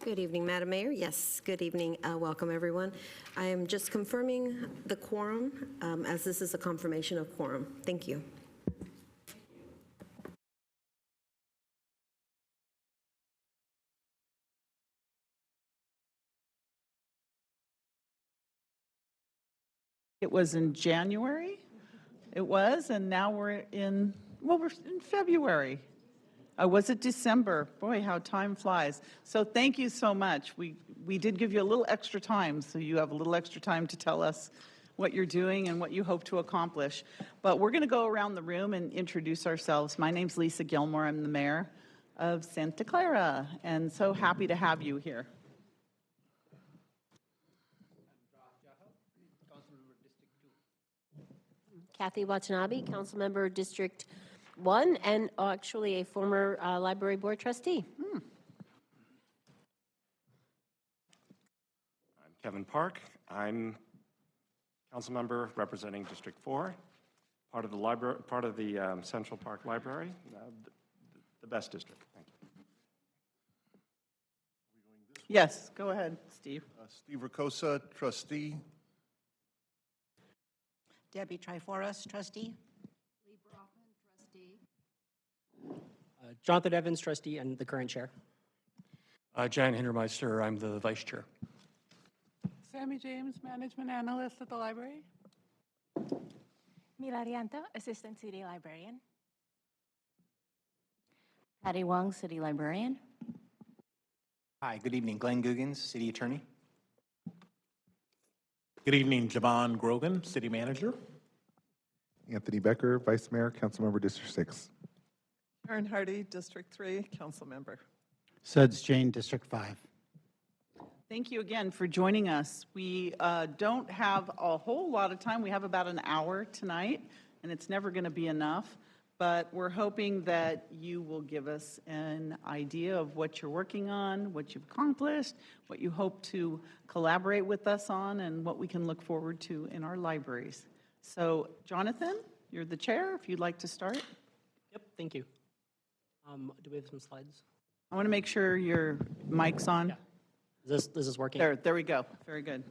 Good evening, Madam Mayor. Yes, good evening. Welcome, everyone. I am just confirming the quorum, as this is a confirmation of quorum. Thank you. It was in January. It was, and now we're in February. Was it December? Boy, how time flies. So thank you so much. We did give you a little extra time, so you have a little extra time to tell us what you're doing and what you hope to accomplish. But we're going to go around the room and introduce ourselves. My name's Lisa Gilmore. I'm the mayor of Santa Clara, and so happy to have you here. Kathy Watanabe, Councilmember District 1, and actually a former Library Board trustee. I'm Kevin Park. I'm council member representing District 4, part of the Central Park Library, the best district. Thank you. Yes, go ahead, Steve. Steve Ricosa, trustee. Debbie Triforos, trustee. Lee Brockman, trustee. Jonathan Evans, trustee and the current chair. Jan Hintermeister, I'm the vice chair. Sammy James, management analyst at the library. Mila Rianto, assistant city librarian. Patty Wong, city librarian. Hi, good evening. Glenn Googans, city attorney. Good evening, Javon Grogan, city manager. Anthony Becker, vice mayor, council member, District 6. Karen Hardy, District 3, council member. Suds Jane, District 5. Thank you again for joining us. We don't have a whole lot of time. We have about an hour tonight, and it's never going to be enough. But we're hoping that you will give us an idea of what you're working on, what you've accomplished, what you hope to collaborate with us on, and what we can look forward to in our libraries. So, Jonathan, you're the chair, if you'd like to start. Yep, thank you. Do we have some slides? I want to make sure your mic's on. Yeah. Is this working? There we go. Very good.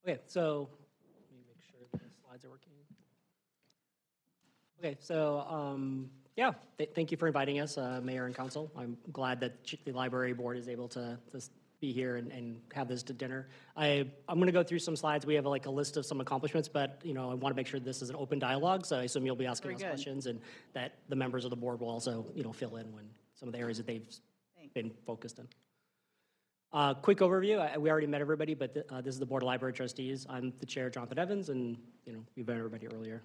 Okay, so let me make sure the slides are working. Okay, so yeah, thank you for inviting us, Mayor and Council. I'm glad that the Library Board is able to be here and have this to dinner. I'm going to go through some slides. We have like a list of some accomplishments, but I want to make sure this is an open dialogue. So I assume you'll be asking us questions, and that the members of the board will also fill in when some of the areas that they've been focused in. Quick overview. We already met everybody, but this is the Board of Library Trustees. I'm the chair, Jonathan Evans, and we've met everybody earlier.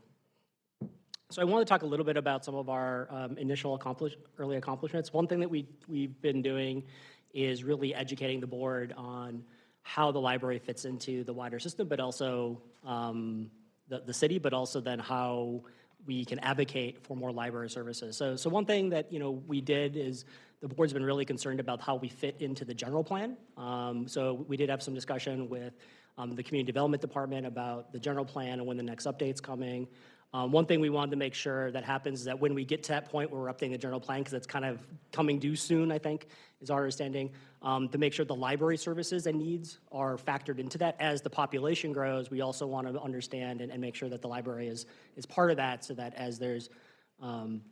So I want to talk a little bit about some of our initial early accomplishments. One thing that we've been doing is really educating the board on how the library fits into the wider system, but also the city, but also then how we can advocate for more library services. So one thing that we did is the board's been really concerned about how we fit into the general plan. So we did have some discussion with the Community Development Department about the general plan and when the next update's coming. One thing we wanted to make sure that happens is that when we get to that point where we're updating the general plan, because it's kind of coming due soon, I think, is our understanding, to make sure the library services and needs are factored into that. As the population grows, we also want to understand and make sure that the library is part of that, so that as there's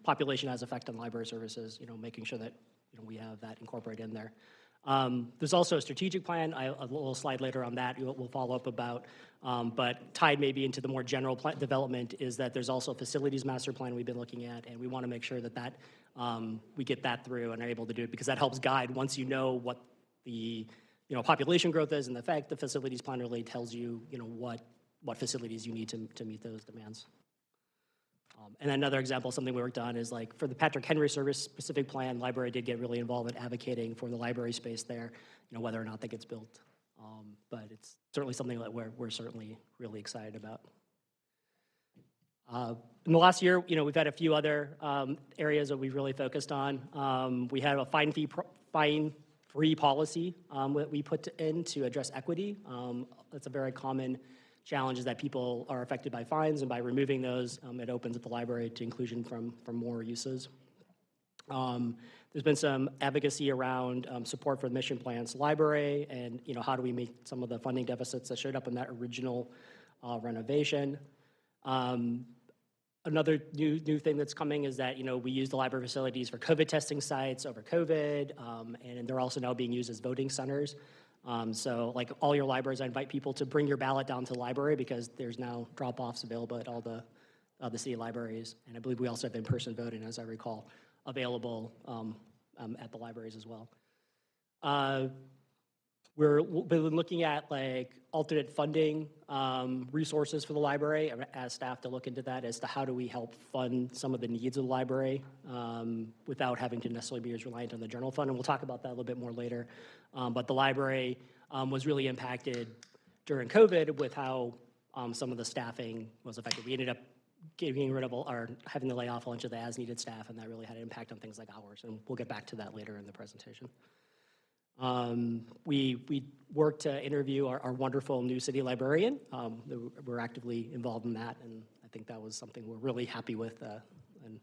population has effect on library services, making sure that we have that incorporated in there. There's also a strategic plan. A little slide later on that we'll follow up about. But tied maybe into the more general development is that there's also a facilities master plan we've been looking at, and we want to make sure that we get that through and are able to do it, because that helps guide once you know what the population growth is, and the fact the facilities plan really tells you what facilities you need to meet those demands. And another example, something we worked on is like for the Patrick Henry Service specific plan, library did get really involved in advocating for the library space there, whether or not that gets built. But it's certainly something that we're certainly really excited about. In the last year, we've had a few other areas that we've really focused on. We had a fine-free policy that we put in to address equity. That's a very common challenge, is that people are affected by fines, and by removing those, it opens up the library to inclusion from more uses. There's been some advocacy around support for the mission plans library and, how do we make some of the funding deficits that showed up in that original renovation. Another new thing that's coming is that, we use the library facilities for COVID testing sites over COVID, and they're also now being used as voting centers. So like all your libraries, I invite people to bring your ballot down to the library because there's now drop-offs available at all the city libraries. And I believe we also have in-person voting, as I recall, available at the libraries as well. We've been looking at like alternate funding resources for the library as staff to look into that as to how do we help fund some of the needs of the library without having to necessarily be as reliant on the general fund. And we'll talk about that a little bit more later. But the library was really impacted during COVID with how some of the staffing was affected. We ended up getting rid of or having to lay off a bunch of the as-needed staff, and that really had an impact on things like hours. And we'll get back to that later in the presentation. We worked to interview our wonderful new city librarian. We're actively involved in that, and I think that was something we're really happy with, and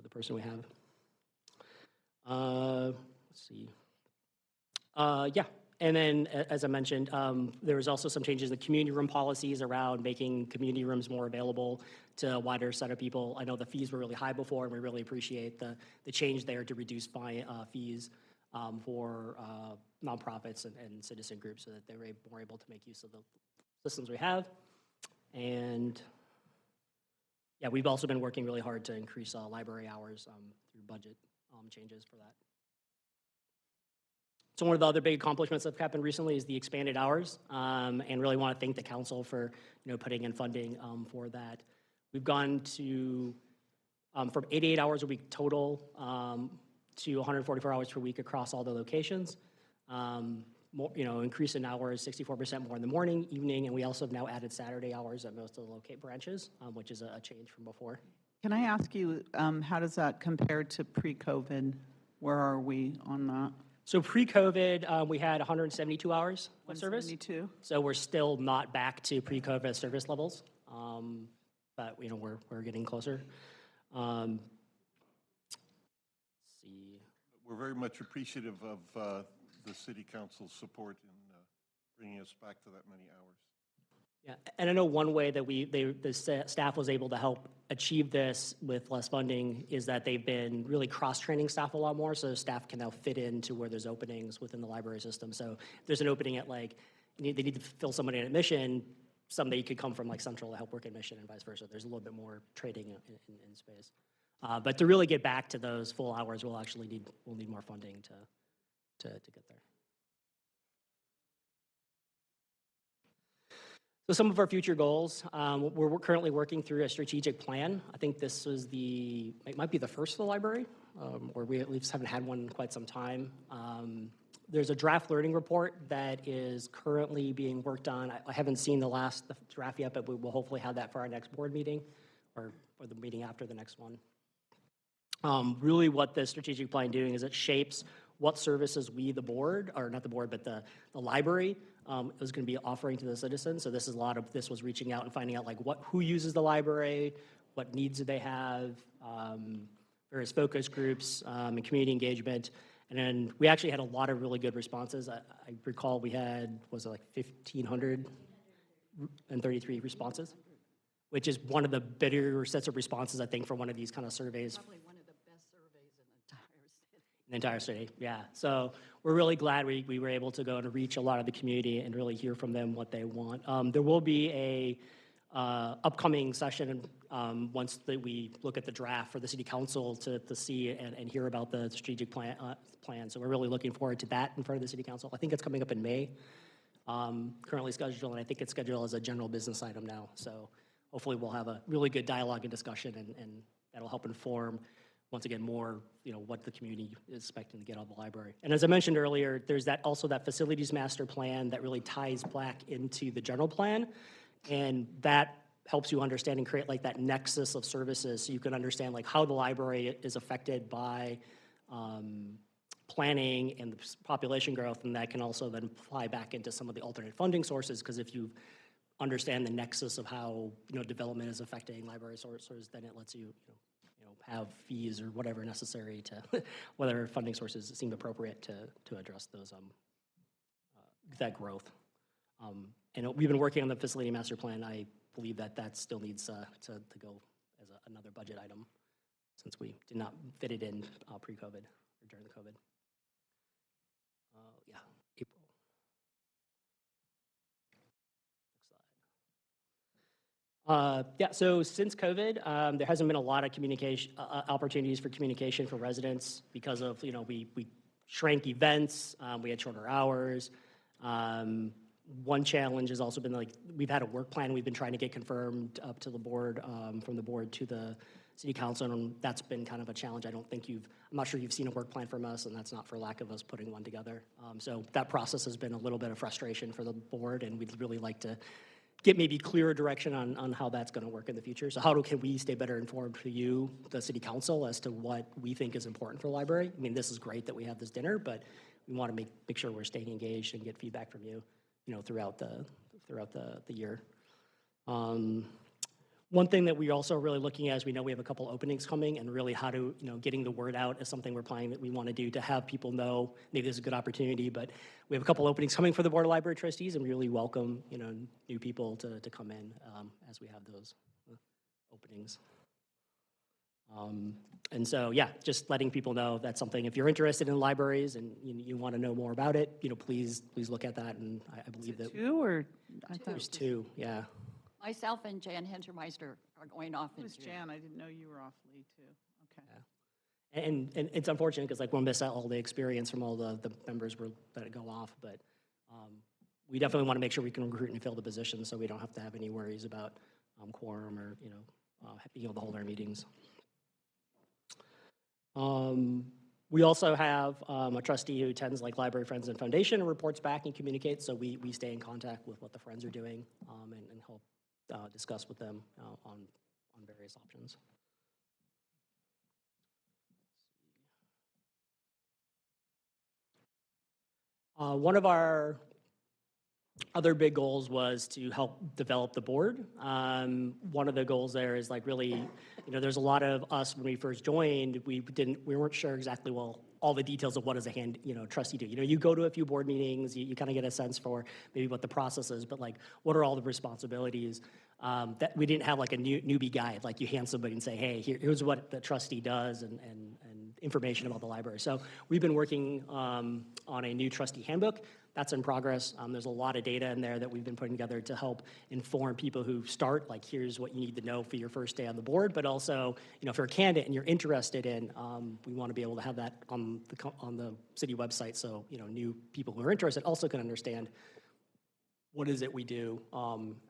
the person we have. Let's see. Yeah, and then as I mentioned, there was also some changes in the community room policies around making community rooms more available to a wider set of people. I know the fees were really high before, and we really appreciate the change there to reduce fees for nonprofits and citizen groups so that they were more able to make use of the systems we have. And yeah, we've also been working really hard to increase library hours through budget changes for that. So one of the other big accomplishments that have happened recently is the expanded hours, and really want to thank the council for putting in funding for that. We've gone to from 88 hours a week total to 144 hours per week across all the locations. Increase in hours, 64% more in the morning, evening, and we also have now added Saturday hours at most of the branches, which is a change from before. Can I ask you, how does that compare to pre-COVID? Where are we on that? So pre-COVID, we had 172 hours of service. 172? So we're still not back to pre-COVID service levels, but we're getting closer. Let's see. We're very much appreciative of the City Council's support in bringing us back to that many hours. Yeah, and I know one way that the staff was able to help achieve this with less funding is that they've been really cross-training staff a lot more, so staff can now fit into where there's openings within the library system. So if there's an opening at they need to fill somebody in at Mission, someday you could come from Central to help work at Mission and vice versa. There's a little bit more trading in space. But to really get back to those full hours, we'll need more funding to get there. So some of our future goals, we're currently working through a strategic plan. I think this was it might be the first of the library, or we at least haven't had one in quite some time. There's a draft learning report that is currently being worked on. I haven't seen the draft yet, but we will hopefully have that for our next board meeting or the meeting after the next one. Really what the strategic plan doing is it shapes what services we, the board, or not the board, but the library is going to be offering to the citizens. So this was reaching out and finding out who uses the library, what needs do they have, various focus groups and community engagement. And then we actually had a lot of really good responses. I recall we had, 1,533 responses, which is one of the better sets of responses, I think, for one of these kind of surveys. Probably one of the best surveys in the entire city. In the entire city, yeah. So we're really glad we were able to go and reach a lot of the community and really hear from them what they want. There will be a upcoming session once we look at the draft for the city council to see and hear about the strategic plan. So we're really looking forward to that in front of the city council. I think it's coming up in May, currently scheduled, and I think it's scheduled as a general business item now. So hopefully we'll have a really good dialogue and discussion, and that'll help inform, once again, more what the community is expecting to get out of the library. And as I mentioned earlier, there's also that facilities master plan that really ties back into the general plan, and that helps you understand and create that nexus of services so you can understand how the library is affected by planning and the population growth, and that can also then apply back into some of the alternate funding sources, because if you understand the nexus of how development is affecting library sources, then it lets you have fees or whatever necessary to, whether funding sources seem appropriate to address those, that growth. And we've been working on the facility master plan. I believe that still needs to go as another budget item since we did not fit it in pre-COVID or during the COVID. Yeah, April. Yeah, so since COVID, there hasn't been a lot of communication, opportunities for communication for residents because of, we shrank events, we had shorter hours. One challenge has also been like, we've had a work plan we've been trying to get confirmed up to the board, from the board to the city council, and that's been kind of a challenge. I'm not sure you've seen a work plan from us, and that's not for lack of us putting one together. So that process has been a little bit of frustration for the board, and we'd really like to get maybe clearer direction on how that's going to work in the future. So can we stay better informed for you, the city council, as to what we think is important for the library? I mean, this is great that we have this dinner, but we want to make sure we're staying engaged and get feedback from you, throughout the year. One thing that we're also really looking at is we know we have a couple openings coming, and really how to, getting the word out is something we're planning that we want to do to have people know maybe this is a good opportunity, but we have a couple openings coming for the Board of Library Trustees, and we really welcome, new people to come in as we have those openings. And so, yeah, just letting people know that's something, if you're interested in libraries and you want to know more about it, please look at that, and I believe that. Two or? I thought There's two, yeah. Myself and Jan Hintermeister are going off in Who's June. Jan? I didn't know you were off lead too. Okay. And it's unfortunate because we'll miss out all the experience from all the members that go off, but we definitely want to make sure we can recruit and fill the positions so we don't have to have any worries about quorum or being able to hold our meetings. We also have a trustee who attends Library Friends and Foundation and reports back and communicates, so we stay in contact with what the Friends are doing and help discuss with them on various options. One of our other big goals was to help develop the board. One of the goals there is really, there's a lot of us when we first joined, we weren't sure exactly all the details of what does a trustee do. You go to a few board meetings, you kind of get a sense for maybe what the process is, but what are all the responsibilities? That we didn't have a newbie guide, you hand somebody and say, hey, here's what the trustee does and information about the library. So we've been working on a new trustee handbook. That's in progress. There's a lot of data in there that we've been putting together to help inform people who start, here's what you need to know for your first day on the board, but also, if you're a candidate and you're interested in, we want to be able to have that on the city website so, new people who are interested also can understand what is it we do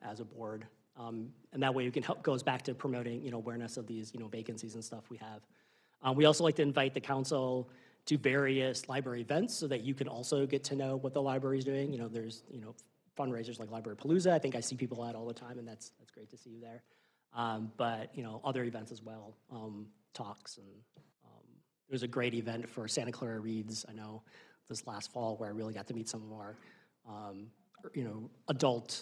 as a board. And that way we can help, goes back to promoting, awareness of these, vacancies and stuff we have. We also like to invite the council to various library events so that you can also get to know what the library is doing. There's, fundraisers like Library Palooza. I think I see people at all the time, and that's great to see you there. But, other events as well, talks. And there was a great event for Santa Clara Reads, I know, this last fall where I really got to meet some of our, adult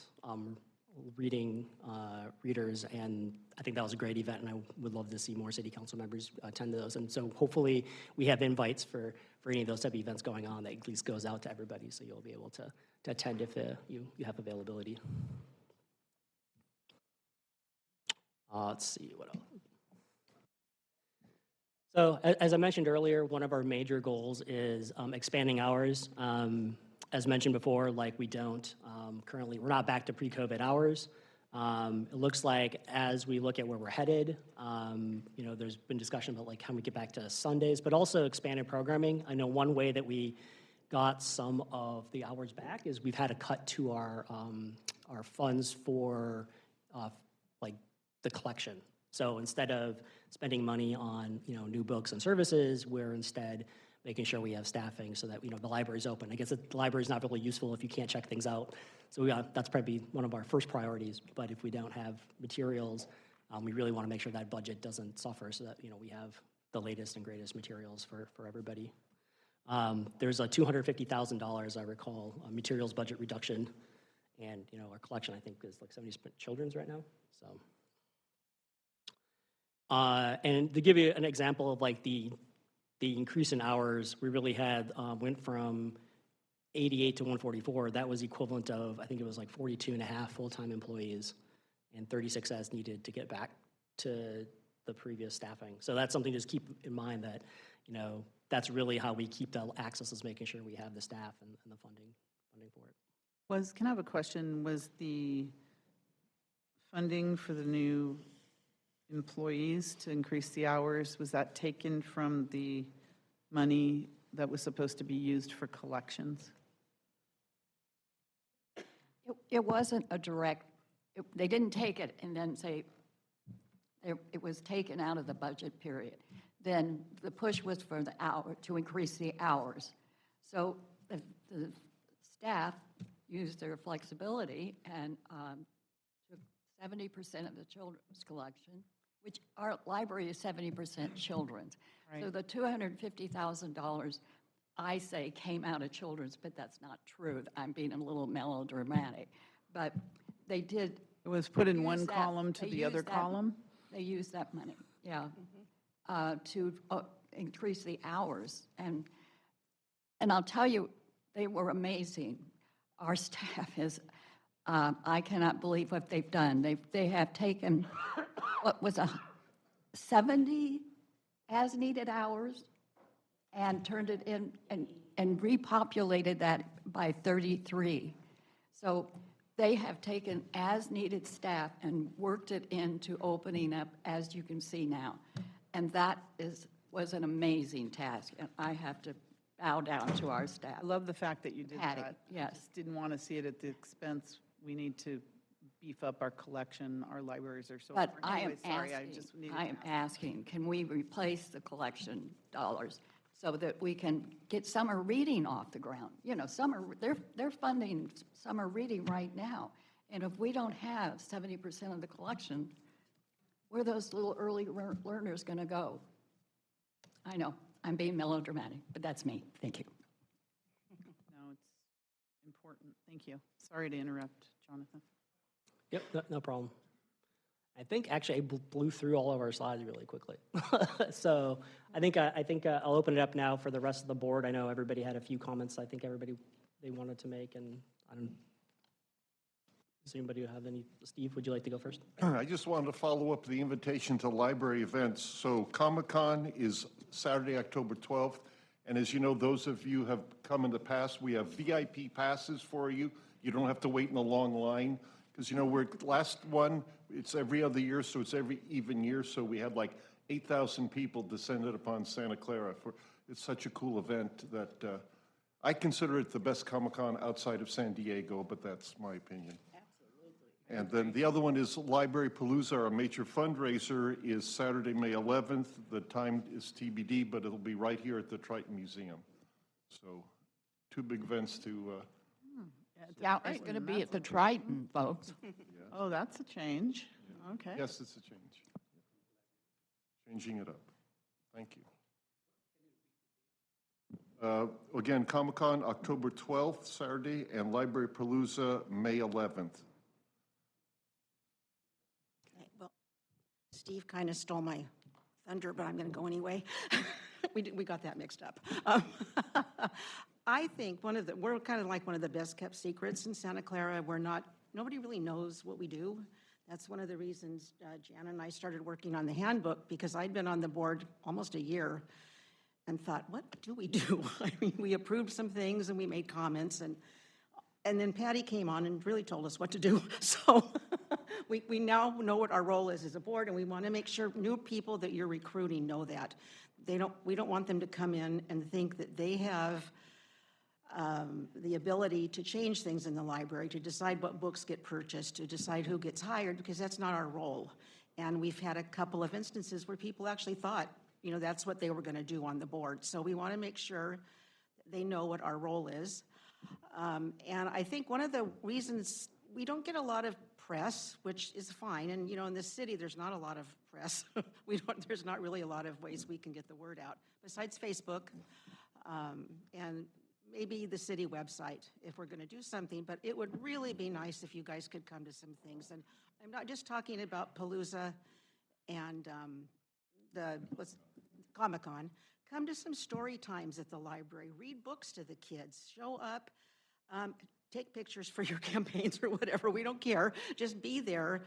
readers, and I think that was a great event, and I would love to see more city council members attend to those. And so hopefully we have invites for any of those type of events going on that at least goes out to everybody, so you'll be able to attend if you have availability. Let's see, what else? So as I mentioned earlier, one of our major goals is expanding hours. As mentioned before, we don't currently, we're not back to pre-COVID hours. It looks like as we look at where we're headed, there's been discussion about how we get back to Sundays, but also expanded programming. I know one way that we got some of the hours back is we've had a cut to our funds for the collection. So instead of spending money on new books and services, we're instead making sure we have staffing so that the library's open. I guess the library's not really useful if you can't check things out. So that's probably one of our first priorities. But if we don't have materials, we really want to make sure that budget doesn't suffer so that we have the latest and greatest materials for everybody. There's a $250,000, I recall, materials budget reduction, and our collection I think is 70 children's right now. So And to give you an example of like the increase in hours, we really had, went from 88 to 144. That was equivalent of, I think it was like 42 and a half full-time employees and 36 as needed to get back to the previous staffing. So that's something to just keep in mind that, you know, that's really how we keep the access, is making sure we have the staff and the funding for it. Can I have a question? Was the funding for the new employees to increase the hours, was that taken from the money that was supposed to be used for collections? It wasn't a direct, they didn't take it and then say, it was taken out of the budget period. Then the push was for the hour, to increase the hours. So the staff used their flexibility and took 70% of the children's collection, which our library is 70% children's. Right. So the $250,000, I say, came out of children's, but that's not true. I'm being a little melodramatic. But they did. It was put in use one that- column to they the other used that- column? They used that money, yeah, to increase the hours. And I'll tell you, they were amazing. Our staff is, I cannot believe what they've done. They have taken, what was 70 as-needed hours and turned it in and repopulated that by 33. So they have taken as-needed staff and worked it into opening up, as you can see now. And that was an amazing task, and I have to bow down to our staff. I love the fact that you did Patty, that. I yes. just didn't want to see it at the expense. We need to beef up our collection. Our libraries are so. But I am Anyway, sorry, asking, I am asking, can we replace the collection dollars so that we can get summer reading off the ground? You know, they're funding summer reading right now. And if we don't have 70% of the collection, where are those little early learners going to go? I know, I'm being melodramatic, but that's me. Thank you. No, it's important. Thank you. Sorry to interrupt, Jonathan. Yep, no problem. I think actually I blew through all of our slides really quickly. So I think I'll open it up now for the rest of the board. I know everybody had a few comments. I think everybody they wanted to make, and I don't. Does anybody have any? Steve, would you like to go first? I just wanted to follow up the invitation to library events. So Comic-Con is Saturday, October 12th. And as you know, those of you who have come in the past, we have VIP passes for you. You don't have to wait in a long line. Because, you know, we're last one, it's every other year, so it's every even year. So we had like 8,000 people descended upon Santa Clara. It's such a cool event that I consider it the best Comic-Con outside of San Diego, but that's my opinion. And then the other one is Library Palooza, our major fundraiser, is Saturday, May 11th. The time is TBD, but it'll be right here at the Triton Museum. So 2 big events to... Yeah, it's going to be at the Triton, folks. Oh, that's a change. Okay. Yes, it's a change. Changing it up. Thank you. Again, Comic-Con, October 12th, Saturday, and Library Palooza, May 11th. Okay, well, Steve kind of stole my thunder, but I'm going to go anyway. We got that mixed up. I think we're kind of like one of the best kept secrets in Santa Clara. Nobody really knows what we do. That's one of the reasons Jan and I started working on the handbook, because I'd been on the board almost a year and thought, what do we do? I mean, we approved some things and we made comments, and then Patty came on and really told us what to do. So we now know what our role is as a board, and we want to make sure new people that you're recruiting know that. We don't want them to come in and think that they have the ability to change things in the library, to decide what books get purchased, to decide who gets hired, because that's not our role. And we've had a couple of instances where people actually thought, you know, that's what they were going to do on the board. So we want to make sure they know what our role is. And I think one of the reasons we don't get a lot of press, which is fine, and you know, in this city, there's not a lot of press. There's not really a lot of ways we can get the word out, besides Facebook, and maybe the city website if we're going to do something. But it would really be nice if you guys could come to some things. And I'm not just talking about Palooza and Comic-Con, come to some story times at the library, read books to the kids, show up, take pictures for your campaigns or whatever, we don't care, just be there.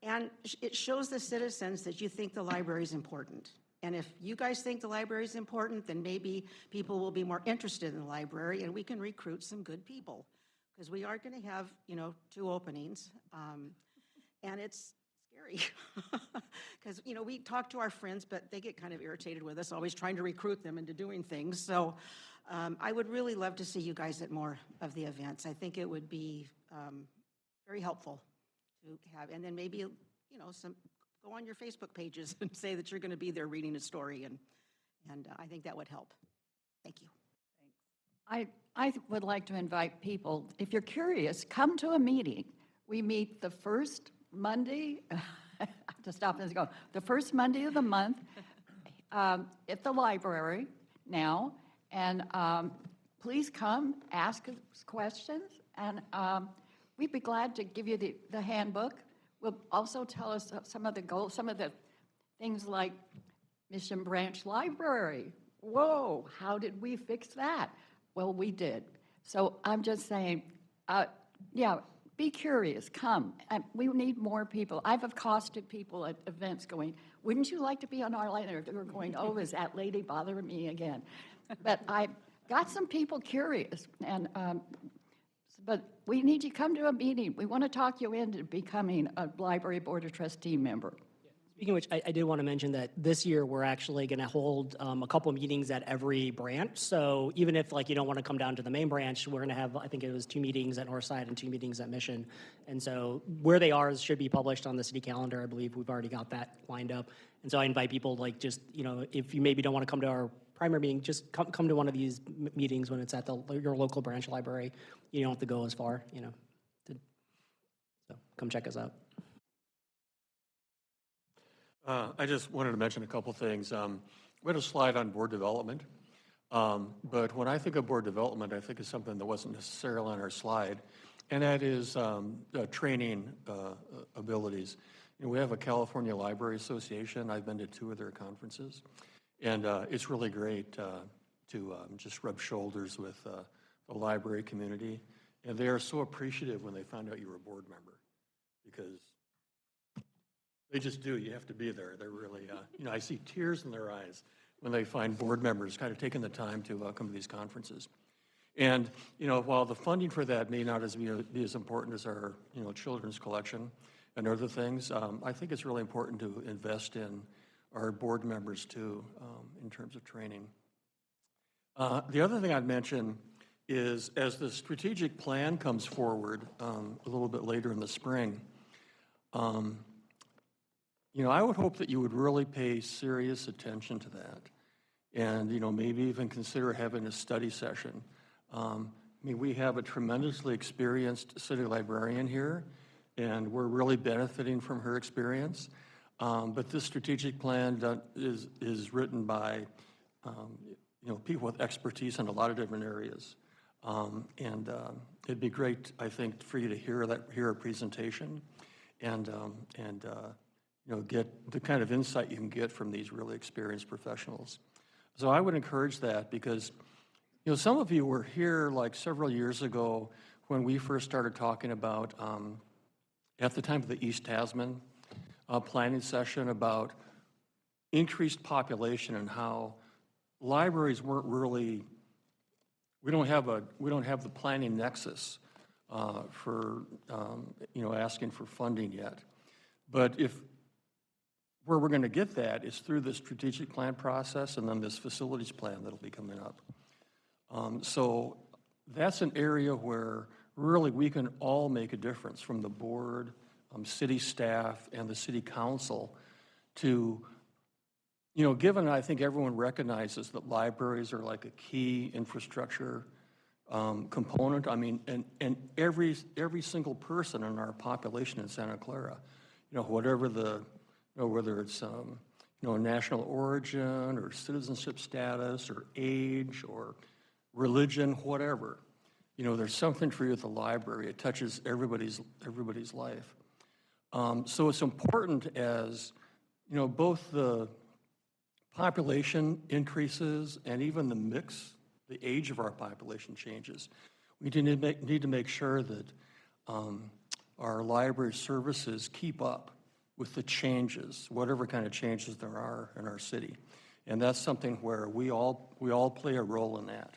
And it shows the citizens that you think the library is important. And if you guys think the library is important, then maybe people will be more interested in the library and we can recruit some good people. Because we are going to have, 2 openings. And it's scary. Because, we talk to our friends, but they get kind of irritated with us, always trying to recruit them into doing things. So I would really love to see you guys at more of the events. I think it would be very helpful to have. And then maybe, go on your Facebook pages and say that you're going to be there reading a story. And I think that would help. Thank you. I would like to invite people, if you're curious, come to a meeting. We meet the first Monday, I have to stop and go, the first Monday of the month at the library now. And please come, ask us questions, and we'd be glad to give you the handbook. We'll also tell us some of the goals, some of the things like Mission Branch Library. Whoa, how did we fix that? Well, we did. So I'm just saying, yeah, be curious, come. We need more people. I've accosted people at events going, wouldn't you like to be on our line? They were going, oh, is that lady bothering me again? But I got some people curious, and but we need you to come to a meeting. We want to talk you into becoming a library board of trustee member. Speaking of which, I did want to mention that this year we're actually going to hold a couple meetings at every branch. So even if you don't want to come down to the main branch, we're going to have, I think it was 2 meetings at Northside and 2 meetings at Mission. And so where they are should be published on the city calendar. I believe we've already got that lined up. And so I invite people if you maybe don't want to come to our primary meeting, just come to one of these meetings when it's at your local branch library. You don't have to go as far, so come check us out. I just wanted to mention a couple things. We had a slide on board development, but when I think of board development, I think of something that wasn't necessarily on our slide, and that is training abilities. We have a California Library Association. I've been to 2 of their conferences, and it's really great to just rub shoulders with the library community, and they are so appreciative when they find out you were a board member, because they just do. You have to be there. They're really, I see tears in their eyes when they find board members kind of taking the time to come to these conferences. And, while the funding for that may not be as important as our, children's collection and other things, I think it's really important to invest in our board members too, in terms of training. The other thing I'd mention is as the strategic plan comes forward a little bit later in the spring, I would hope that you would really pay serious attention to that and, maybe even consider having a study session. We have a tremendously experienced city librarian here, and we're really benefiting from her experience. But this strategic plan is written by, people with expertise in a lot of different areas. And it'd be great, I think, for you to hear a presentation and get the kind of insight you can get from these really experienced professionals. So I would encourage that because, some of you were here several years ago when we first started talking about, at the time of the East Tasman planning session, about increased population and how libraries weren't really, we don't have the planning nexus for, asking for funding yet. But where we're going to get that is through the strategic plan process and then this facilities plan that'll be coming up. So that's an area where really we can all make a difference, from the board, city staff, and the city council to, given I think everyone recognizes that libraries are like a key infrastructure component. And every single person in our population in Santa Clara, whatever whether it's national origin or citizenship status or age or religion, whatever, there's something for you at the library. It touches everybody's life. So it's important as both the population increases and even the mix, the age of our population changes. We need to make sure that our library services keep up with the changes, whatever kind of changes there are in our city. And that's something where we all play a role in that.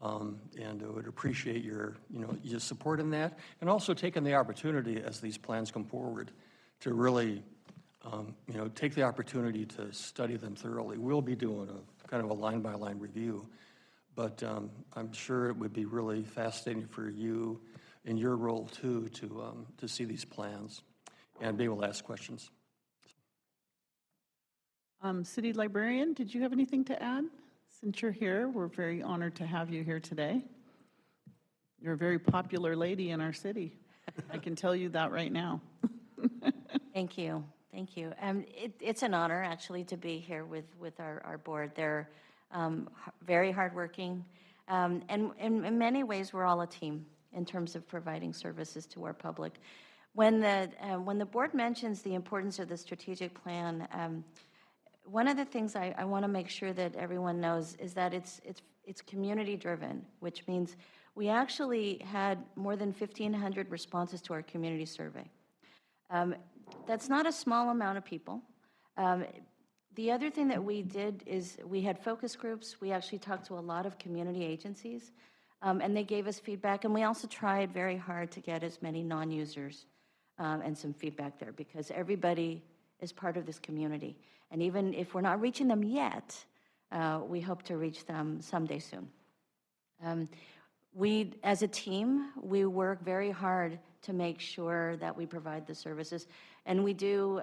And I would appreciate your support in that, and also taking the opportunity as these plans come forward to really, take the opportunity to study them thoroughly. We'll be doing a kind of a line-by-line review, but I'm sure it would be really fascinating for you in your role too to see these plans and be able to ask questions. City Librarian, did you have anything to add? Since you're here, we're very honored to have you here today. You're a very popular lady in our city. I can tell you that right now. Thank you. Thank you. It's an honor, actually, to be here with our board. They're very hardworking. And in many ways, we're all a team in terms of providing services to our public. When the board mentions the importance of the strategic plan, one of the things I want to make sure that everyone knows is that it's community-driven, which means we actually had more than 1,500 responses to our community survey. That's not a small amount of people. The other thing that we did is we had focus groups. We actually talked to a lot of community agencies, and they gave us feedback. And we also tried very hard to get as many non-users and some feedback there, because everybody is part of this community. And even if we're not reaching them yet, we hope to reach them someday soon. We, as a team, we work very hard to make sure that we provide the services. And we do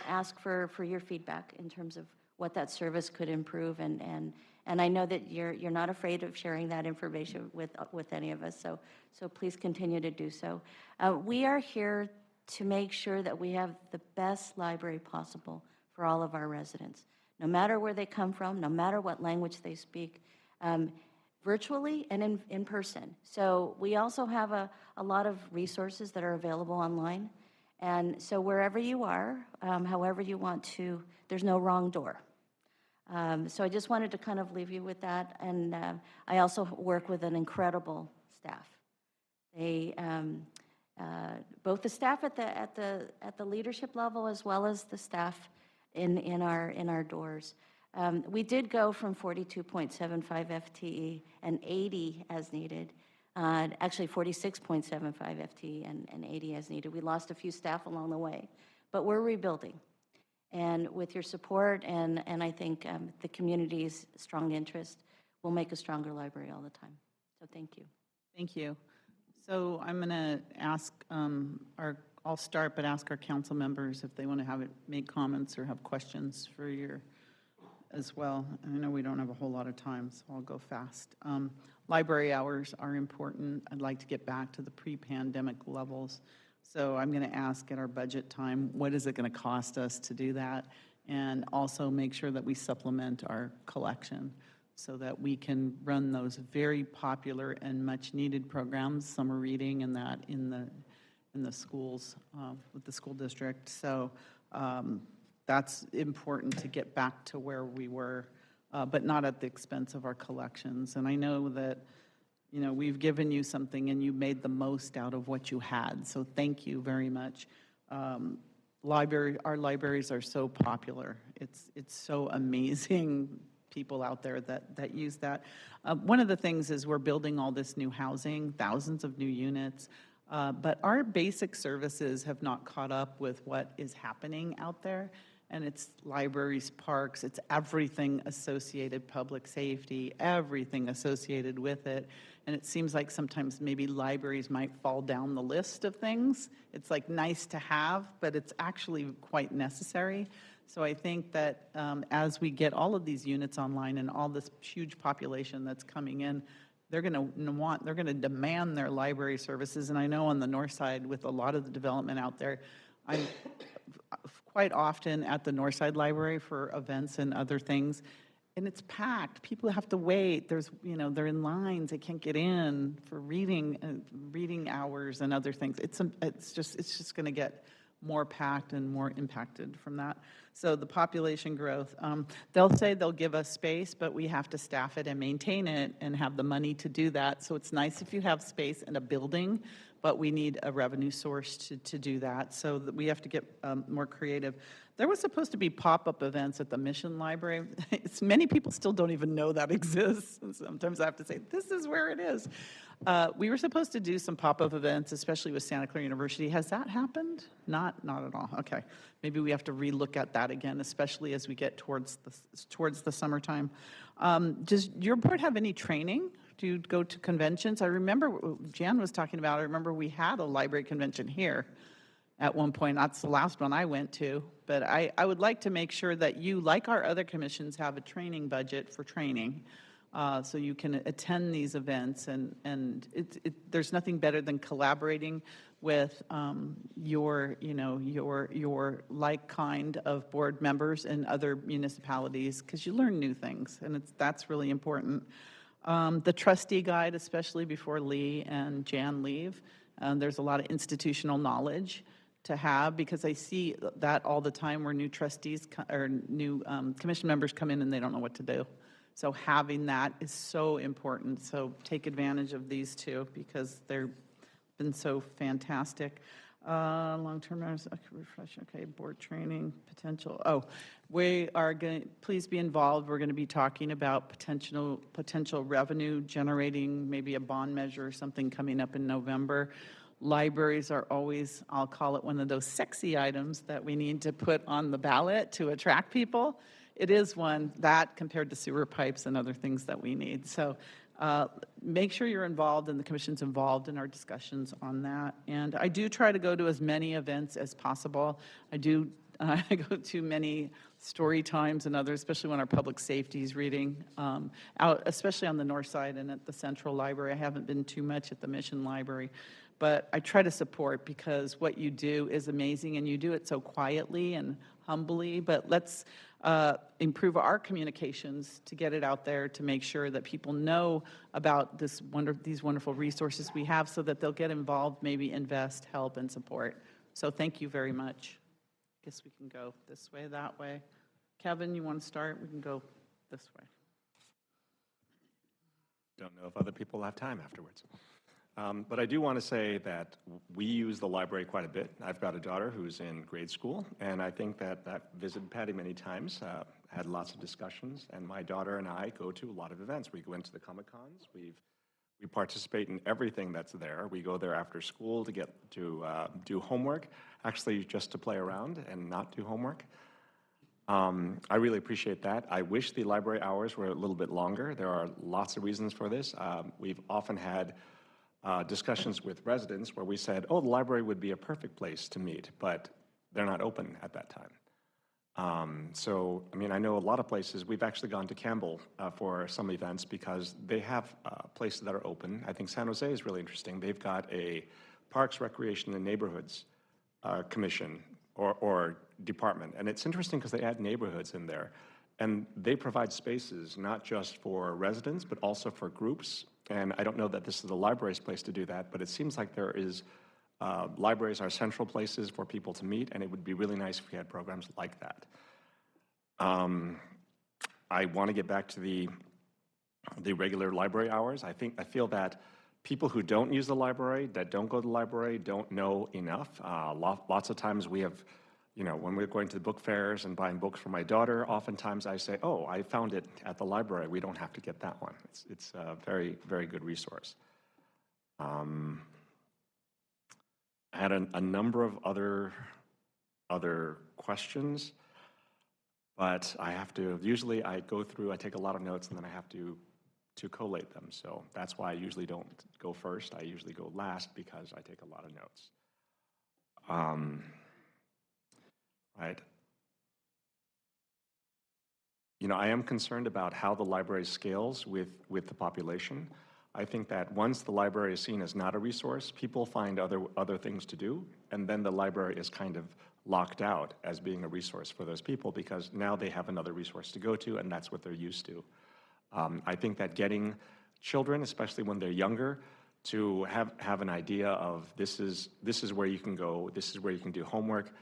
ask for your feedback in terms of what that service could improve. And I know that you're not afraid of sharing that information with any of us. So please continue to do so. We are here to make sure that we have the best library possible for all of our residents, no matter where they come from, no matter what language they speak, virtually and in person. So we also have a lot of resources that are available online. And so wherever you are, however you want to, there's no wrong door. So I just wanted to kind of leave you with that. And I also work with an incredible staff. They, both the staff at the leadership level as well as the staff in our doors. We did go from 42.75 FTE and 80 as needed, actually 46.75 FTE and 80 as needed. We lost a few staff along the way, but we're rebuilding. And with your support and I think the community's strong interest, we'll make a stronger library all the time. So thank you. Thank you. So I'm going to ask I'll start, but ask our council members if they want to make comments or have questions for your as well. I know we don't have a whole lot of time, so I'll go fast. Library hours are important. I'd like to get back to the pre-pandemic levels. So I'm going to ask at our budget time, what is it going to cost us to do that? And also make sure that we supplement our collection so that we can run those very popular and much needed programs, summer reading and that in the schools with the school district. So that's important to get back to where we were, but not at the expense of our collections. And I know that, we've given you something and you made the most out of what you had. So thank you very much. Our libraries are so popular. It's so amazing, people out there that use that. One of the things is we're building all this new housing, thousands of new units. But our basic services have not caught up with what is happening out there. And it's libraries, parks, it's everything associated, public safety, everything associated with it. And it seems like sometimes maybe libraries might fall down the list of things. It's like nice to have, but it's actually quite necessary. So I think that as we get all of these units online and all this huge population that's coming in, they're going to demand their library services. And I know on the north side with a lot of the development out there, I'm quite often at the North Side Library for events and other things, and it's packed. People have to wait. There's, they're in lines. They can't get in for reading hours and other things. It's just going to get more packed and more impacted from that. So the population growth, they'll say they'll give us space, but we have to staff it and maintain it and have the money to do that. So it's nice if you have space in a building, but we need a revenue source to do that. So that we have to get more creative. There was supposed to be pop-up events at the Mission Library. Many people still don't even know that exists. And sometimes I have to say, this is where it is. We were supposed to do some pop-up events, especially with Santa Clara University. Has that happened? Not at all. Okay. Maybe we have to relook at that again, especially as we get towards the summertime. Does your board have any training? Do you go to conventions? I remember Jan was talking about, I remember we had a library convention here at one point. That's the last one I went to. But I would like to make sure that you, like our other commissions, have a training budget for training. So you can attend these events, and there's nothing better than collaborating with your like kind of board members in other municipalities, because you learn new things, and that's really important. The trustee guide, especially before Lee and Jan leave, there's a lot of institutional knowledge to have, because I see that all the time where new trustees or new commission members come in and they don't know what to do. So having that is so important. So take advantage of these two, because they've been so fantastic. Long-term refresh. Okay, board training potential. Oh, we are going. Please be involved. We're going to be talking about potential revenue generating, maybe a bond measure or something coming up in November. Libraries are always, I'll call it one of those sexy items that we need to put on the ballot to attract people. It is one that compared to sewer pipes and other things that we need. So make sure you're involved and the commission's involved in our discussions on that. And I do try to go to as many events as possible. I go to many story times and others, especially when our public safety is reading, out, especially on the north side and at the Central Library. I haven't been too much at the Mission Library. But I try to support, because what you do is amazing, and you do it so quietly and humbly. But let's improve our communications to get it out there, to make sure that people know about these wonderful resources we have, so that they'll get involved, maybe invest, help, and support. So thank you very much. I guess we can go this way, that way. Kevin, you want to start? We can go this way. Don't know if other people have time afterwards. But I do want to say that we use the library quite a bit. I've got a daughter who's in grade school, and I think that I've visited Patty many times, had lots of discussions, and my daughter and I go to a lot of events. We go into the Comic-Cons. We participate in everything that's there. We go there after school to get to do homework, actually just to play around and not do homework. I really appreciate that. I wish the library hours were a little bit longer. There are lots of reasons for this. We've often had discussions with residents where we said, oh, the library would be a perfect place to meet, but they're not open at that time. So, I mean, I know a lot of places, we've actually gone to Campbell for some events because they have places that are open. I think San Jose is really interesting. They've got a Parks, Recreation, and Neighborhoods commission or department. And it's interesting because they add neighborhoods in there. And they provide spaces not just for residents, but also for groups. And I don't know that this is the library's place to do that, but it seems like there is, libraries are central places for people to meet, and it would be really nice if we had programs like that. I want to get back to the regular library hours. I feel that people who don't use the library, that don't go to the library, don't know enough. Lots of times we have, when we're going to the book fairs and buying books for my daughter, oftentimes I say, oh, I found it at the library. We don't have to get that one. It's a very, very good resource. I had a number of other questions, but I have to, usually I go through, I take a lot of notes, and then I have to collate them. So that's why I usually don't go first. I usually go last because I take a lot of notes. Right. I am concerned about how the library scales with the population. I think that once the library is seen as not a resource, people find other things to do, and then the library is kind of locked out as being a resource for those people because now they have another resource to go to, and that's what they're used to. I think that getting children, especially when they're younger, to have an idea of this is where you can go, this is where you can do homework.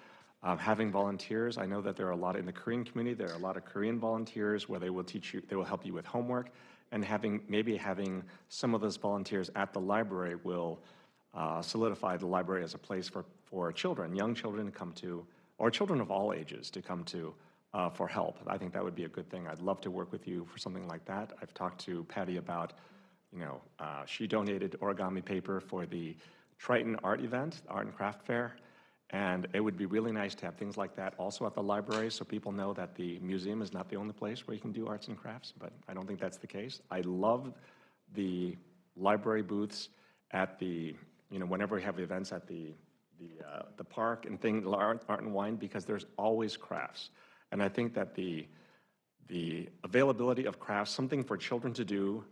Having volunteers, I know that there are a lot in the Korean community, there are a lot of Korean volunteers where they will teach you, they will help you with homework, and maybe having some of those volunteers at the library will solidify the library as a place for children, young children to come to, or children of all ages to come to for help. I think that would be a good thing. I'd love to work with you for something like that. I've talked to Patty about, she donated origami paper for the Triton Art event, Art and Craft Fair, and it would be really nice to have things like that also at the library so people know that the museum is not the only place where you can do arts and crafts, but I don't think that's the case. I love the library booths at the, whenever we have events at the park and things, art and wine, because there's always crafts. And I think that the availability of crafts, something for children to do,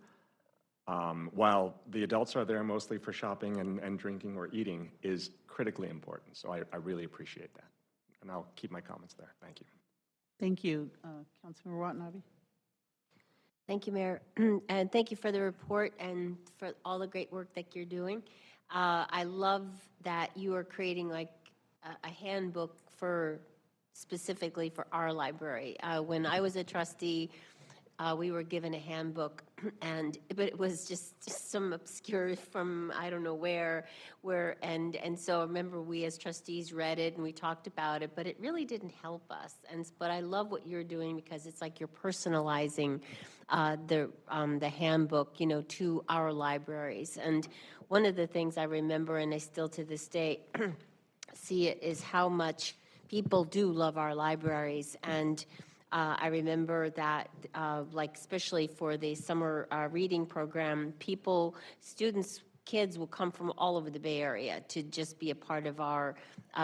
while the adults are there mostly for shopping and drinking or eating, is critically important. So I really appreciate that. And I'll keep my comments there. Thank you. Thank you. Councilmember Watanabe. Thank you, Mayor. And thank you for the report and for all the great work that you're doing. I love that you are creating like a handbook specifically for our library. When I was a trustee, we were given a handbook, but it was just some obscure from I don't know where, and so I remember we as trustees read it and we talked about it, but it really didn't help us. But I love what you're doing because it's like you're personalizing the handbook, to our libraries. And one of the things I remember, and I still to this day see it, is how much people do love our libraries. And I remember that, especially for the summer reading program, students, kids will come from all over the Bay Area to just be a part of our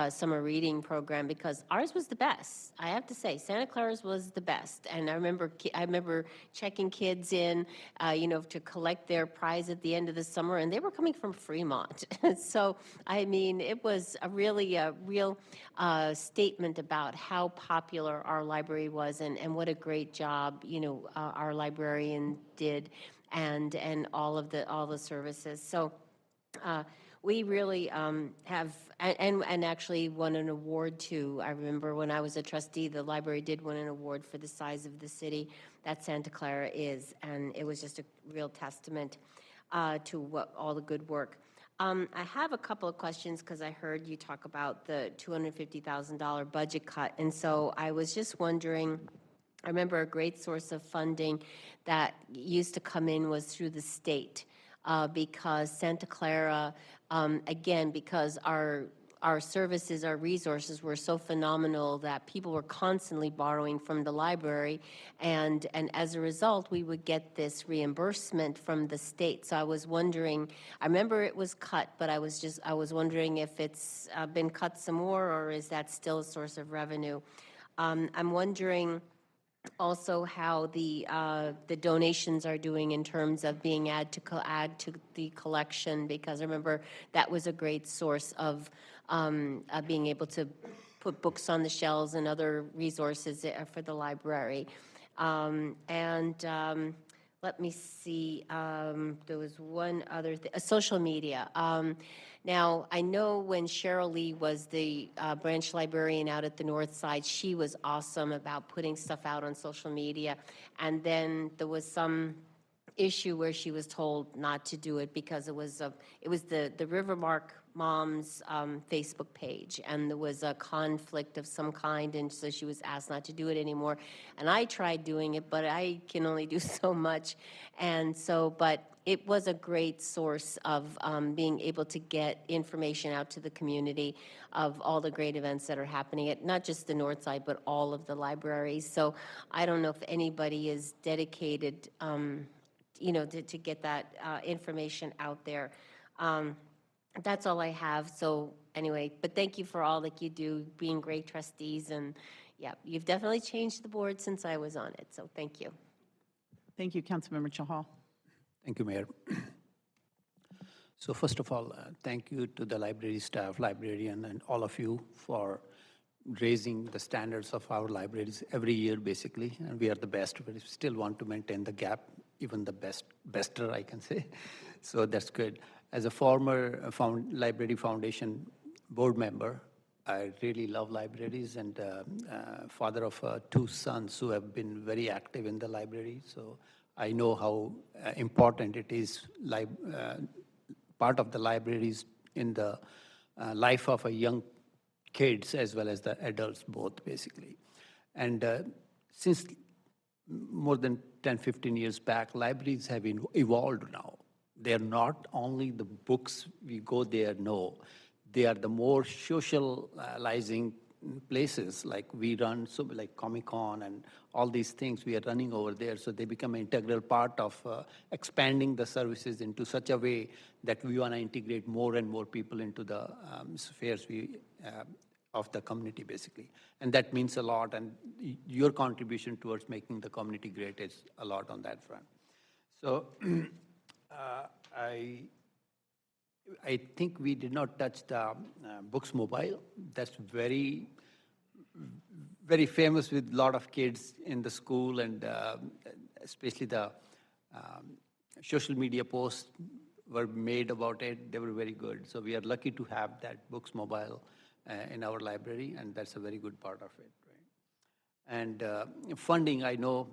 summer reading program because ours was the best. I have to say, Santa Clara's was the best. And I remember checking kids in, to collect their prize at the end of the summer, and they were coming from Fremont. So, it was a real statement about how popular our library was and what a great job, our librarian did and all the services. So we really have, and actually won an award too. I remember when I was a trustee, the library did win an award for the size of the city that Santa Clara is, and it was just a real testament to all the good work. I have a couple of questions because I heard you talk about the $250,000 budget cut, and so I was just wondering, I remember a great source of funding that used to come in was through the state because Santa Clara, again, because our services, our resources were so phenomenal that people were constantly borrowing from the library, and as a result, we would get this reimbursement from the state. So I was wondering, I remember it was cut, but I was wondering if it's been cut some more, or is that still a source of revenue? I'm wondering also how the donations are doing in terms of being add to the collection, because I remember that was a great source of being able to put books on the shelves and other resources for the library. Let me see, there was one other thing, social media. Now, I know when Cheryl Lee was the branch librarian out at the North Side, she was awesome about putting stuff out on social media. And then there was some issue where she was told not to do it because it was the Rivermark Mom's Facebook page, and there was a conflict of some kind, and so she was asked not to do it anymore. And I tried doing it, but I can only do so much. And so, but it was a great source of being able to get information out to the community of all the great events that are happening at not just the North Side, but all of the libraries. So I don't know if anybody is dedicated to get that information out there. That's all I have. So anyway, but thank you for all that you do, being great trustees. And yeah, you've definitely changed the board since I was on it. So thank you. Thank you, Councilmember Chahal. Thank you, Mayor. So first of all, thank you to the library staff, librarian, and all of you for raising the standards of our libraries every year, basically. And we are the best, but we still want to maintain the gap, even the bester, I can say. So that's good. As a former Library Foundation board member, I really love libraries and father of two sons who have been very active in the library. So I know how important it is, part of the libraries in the life of a young kids as well as the adults both, basically. And since more than 10, 15 years back, libraries have evolved now. They're not only the books we go there, no. They are the more socializing places, like we run, so like Comic-Con and all these things we are running over there. So they become an integral part of expanding the services into such a way that we want to integrate more and more people into the spheres of the community, basically. And that means a lot, and your contribution towards making the community great is a lot on that front. So I think we did not touch the Books Mobile. That's very, very famous with a lot of kids in the school, and especially the social media posts were made about it. They were very good. So we are lucky to have that Books Mobile in our library, and that's a very good part of it. Right? And funding, I know,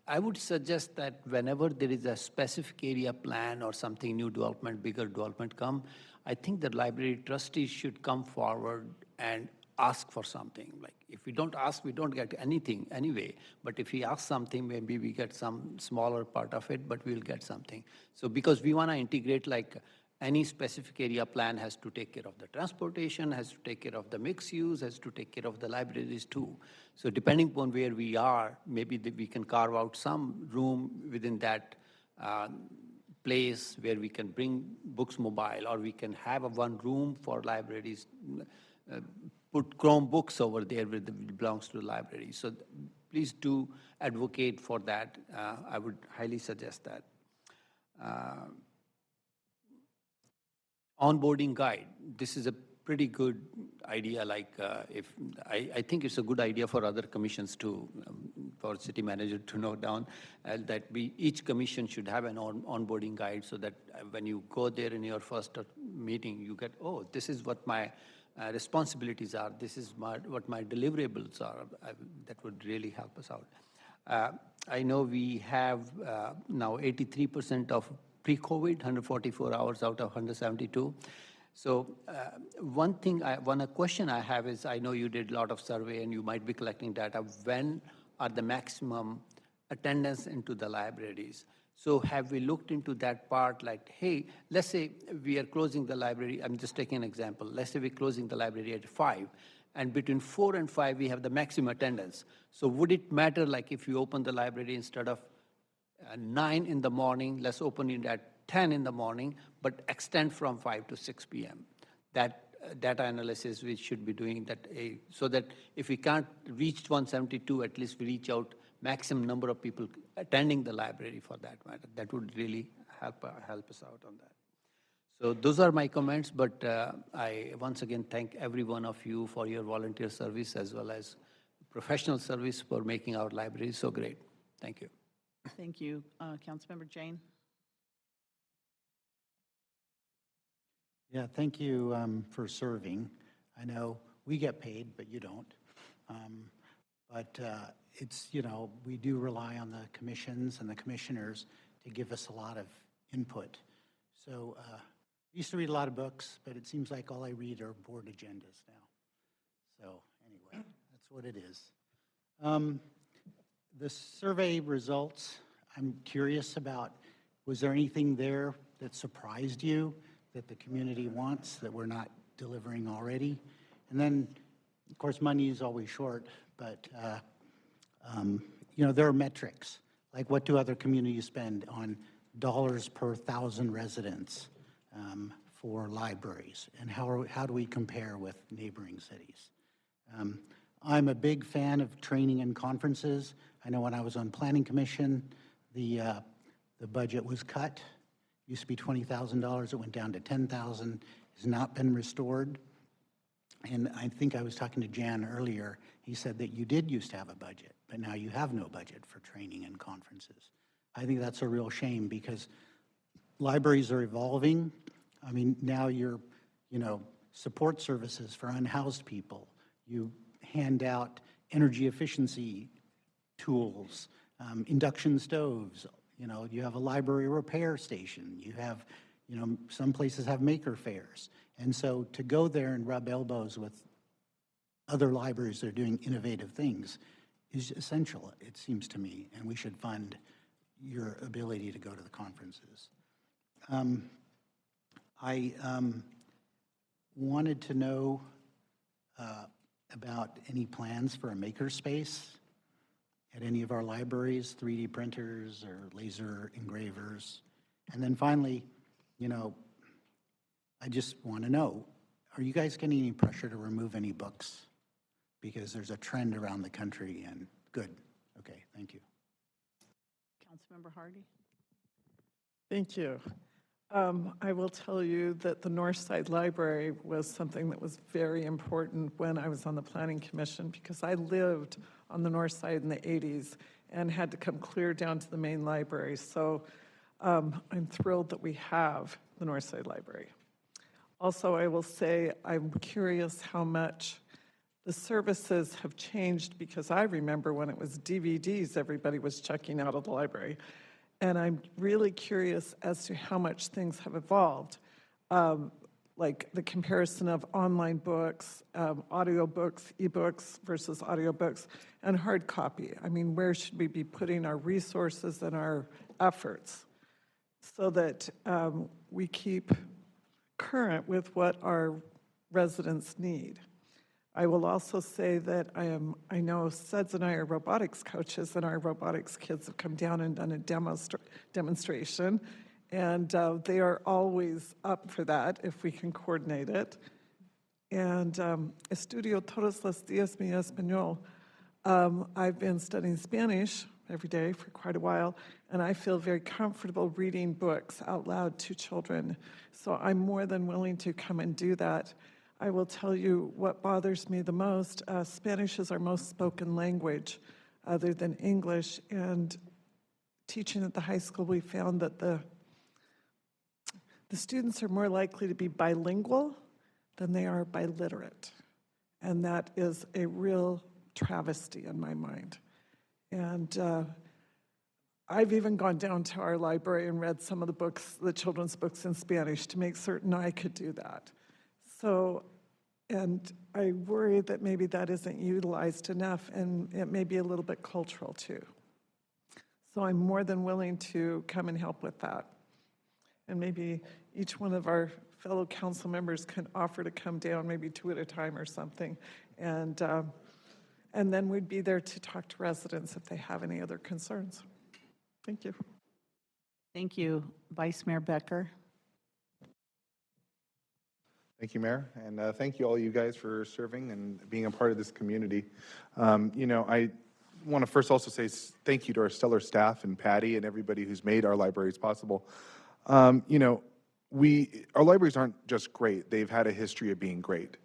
I would suggest that whenever there is a specific area plan or something, new development, bigger development come, I think the library trustees should come forward and ask for something. Like if we don't ask, we don't get anything anyway. But if we ask something, maybe we get some smaller part of it, but we'll get something. So because we want to integrate, like any specific area plan has to take care of the transportation, has to take care of the mixed use, has to take care of the libraries too. So depending upon where we are, maybe we can carve out some room within that place where we can bring Books Mobile, or we can have one room for libraries, put Chromebooks over there where it belongs to the library. So please do advocate for that. I would highly suggest that. Onboarding guide. This is a pretty good idea. Like I think it's a good idea for other commissions too, for city manager to note down that each commission should have an onboarding guide, so that when you go there in your first meeting, you get, oh, this is what my responsibilities are. This is what my deliverables are. That would really help us out. I know we have now 83% of pre-COVID, 144 hours out of 172. So one question I have is, I know you did a lot of survey and you might be collecting data. When are the maximum attendance into the libraries? So have we looked into that part, like, hey, let's say we are closing the library. I'm just taking an example. Let's say we're closing the library at 5, and between 4 and 5, we have the maximum attendance. So would it matter, like, if you open the library instead of 9 in the morning, let's open it at 10 in the morning, but extend from 5 to 6 p.m. That data analysis we should be doing, that so that if we can't reach 172, at least we reach out maximum number of people attending the library for that matter. That would really help us out on that. So those are my comments, but I once again thank every one of you for your volunteer service as well as professional service for making our library so great. Thank you. Thank you. Councilmember Jane. Yeah, thank you for serving. I know we get paid, but you don't. But it's, we do rely on the commissions and the commissioners to give us a lot of input. So I used to read a lot of books, but it seems like all I read are board agendas now. So anyway, that's what it is. The survey results, I'm curious about, was there anything there that surprised you that the community wants that we're not delivering already? And then, of course, money is always short, but there are metrics, like what do other communities spend on dollars per 1,000 residents for libraries, and how do we compare with neighboring cities? I'm a big fan of training and conferences. I know when I was on Planning Commission, the budget was cut. It used to be $20,000. It went down to $10,000. Has not been restored. And I think I was talking to Jan earlier. He said that you did used to have a budget, but now you have no budget for training and conferences. I think that's a real shame because libraries are evolving. I mean, now you're, support services for unhoused people. You hand out energy efficiency tools, induction stoves. You know, you have a library repair station. You have, you know, some places have maker fairs. And so to go there and rub elbows with other libraries that are doing innovative things is essential, it seems to me, and we should fund your ability to go to the conferences. I wanted to know about any plans for a makerspace at any of our libraries, 3D printers or laser engravers. And then finally, you know, I just want to know, are you guys getting any pressure to remove any books? Because there's a trend around the country, and good. Okay, thank you. Councilmember Hardy. Thank you. I will tell you that the Northside Library was something that was very important when I was on the Planning Commission, because I lived on the North Side in the 80s and had to come clear down to the main library. So I'm thrilled that we have the Northside Library. Also, I will say I'm curious how much the services have changed, because I remember when it was DVDs, everybody was checking out of the library. And I'm really curious as to how much things have evolved, like the comparison of online books, audio books, ebooks versus audiobooks, and hard copy. I mean, where should we be putting our resources and our efforts so that we keep current with what our residents need? I will also say that I know Suds and I are robotics coaches, and our robotics kids have come down and done a demonstration, and they are always up for that if we can coordinate it. And estudio todos los días mi español. I've been studying Spanish every day for quite a while, and I feel very comfortable reading books out loud to children. So I'm more than willing to come and do that. I will tell you what bothers me the most. Spanish is our most spoken language other than English, and teaching at the high school, we found that the students are more likely to be bilingual than they are biliterate, and that is a real travesty in my mind. And I've even gone down to our library and read some of the books, the children's books in Spanish, to make certain I could do that. So, and I worry that maybe that isn't utilized enough, and it may be a little bit cultural too. So I'm more than willing to come and help with that. And maybe each one of our fellow council members can offer to come down, maybe 2 at a time or something. And then we'd be there to talk to residents if they have any other concerns. Thank you. Thank you. Vice Mayor Becker. Thank you, Mayor, and thank you all you guys for serving and being a part of this community. You know, I want to first also say thank you to our stellar staff and Patty and everybody who's made our libraries possible. You know, our libraries aren't just great, they've had a history of being great.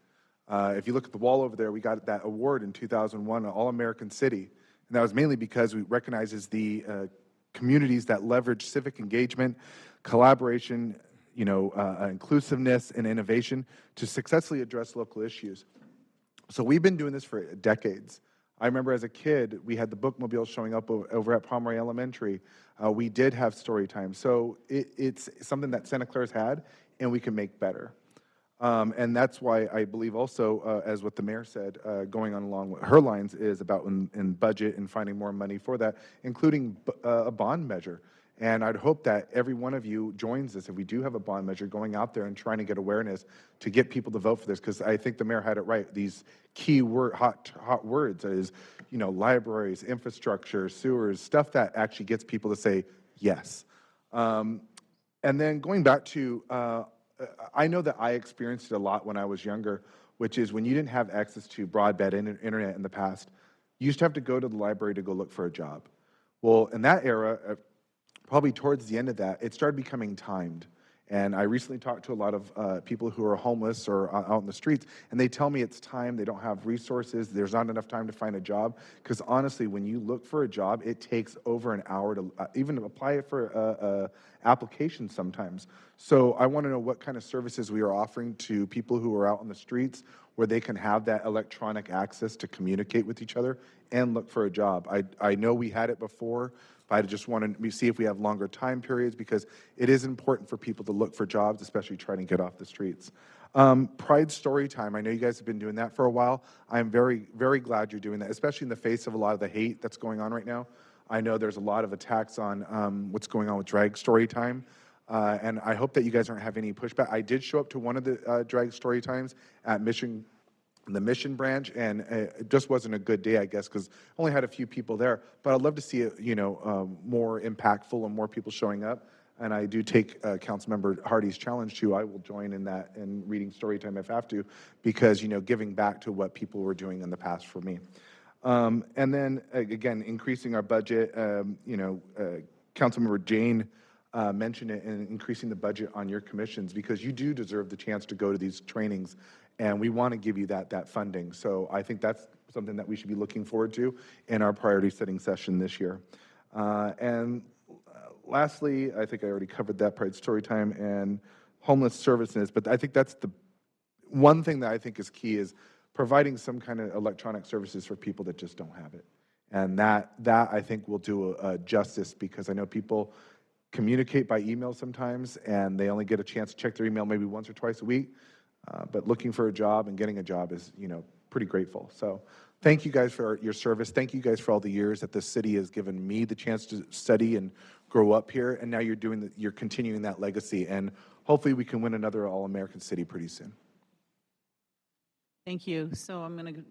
If you look at the wall over there, we got that award in 2001, an All-American City, and that was mainly because we recognizes the communities that leverage civic engagement, collaboration, you know, inclusiveness and innovation to successfully address local issues. So we've been doing this for decades. I remember as a kid, we had the bookmobile showing up over at Pomeroy Elementary. We did have story time. So it's something that Santa Clara's had, and we can make better. And that's why I believe also, as what the mayor said, going on along with her lines is about in budget and finding more money for that, including a bond measure. And I'd hope that every one of you joins us if we do have a bond measure, going out there and trying to get awareness to get people to vote for this, because I think the mayor had it right. These key hot words is, you know, libraries, infrastructure, sewers, stuff that actually gets people to say yes. And then going back to, I know that I experienced it a lot when I was younger, which is when you didn't have access to broadband internet in the past, you used to have to go to the library to go look for a job. Well, in that era, probably towards the end of that, it started becoming timed. And I recently talked to a lot of people who are homeless or out in the streets, and they tell me it's time, they don't have resources, there's not enough time to find a job. Because honestly, when you look for a job, it takes over an hour to even apply for a application sometimes. So I want to know what kind of services we are offering to people who are out on the streets, where they can have that electronic access to communicate with each other and look for a job. I know we had it before, but I just want to see if we have longer time periods, because it is important for people to look for jobs, especially trying to get off the streets. Pride Story Time, I know you guys have been doing that for a while. I'm very, very glad you're doing that, especially in the face of a lot of the hate that's going on right now. I know there's a lot of attacks on what's going on with Drag Story Time. And I hope that you guys aren't having any pushback. I did show up to one of the drag story times at the Mission branch, and it just wasn't a good day, I guess, because I only had a few people there. But I'd love to see it, more impactful and more people showing up. And I do take Councilmember Hardy's challenge too. I will join in that and reading story time if I have to, because giving back to what people were doing in the past for me. And then again, increasing our budget. Councilmember Jane mention it, in increasing the budget on your commissions, because you do deserve the chance to go to these trainings, and we want to give you that funding. So I think that's something that we should be looking forward to in our priority setting session this year. And lastly, I think I already covered that, Pride Storytime and homeless services, but I think that's the one thing that I think is key, is providing some kind of electronic services for people that just don't have it. And that I think will do justice, because I know people communicate by email sometimes, and they only get a chance to check their email maybe once or twice a week. But looking for a job and getting a job is, pretty grateful. So thank you guys for your service. Thank you guys for all the years that the city has given me the chance to study and grow up here. And now you're continuing that legacy. And hopefully we can win another All-American city pretty soon. Thank you. So I'm going to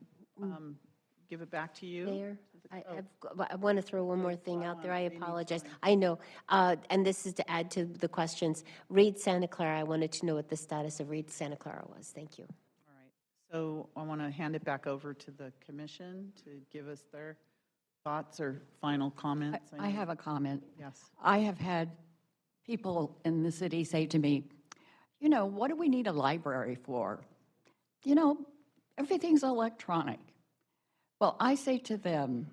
give it back to you. Mayor, I want to throw one more thing out there. I apologize. I know, and this is to add to the questions. Read Santa Clara, I wanted to know what the status of Read Santa Clara was. Thank you. All right. So I want to hand it back over to the commission to give us their thoughts or final comments. I have a comment. Yes. I have had people in the city say to me, what do we need a library for? Everything's electronic. Well, I say to them,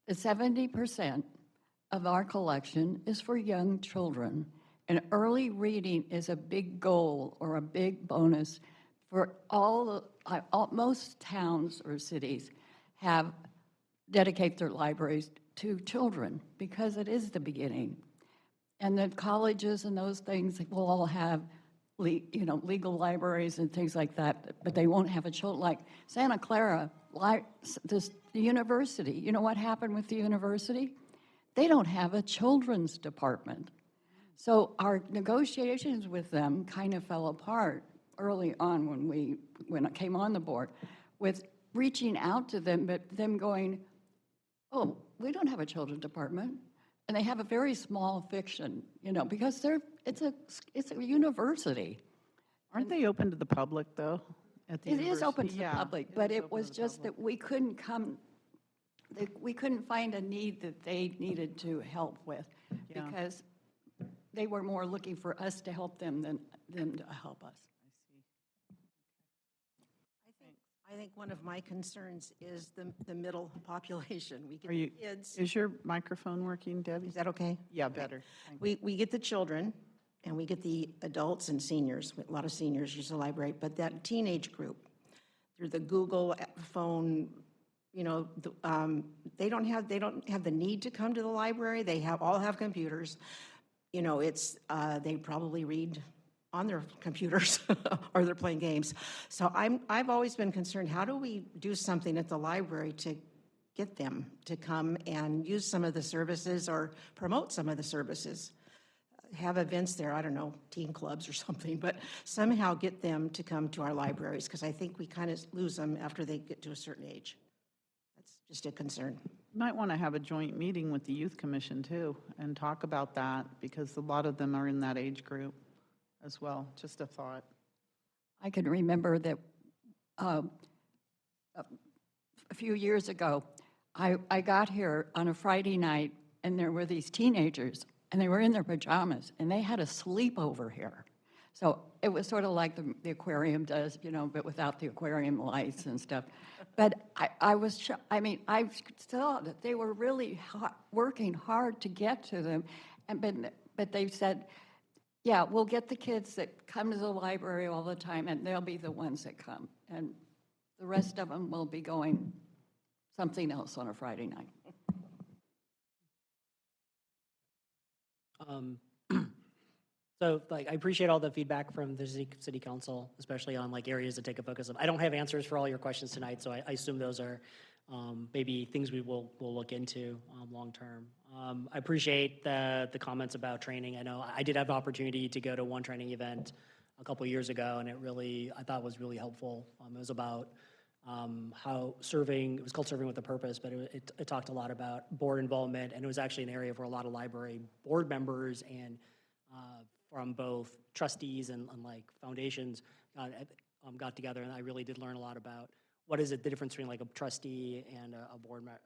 that 70% of our collection is for young children, and early reading is a big goal or a big bonus for most towns or cities dedicate their libraries to children, because it is the beginning. And the colleges and those things will all have legal libraries and things like that, but they won't have like Santa Clara, the university. You know what happened with the university? They don't have a children's department. So our negotiations with them kind of fell apart early on when I came on the board, with reaching out to them, but them going, oh, we don't have a children's department. And they have a very small fiction, because it's a university. Aren't they open to the public, though? It is open to the public, but it was just that we couldn't find a need that they needed to help with, because they were more looking for us to help them than them to help us. I think one of my concerns is the middle population. We get the kids. Is your microphone working, Debbie? Is that okay? Yeah, better. We get the children, and we get the adults and seniors. A lot of seniors use the library, but that teenage group, through the Google phone, they don't have the need to come to the library. They all have computers. They probably read on their computers or they're playing games. So I've always been concerned, how do we do something at the library to get them to come and use some of the services or promote some of the services? Have events there, I don't know, teen clubs or something, but somehow get them to come to our libraries, because I think we kind of lose them after they get to a certain age. That's just a concern. You might want to have a joint meeting with the Youth Commission, too, and talk about that, because a lot of them are in that age group as well. Just a thought. I can remember that a few years ago, I got here on a Friday night, and there were these teenagers and they were in their pajamas, and they had a sleepover here. So it was sort of like the aquarium does, you know, but without the aquarium lights and stuff. But I was, I mean, I saw that they were really working hard to get to them, but they said, yeah, we'll get the kids that come to the library all the time, and they'll be the ones that come. And the rest of them will be going something else on a Friday night. So like, I appreciate all the feedback from the city council, especially on like areas to take a focus of. I don't have answers for all your questions tonight, so I assume those are maybe things we'll look into long-term. I appreciate the comments about training. I know I did have the opportunity to go to one training event a couple years ago, and I thought was really helpful. It was about how serving, it was called Serving with a Purpose, but it talked a lot about board involvement, and it was actually an area where a lot of library board members and from both trustees and like foundations got together, and I really did learn a lot about what is it, the difference between like a trustee and a board and a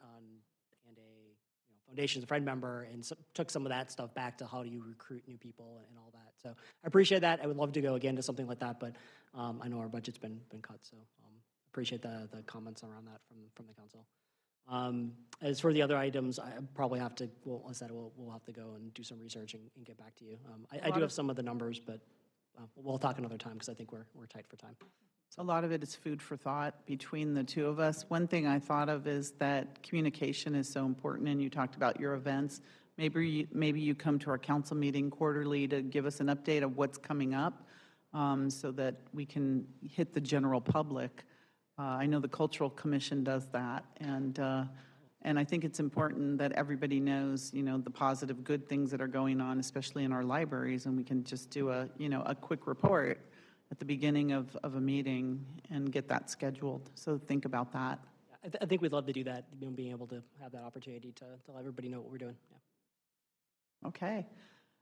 foundation's a friend member, and took some of that stuff back to how do you recruit new people and all that. So I appreciate that. I would love to go again to something like that, but I know our budget's been cut, so appreciate the comments around that from the council. As for the other items, I probably have to, well, I said we'll have to go and do some research and get back to you. I do have some of the numbers, but we'll talk another time because I think we're tight for time. A lot of it is food for thought between the two of us. One thing I thought of is that communication is so important, and you talked about your events. Maybe you come to our council meeting quarterly to give us an update of what's coming up so that we can hit the general public. I know the Cultural Commission does that, and I think it's important that everybody knows, you know, the positive, good things that are going on, especially in our libraries, and we can just do a quick report at the beginning of a meeting and get that scheduled. So think about that. I think we'd love to do that, being able to have that opportunity to let everybody know what we're doing. Yeah. Okay.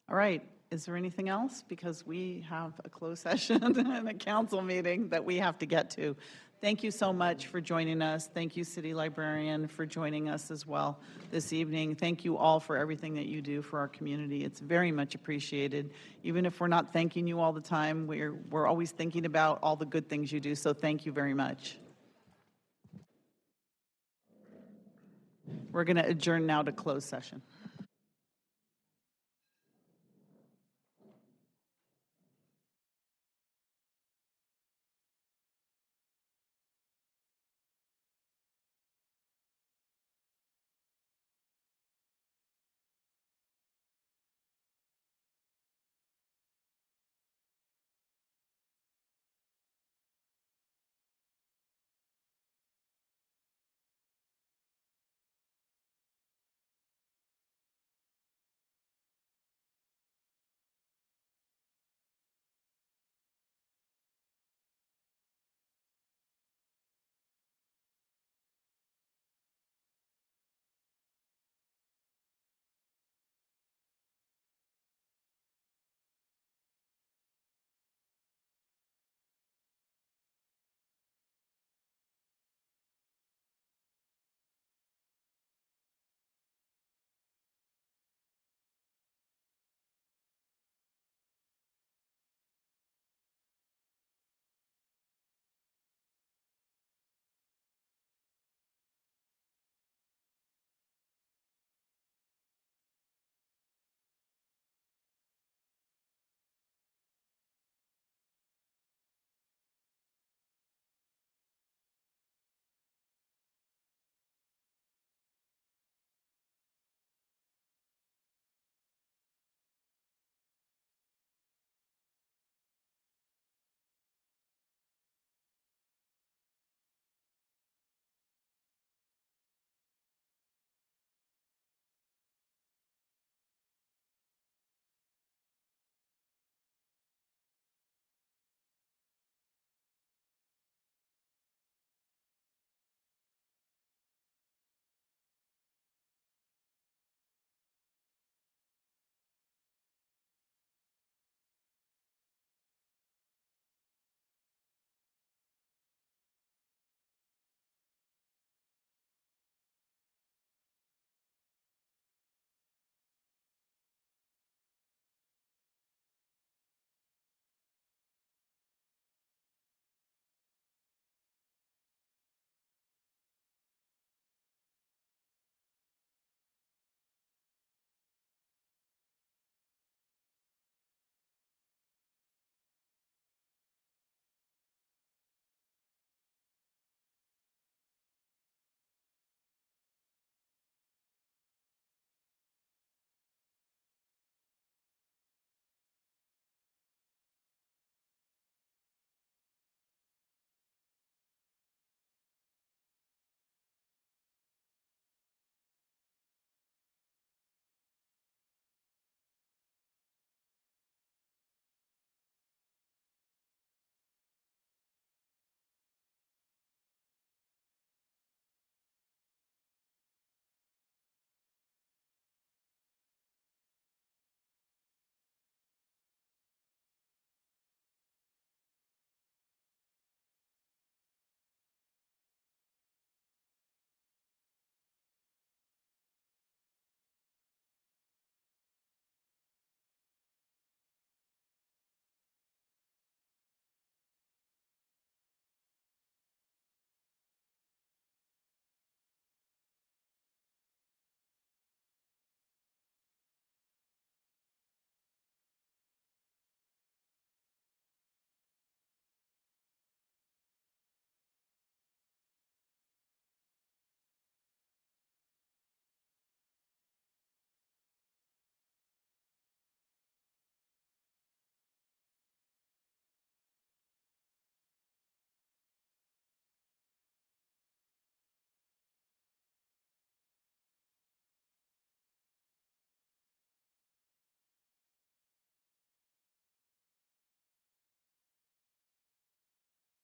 All right. Is there anything else? Because we have a closed session and a council meeting that we have to get to. Thank you so much for joining us. Thank you, City Librarian, for joining us as well this evening. Thank you all for everything that you do for our community. It's very much appreciated. Even if we're not thanking you all the time, we're always thinking about all the good things you do, so thank you very much. We're going to adjourn now to closed session.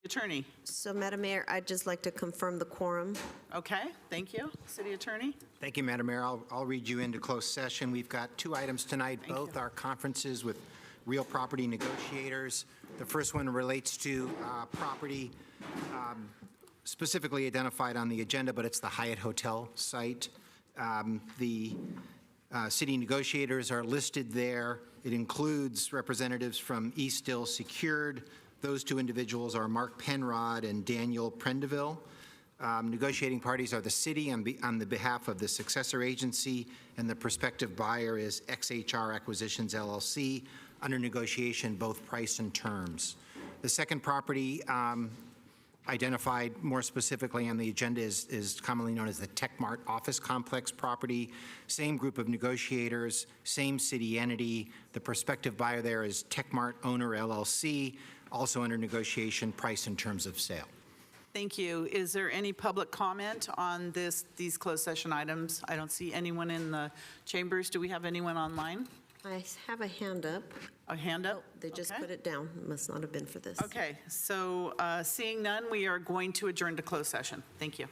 Attorney. So, Madam Mayor, I'd just like to confirm the quorum. Okay, thank you. City Attorney. Thank you, Madam Mayor. I'll read you into closed session. We've got two items tonight. Both are conferences with real property negotiators. The first one relates to property specifically identified on the agenda, but it's the Hyatt Hotel site. The city negotiators are listed there. It includes representatives from Eastdil Secured. Those two individuals are Mark Penrod and Daniel Prendeville. Negotiating parties are the city on the behalf of the successor agency, and the prospective buyer is XHR Acquisitions LLC. Under negotiation, both price and terms. The second property identified more specifically on the agenda is commonly known as the Techmart Office Complex property. Same group of negotiators, same city entity. The prospective buyer there is Techmart Owner LLC, also under negotiation, price and terms of sale. Thank you. Is there any public comment on these closed session items? I don't see anyone in the chambers. Do we have anyone online? I have a hand up. A hand up? They just Okay. put it down. Must not have been for this. Okay, so seeing none, we are going to adjourn to closed session. Thank you.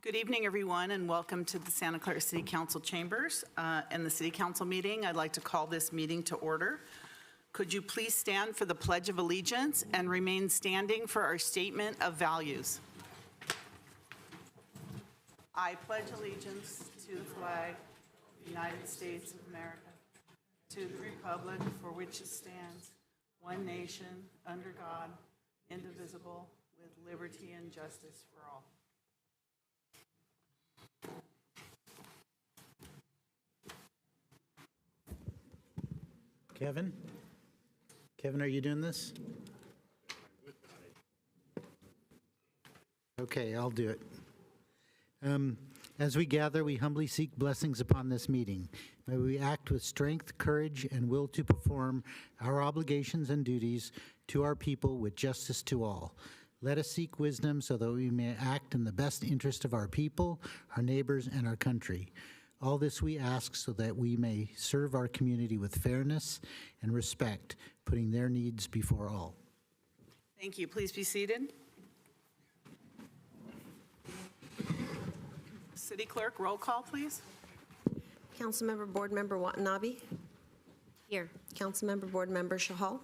Good evening, everyone, and welcome to the Santa Clara City Council chambers and the City Council meeting. I'd like to call this meeting to order. Could you please stand for the Pledge of Allegiance and remain standing for our statement of values? I pledge allegiance to the flag of the United States of America, to the republic for which it stands, one nation, under God, indivisible, with liberty and justice for all. Kevin? Kevin, are you doing this? Okay, I'll do it. As we gather, we humbly seek blessings upon this meeting. May we act with strength, courage, and will to perform our obligations and duties to our people with justice to all. Let us seek wisdom so that we may act in the best interest of our people, our neighbors, and our country. All this we ask so that we may serve our community with fairness and respect, putting their needs before all. Thank you. Please be seated. City Clerk, roll call, please. Councilmember Board Member Watanabe. Here. Councilmember Board Member Shahal.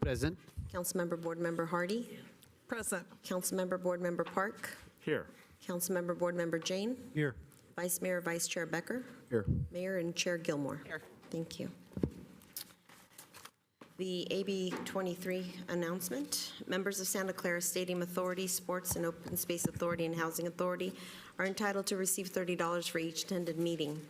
Present. Councilmember Board Member Hardy. Present. Councilmember Board Member Park. Here. Councilmember Board Member Jane. Here. Vice Mayor, Vice Chair Becker. Here. Mayor and Chair Gilmore. Here. Thank you. The AB 23 announcement. Members of Santa Clara Stadium Authority, Sports and Open Space Authority, and Housing Authority are entitled to receive $30 for each attended meeting.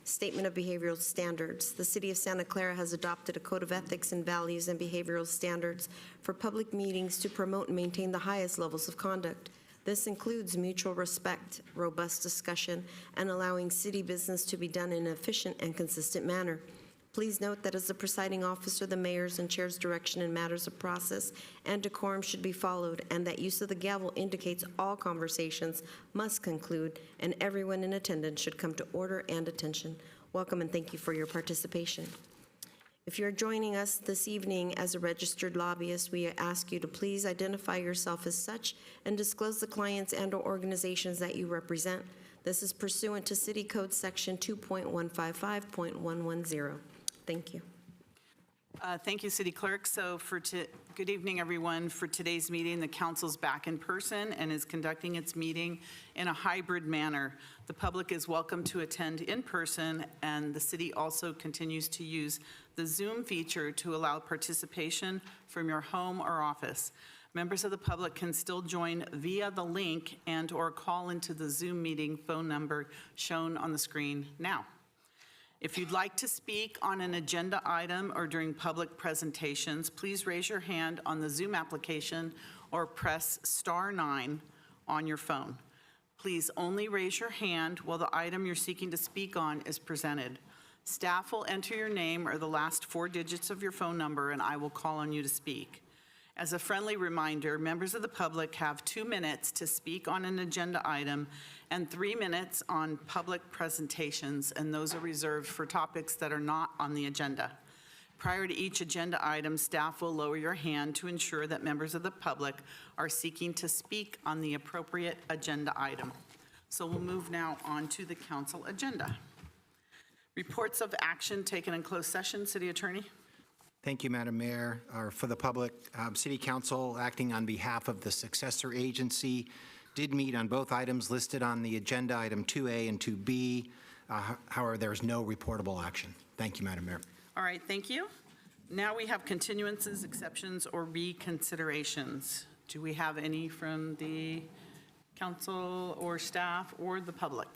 Statement of behavioral standards. The City of Santa Clara has adopted a code of ethics and values and behavioral standards for public meetings to promote and maintain the highest levels of conduct. This includes mutual respect, robust discussion, and allowing city business to be done in an efficient and consistent manner. Please note that as the presiding officer, the mayor's and chair's direction in matters of process and decorum should be followed, and that use of the gavel indicates all conversations must conclude, and everyone in attendance should come to order and attention. Welcome and thank you for your participation. If you're joining us this evening as a registered lobbyist, we ask you to please identify yourself as such and disclose the clients and/or organizations that you represent. This is pursuant to City Code Section 2.155.110. Thank you. Thank you, City Clerk. So good evening, everyone. For today's meeting, the council's back in person and is conducting its meeting in a hybrid manner. The public is welcome to attend in person, and the city also continues to use the Zoom feature to allow participation from your home or office. Members of the public can still join via the link and/or call into the Zoom meeting phone number shown on the screen now. If you'd like to speak on an agenda item or during public presentations, please raise your hand on the Zoom application or press *9 on your phone. Please only raise your hand while the item you're seeking to speak on is presented. Staff will enter your name or the last 4 digits of your phone number, and I will call on you to speak. As a friendly reminder, members of the public have 2 minutes to speak on an agenda item and 3 minutes on public presentations, and those are reserved for topics that are not on the agenda. Prior to each agenda item, staff will lower your hand to ensure that members of the public are seeking to speak on the appropriate agenda item. So we'll move now on to the council agenda. Reports of action taken in closed session. City Attorney. Thank you, Madam Mayor. For the public, City Council, acting on behalf of the successor agency, did meet on both items listed on the agenda, item 2A and 2B. However, there is no reportable action. Thank you, Madam Mayor. All right, thank you. Now we have continuances, exceptions, or reconsiderations. Do we have any from the council or staff or the public?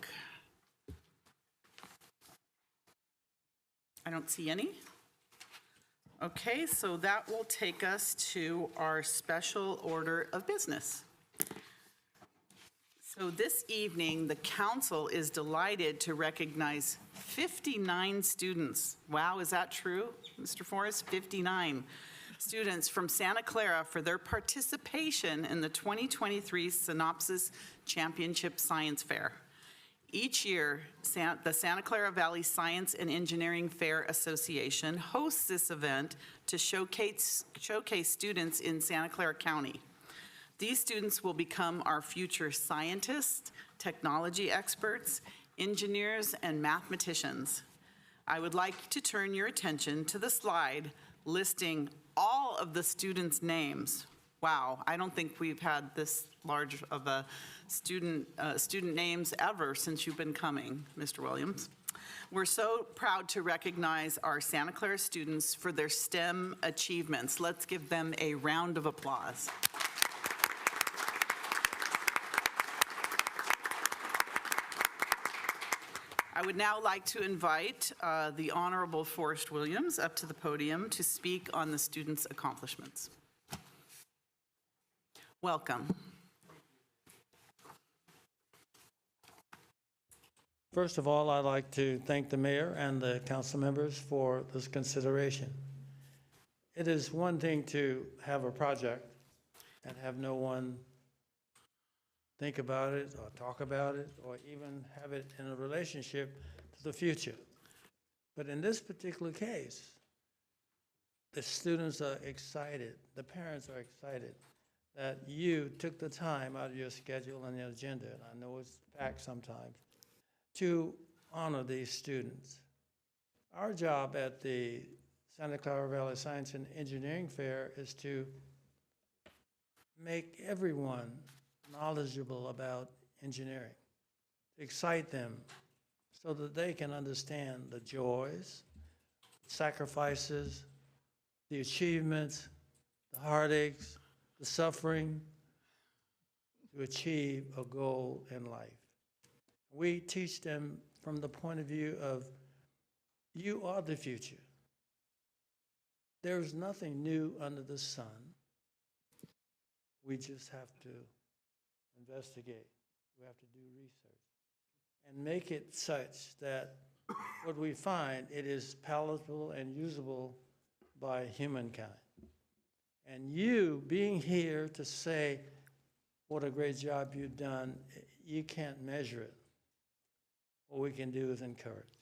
I don't see any. Okay, so that will take us to our special order of business. So this evening, the council is delighted to recognize 59 students. Wow, is that true, Mr. Forrest? 59 students from Santa Clara for their participation in the 2023 Synopsis Championship Science Fair. Each year, the Santa Clara Valley Science and Engineering Fair Association hosts this event to showcase students in Santa Clara County. These students will become our future scientists, technology experts, engineers, and mathematicians. I would like to turn your attention to the slide listing all of the students' names. Wow, I don't think we've had this large of a student names ever since you've been coming, Mr. Williams. We're so proud to recognize our Santa Clara students for their STEM achievements. Let's give them a round of applause. I would now like to invite the Honorable Forrest Williams up to the podium to speak on the students' accomplishments. Welcome. First of all, I'd like to thank the mayor and the council members for this consideration. It is one thing to have a project and have no one think about it or talk about it or even have it in a relationship to the future. But in this particular case, the students are excited, the parents are excited that you took the time out of your schedule and your agenda, and I know it's packed sometimes, to honor these students. Our job at the Santa Clara Valley Science and Engineering Fair is to make everyone knowledgeable about engineering, to excite them so that they can understand the joys, sacrifices, the achievements, the heartaches, the suffering to achieve a goal in life. We teach them from the point of view of you are the future. There's nothing new under the sun. We just have to investigate. We have to do research and make it such that what we find, it is palatable and usable by humankind. And you being here to say what a great job you've done, you can't measure it. What we can do is encourage.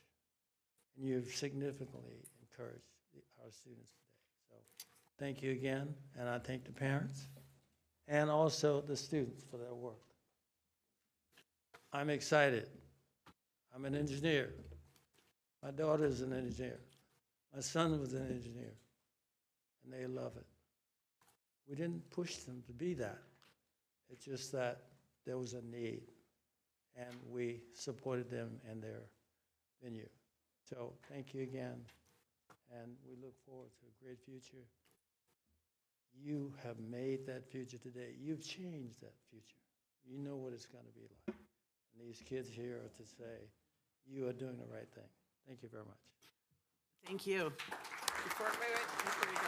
And you've significantly encouraged our students today. So thank you again, and I thank the parents and also the students for their work. I'm excited. I'm an engineer. My daughter is an engineer. My son was an engineer, and they love it. We didn't push them to be that. It's just that there was a need, and we supported them in their venue. So thank you again, and we look forward to a great future. You have made that future today. You've changed that future. You know what it's going to be like. And these kids here are to say, you are doing the right thing. Thank you very much. Thank you. Before you go.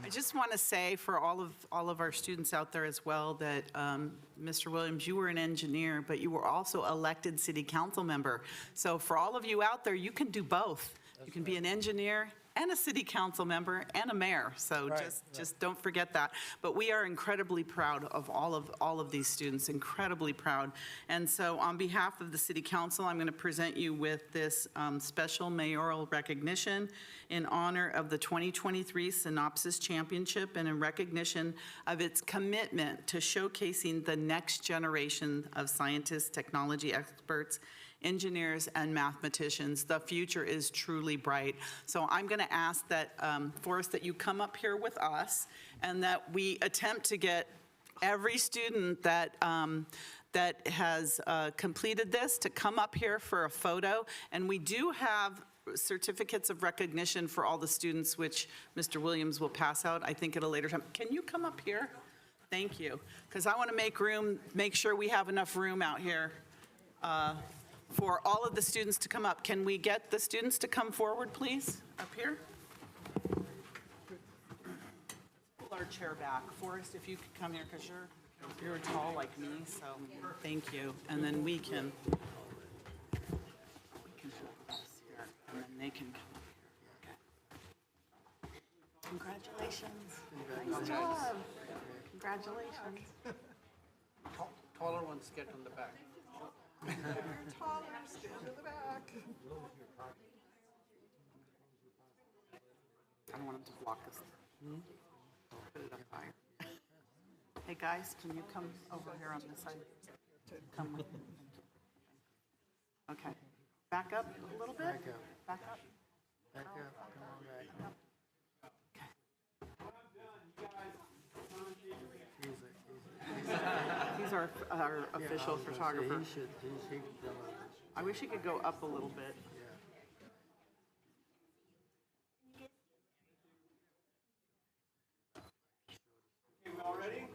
I just want to say for all of our students out there as well that Mr. Williams, you were an engineer, but you were also elected city council member. So for all of you out there, you can do both. You can be an engineer and a city council member and a mayor. So just don't forget that. But we are incredibly proud of all of these students, incredibly proud. And so on behalf of the city council, I'm going to present you with this special mayoral recognition in honor of the 2023 Synopsis Championship and in recognition of its commitment to showcasing the next generation of scientists, technology experts, engineers, and mathematicians. The future is truly bright. So I'm going to ask that, Forrest, that you come up here with us and that we attempt to get every student that that has completed this to come up here for a photo. And we do have certificates of recognition for all the students, which Mr. Williams will pass out, I think, at a later time. Can you come up here? Thank you. Because I want to make sure we have enough room out here for all of the students to come up. Can we get the students to come forward, please, up here? Pull our chair back. Forrest, if you could come here, because you're tall like me, so thank you. And then we can hold this here, and then they can come up here. Okay. Congratulations. Nice job. Congratulations. Taller ones get on the back. Taller, stand in the back. I don't want him to block us. Put it up higher. Hey, guys, can you come over here on this side? Come with me. Okay. Back up a little bit. Back up. Back up, come on back. He's our official photographer. He should go up. I wish he could go up a little bit. Okay, we all ready?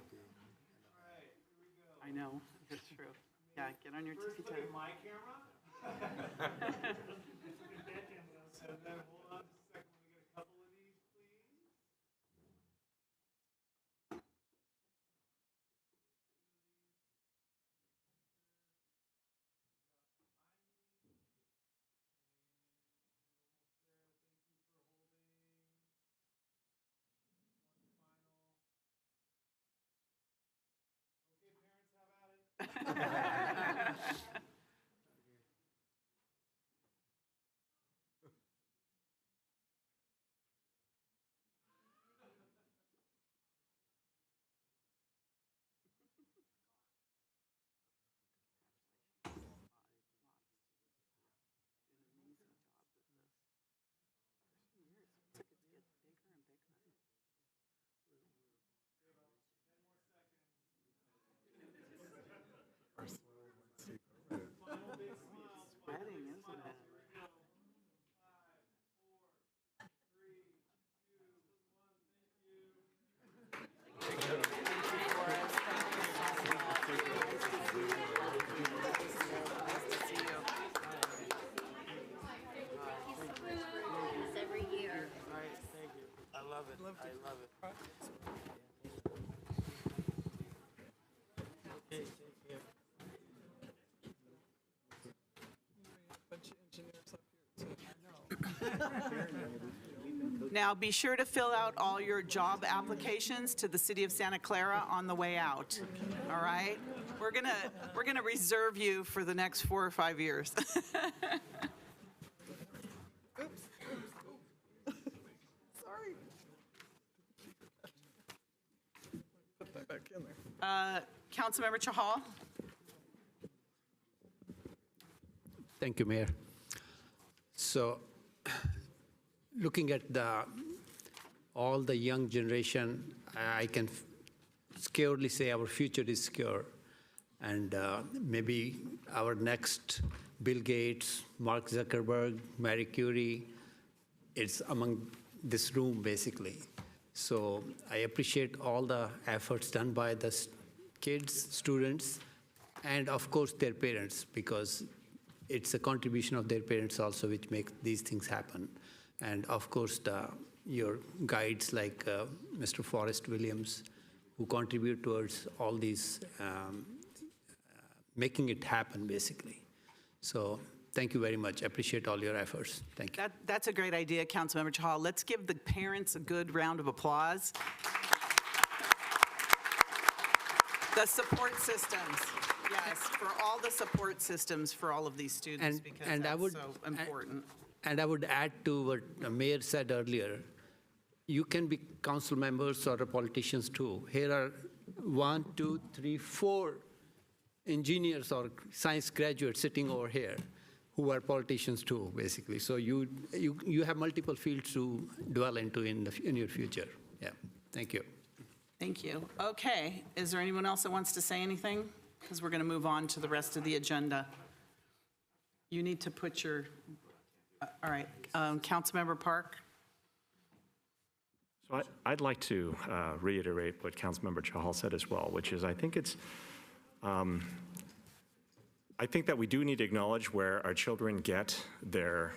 I know, it's true. Yeah, get on your tippy toe. My camera? And then hold on just a second, let me get a couple of these, please. Sweating, isn't it? Every year. All right, thank you. I love it. I love it. Okay, take care. Bunch of engineers up here, too. Now, be sure to fill out all your job applications to the City of Santa Clara on the way out, all right? We're gonna reserve you for the next 4 or 5 years. Sorry. Put that back in there. Councilmember Chahal? Thank you, Mayor. So, looking at all the young generation, I can securely say our future is secure. And maybe our next Bill Gates, Mark Zuckerberg, Marie Curie, it's among this room, basically. So I appreciate all the efforts done by the kids, students, and of course their parents, because it's a contribution of their parents also which make these things happen. And of course, your guides like Mr. Forrest Williams, who contribute towards all these, making it happen, basically. So thank you very much. I appreciate all your efforts. Thank you. That's a great idea, Councilmember Chahal. Let's give the parents a good round of applause. The support systems, yes, for all the support systems for all of these students, because that's so important. And I would add to what the mayor said earlier, you can be council members or politicians too. Here are 1, 2, 3, 4 engineers or science graduates sitting over here who are politicians too, basically. So you have multiple fields to dwell into in your future. Yeah, thank you. Thank you. Okay, is there anyone else that wants to say anything? Because we're going to move on to the rest of the agenda. You need to put your, all right, Councilmember Park. So I'd like to reiterate what Councilmember Chahal said as well, which is I think it's, I think that we do need to acknowledge where our children get their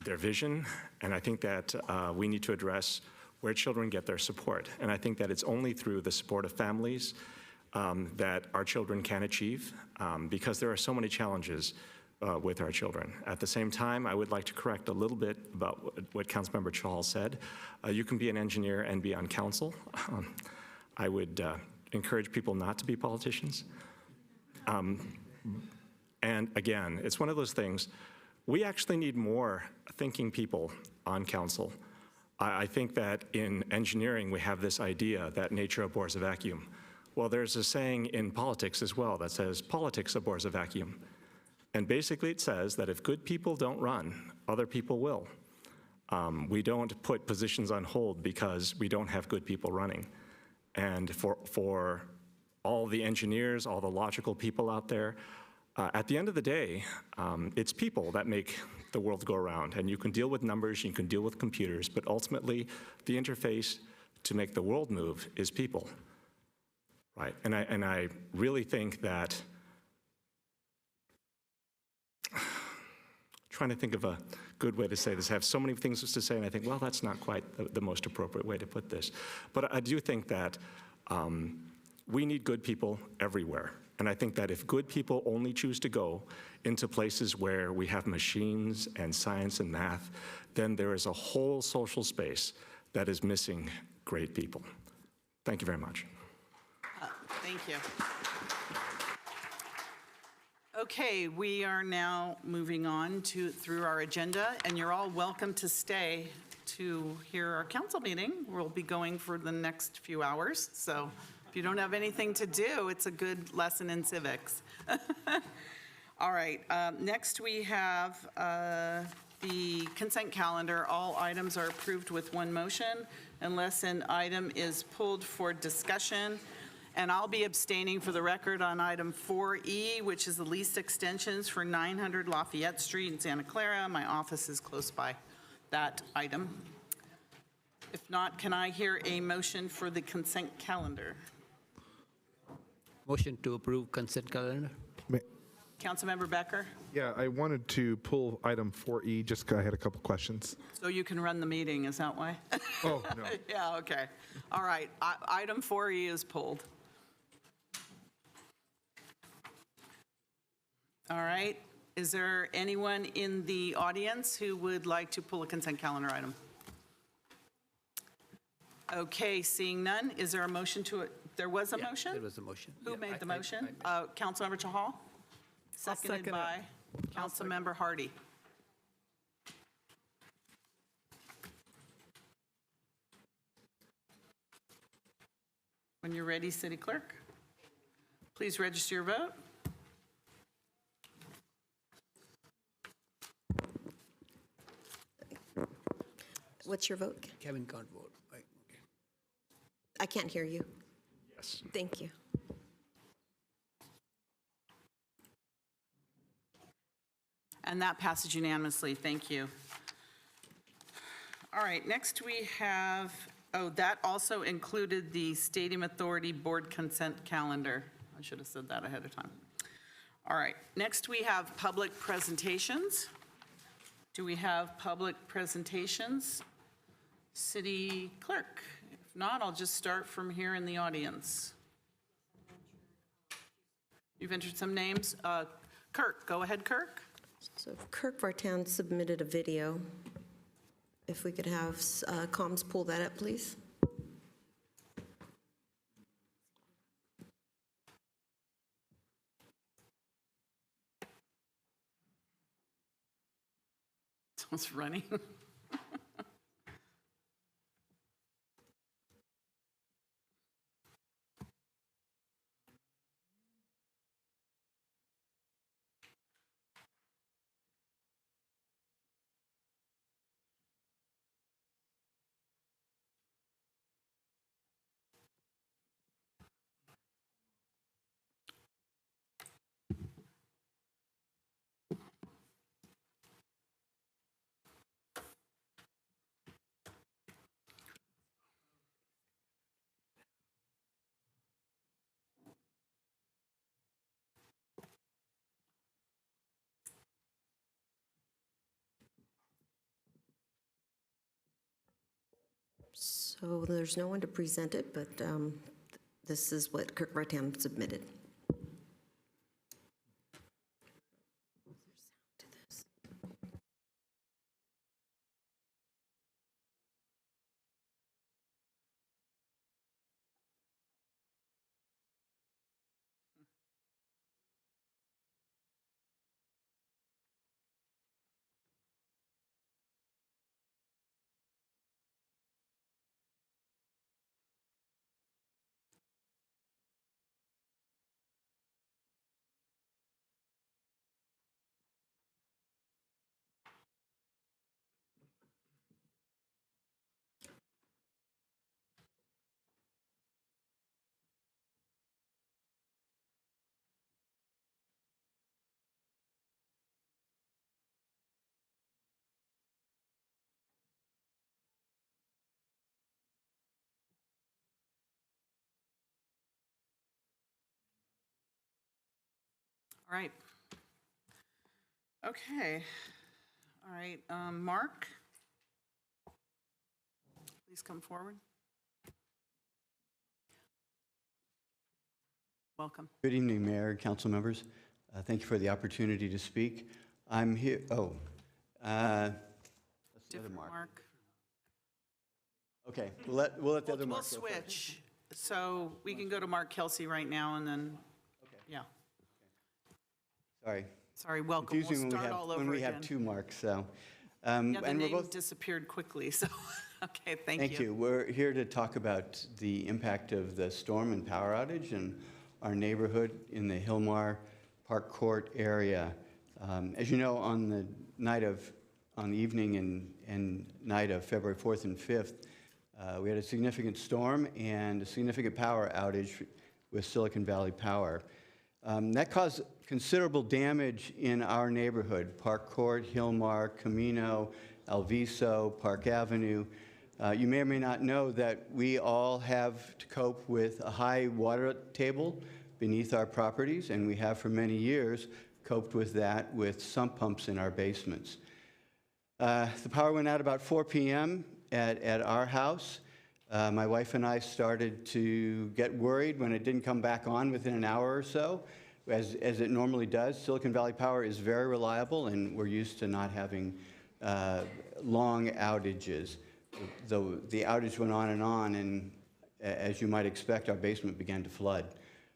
vision, and I think that we need to address where children get their support. And I think that it's only through the support of families that our children can achieve, because there are so many challenges with our children. At the same time, I would like to correct a little bit about what Councilmember Chahal said. You can be an engineer and be on council. I would encourage people not to be politicians. And again, it's one of those things, we actually need more thinking people on council. I think that in engineering, we have this idea that nature abhors a vacuum. Well, there's a saying in politics as well that says, politics abhors a vacuum. And basically it says that if good people don't run, other people will. We don't put positions on hold because we don't have good people running. And for all the engineers, all the logical people out there, at the end of the day, it's people that make the world go around. And you can deal with numbers, you can deal with computers, but ultimately the interface to make the world move is people, right? And I really think that, trying to think of a good way to say this. I have so many things to say, and I think, well, that's not quite the most appropriate way to put this. But I do think that we need good people everywhere. And I think that if good people only choose to go into places where we have machines and science and math, then there is a whole social space that is missing great people. Thank you very much. Thank you. Okay, we are now moving on through our agenda, and you're all welcome to stay to hear our council meeting. We'll be going for the next few hours, so if you don't have anything to do, it's a good lesson in civics. All right, next we have the consent calendar. All items are approved with one motion unless an item is pulled for discussion. And I'll be abstaining for the record on item 4E, which is the lease extensions for 900 Lafayette Street in Santa Clara. My office is close by that item. If not, can I hear a motion for the consent calendar? Motion to approve consent calendar. Councilmember Becker, Yeah, I wanted to pull item 4E, just 'cause I had a couple questions. so you can run the meeting, is that why? Oh, no. Yeah, okay. All right, item 4E is pulled. All right, is there anyone in the audience who would like to pull a consent calendar item? Okay, seeing none, is there a motion to it? There was a motion? There was a motion. Who Yeah, made the I- motion? Councilmember Chahal? Seconded second it. by Councilmember Hardy. When you're ready, City Clerk, please register your vote. What's your vote? Kevin can't vote. Right, okay. I can't hear you. Yes. Thank you. And that passes unanimously. Thank you. All right, next we have, oh, that also included the Stadium Authority Board consent calendar. I should have said that ahead of time. All right, next we have public presentations. Do we have public presentations? City Clerk? If not, I'll just start from here in the audience. You've entered some names. Kirk, go ahead, Kirk. So Kirk Vartan submitted a video. If we could have comms pull that up, please. Someone's running. So there's no one to present it, but this is what Kirk Vartan submitted. All right. Okay. All right, Mark? Please come forward. Welcome. Good evening, Mayor, council members. Thank you for the opportunity to speak. I'm here, that's the other Mark. Okay, we'll let the other Mark go We'll first. switch. So we can go to Mark Kelsey right now and then, yeah. Sorry. Welcome. We'll Confusing start all over when we have again. two Marks, so. Yeah, the and we're name both. disappeared quickly, so, okay, thank you. Thank you. We're here to talk about the impact of the storm and power outage in our neighborhood in the Hillmar Park Court area. As you know, on the evening and night of February 4th and 5th, we had a significant storm and a significant power outage with Silicon Valley Power. That caused considerable damage in our neighborhood, Park Court, Hillmar, Camino, Alviso, Park Avenue. You may or may not know that we all have to cope with a high water table beneath our properties, and we have for many years coped with that with sump pumps in our basements. The power went out about 4 p.m. at our house. My wife and I started to get worried when it didn't come back on within an hour or so, as it normally does. Silicon Valley Power is very reliable, and we're used to not having long outages. The outage went on, and as you might expect, our basement began to flood.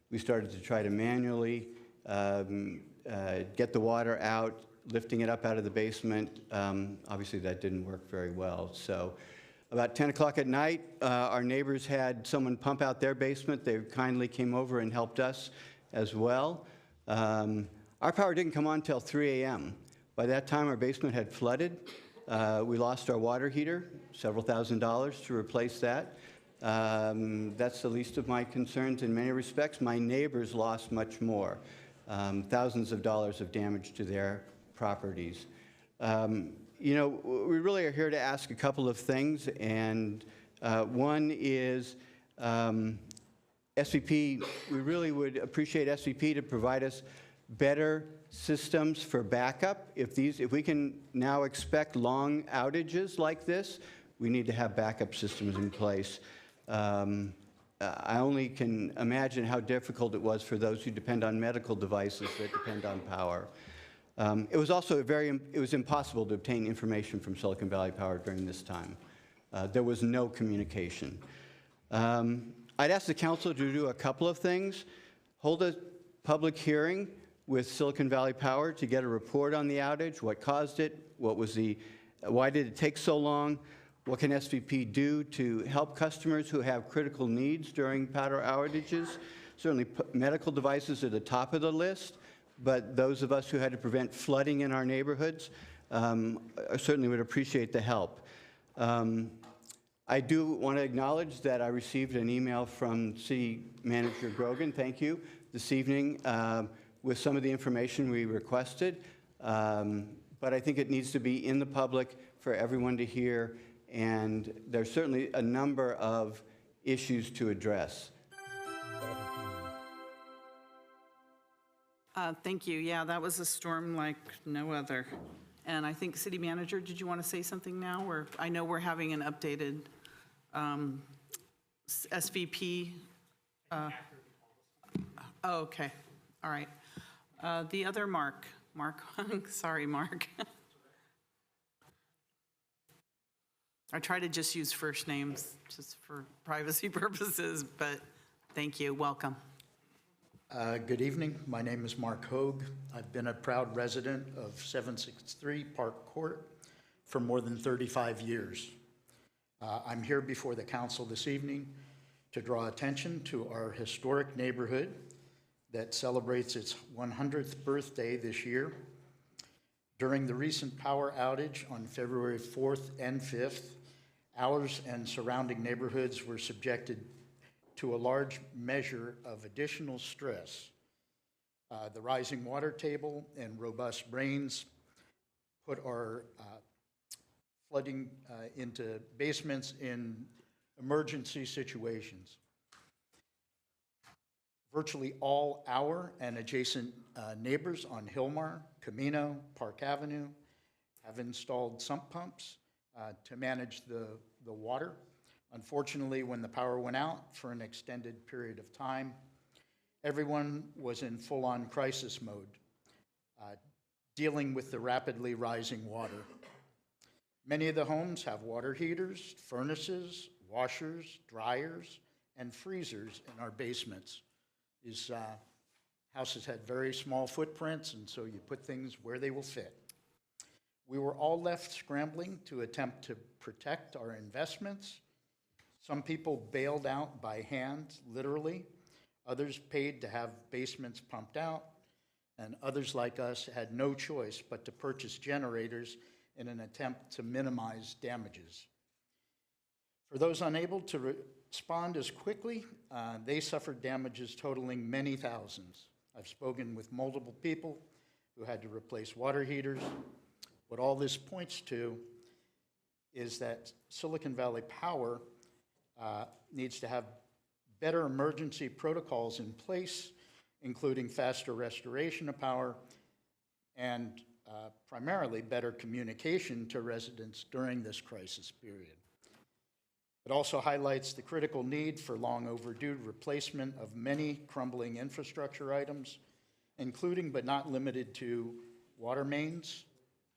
We started to try to manually get the water out, lifting it up out of the basement. Obviously, that didn't work very well. So about 10 o'clock at night, our neighbors had someone pump out their basement. They kindly came over and helped us as well. Our power didn't come on until 3 a.m. By that time, our basement had flooded. We lost our water heater, several $1,000s to replace that. That's the least of my concerns in many respects. My neighbors lost much more, thousands of dollars of damage to their properties. You know, we really are here to ask a couple of things, and one is SVP, we really would appreciate SVP to provide us better systems for backup. If we can now expect long outages like this, we need to have backup systems in place. I only can imagine how difficult it was for those who depend on medical devices that depend on power. It was also it was impossible to obtain information from Silicon Valley Power during this time. There was no communication. I'd ask the council to do a couple of things. Hold a public hearing with Silicon Valley Power to get a report on the outage, what caused it, why did it take so long, what can SVP do to help customers who have critical needs during power outages. Certainly medical devices are at the top of the list, but those of us who had to prevent flooding in our neighborhoods certainly would appreciate the help. I do want to acknowledge that I received an email from City Manager Grogan, thank you, this evening with some of the information we requested. But I think it needs to be in the public for everyone to hear, and there's certainly a number of issues to address. Thank you. Yeah, that was a storm like no other. And I think City Manager, did you want to say something now? Or I know we're having an updated SVP. Oh, okay. All right. The other Mark. Sorry, Mark. I try to just use first names just for privacy purposes, but thank you. Welcome. Good evening. My name is Mark Hogue. I've been a proud resident of 763 Park Court for more than 35 years. I'm here before the council this evening to draw attention to our historic neighborhood that celebrates its 100th birthday this year. During the recent power outage on February 4th and 5th, ours and surrounding neighborhoods were subjected to a large measure of additional stress. The rising water table and robust rains put our flooding into basements in emergency situations. Virtually all our and adjacent neighbors on Hillmar, Camino, Park Avenue have installed sump pumps to manage the water. Unfortunately, when the power went out for an extended period of time, everyone was in full-on crisis mode, dealing with the rapidly rising water. Many of the homes have water heaters, furnaces, washers, dryers, and freezers in our basements. These houses had very small footprints, and so you put things where they will fit. We were all left scrambling to attempt to protect our investments. Some people bailed out by hand, literally. Others paid to have basements pumped out, and others like us had no choice but to purchase generators in an attempt to minimize damages. For those unable to respond as quickly, they suffered damages totaling many thousands. I've spoken with multiple people who had to replace water heaters. What all this points to is that Silicon Valley Power needs to have better emergency protocols in place, including faster restoration of power and primarily better communication to residents during this crisis period. It also highlights the critical need for long overdue replacement of many crumbling infrastructure items, including but not limited to water mains,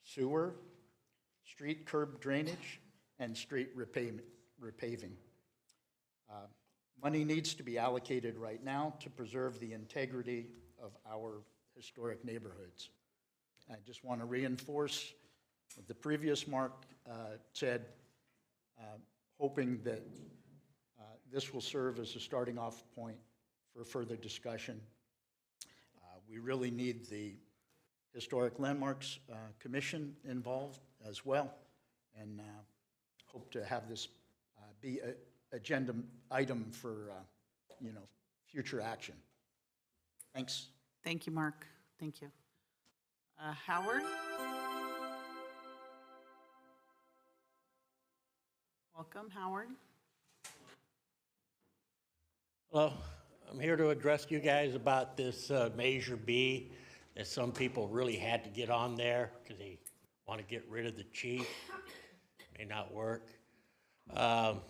sewer, street curb drainage, and street repaving. Money needs to be allocated right now to preserve the integrity of our historic neighborhoods. I just want to reinforce what the previous Mark said, hoping that this will serve as a starting off point for further discussion. We really need the Historic Landmarks Commission involved as well, and hope to have this be an agenda item for future action. Thanks. Thank you, Mark. Thank you. Howard? Welcome, Howard. Hello, I'm here to address you guys about this Measure B that some people really had to get on there because they want to get rid of the chief. May not work. I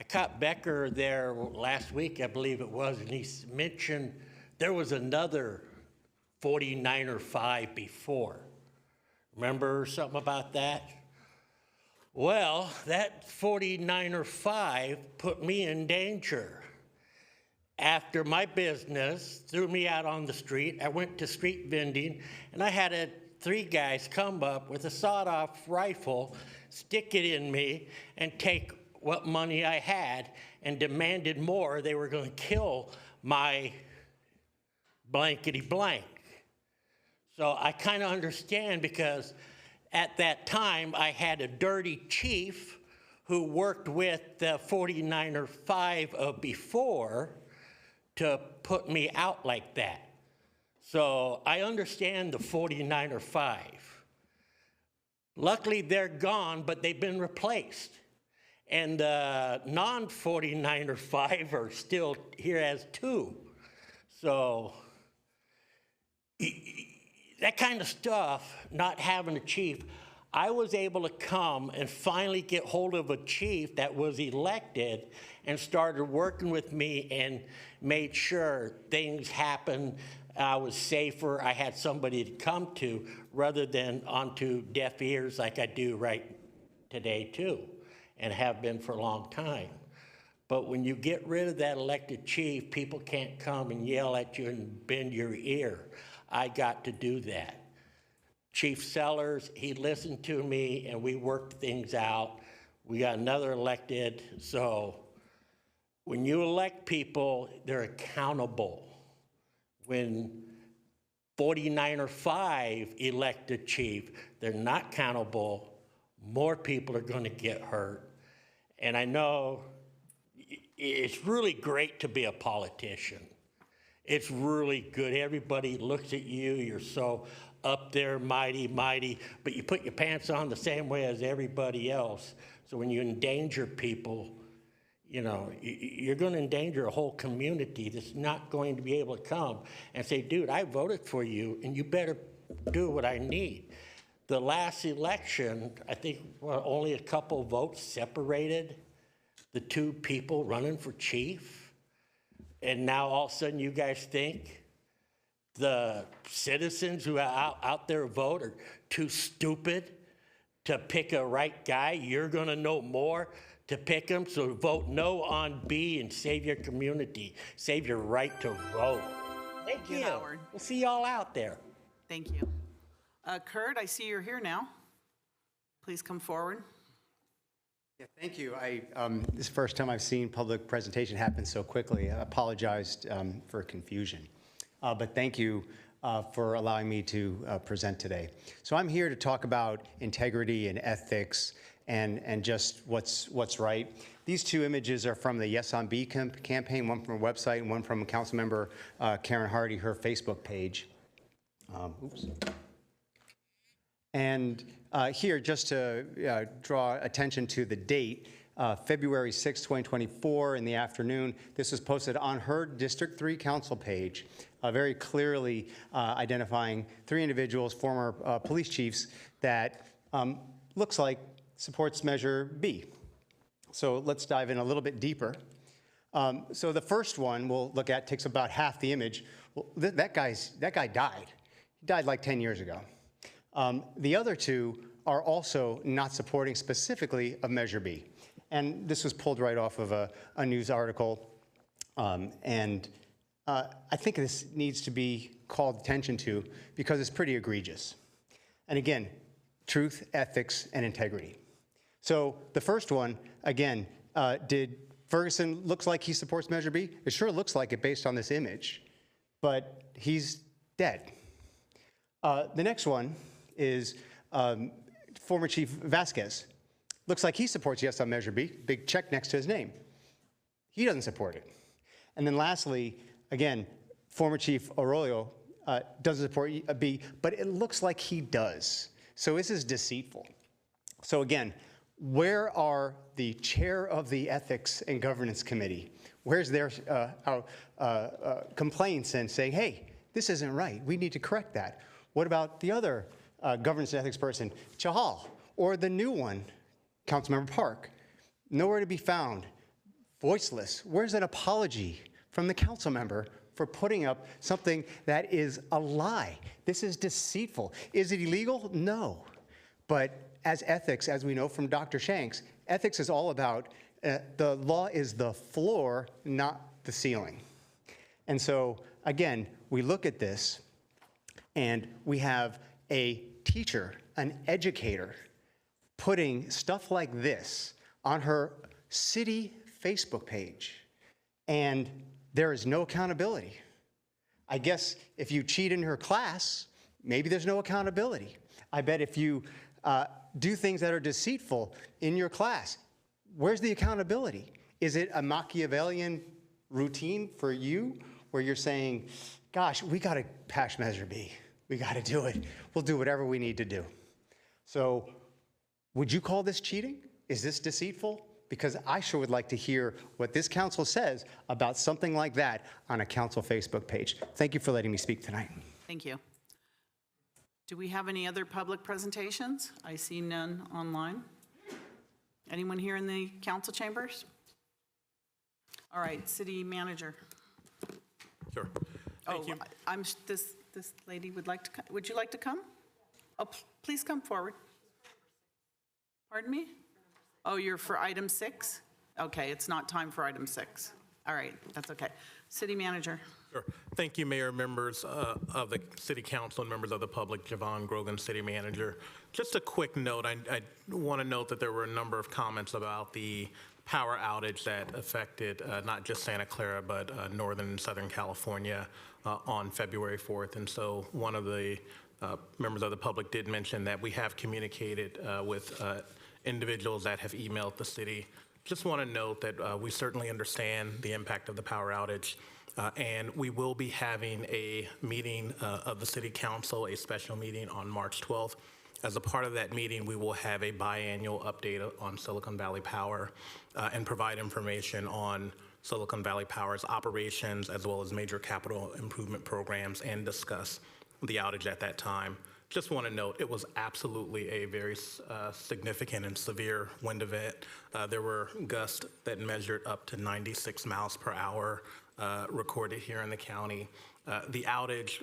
caught Becker there last week, I believe it was, and he mentioned there was another 49er 5 before. Remember something about that? Well, that 49er 5 put me in danger. After my business threw me out on the street, I went to street vending, and I had 3 guys come up with a sawed-off rifle, stick it in me, and take what money I had, and demanded more. They were going to kill my blankety blank. So I kind of understand, because at that time I had a dirty chief who worked with the 49er 5 of before to put me out like that. So I understand the 49er 5. Luckily they're gone, but they've been replaced. And the non-49er 5 are still here as 2. So that kind of stuff, not having a chief, I was able to come and finally get hold of a chief that was elected and started working with me and made sure things happened. I was safer. I had somebody to come to rather than onto deaf ears like I do right today too, and have been for a long time. But when you get rid of that elected chief, people can't come and yell at you and bend your ear. I got to do that. Chief Sellers, he listened to me and we worked things out. We got another elected. So when you elect people, they're accountable. When 49er 5 elect a chief, they're not accountable. More people are going to get hurt. And I know it's really great to be a politician. It's really good. Everybody looks at you. You're so up there, mighty, mighty, but you put your pants on the same way as everybody else. So when you endanger people, You know, you're going to endanger a whole community that's not going to be able to come and say, dude, I voted for you, and you better do what I need. The last election, I think only a couple votes separated the two people running for chief. And now all of a sudden you guys think the citizens who are out there vote are too stupid to pick a right guy. You're going to know more to pick him, so vote no on B and save your community. Save your right to vote. Thank you. Howard. We'll see y'all out there. Thank you. Kurt, I see you're here now. Please come forward. Yeah, thank you. This is the first time I've seen public presentation happen so quickly. I apologized for confusion. But thank you for allowing me to present today. So I'm here to talk about integrity and ethics and just what's right. These two images are from the Yes on B campaign, one from a website and one from Councilmember Karen Hardy, her Facebook page. Oops. And here, just to draw attention to the date, February 6, 2024 in the afternoon, this was posted on her District 3 Council page, very clearly identifying 3 individuals, former police chiefs, that looks like supports Measure B. So let's dive in a little bit deeper. So the first one we'll look at takes about half the image. Well, that guy died. He died like 10 years ago. The other 2 are also not supporting specifically of Measure B. And this was pulled right off of a news article. I think this needs to be called attention to because it's pretty egregious. And again, truth, ethics, and integrity. So the first one, again, did Ferguson looks like he supports Measure B? It sure looks like it based on this image, but he's dead. The next one is former Chief Vasquez. Looks like he supports yes on Measure B, big check next to his name. He doesn't support it. And then lastly, again, former Chief Arroyo doesn't support B, but it looks like he does. So this is deceitful. So again, where are the chair of the Ethics and Governance Committee? Where's their complaints and saying, hey, this isn't right, we need to correct that? What about the other governance and ethics person, Chahal, or the new one, Councilmember Park? Nowhere to be found, voiceless. Where's an apology from the council member for putting up something that is a lie? This is deceitful. Is it illegal? No. But as ethics, as we know from Dr. Shanks, ethics is all about the law is the floor, not the ceiling. And so, again, we look at this and we have a teacher, an educator, putting stuff like this on her city Facebook page, and there is no accountability. I guess if you cheat in her class, maybe there's no accountability. I bet if you do things that are deceitful in your class, where's the accountability? Is it a Machiavellian routine for you where you're saying, gosh, we got to pass Measure B. We got to do it. We'll do whatever we need to do. So would you call this cheating? Is this deceitful? Because I sure would like to hear what this council says about something like that on a council Facebook page. Thank you for letting me speak tonight. Thank you. Do we have any other public presentations? I see none online. Anyone here in the council chambers? All right, city manager. Sure. Thank you. This lady would you like to come? Oh, please come forward. Pardon me? Oh, you're for item 6? Okay, it's not time for item 6. All right, that's okay. City manager. Sure. Thank you, Mayor, members of the City Council, and members of the public. Javon Grogan, City Manager. Just a quick note. I want to note that there were a number of comments about the power outage that affected not just Santa Clara, but Northern and Southern California on February 4th. And so one of the members of the public did mention that we have communicated with individuals that have emailed the city. Just want to note that we certainly understand the impact of the power outage. And we will be having a meeting of the City Council, a special meeting on March 12th, As a part of that meeting, we will have a biannual update on Silicon Valley Power and provide information on Silicon Valley Power's operations as well as major capital improvement programs and discuss the outage at that time. Just want to note, it was absolutely a very significant and severe wind event. There were gusts that measured up to 96 miles per hour recorded here in the county. The outage,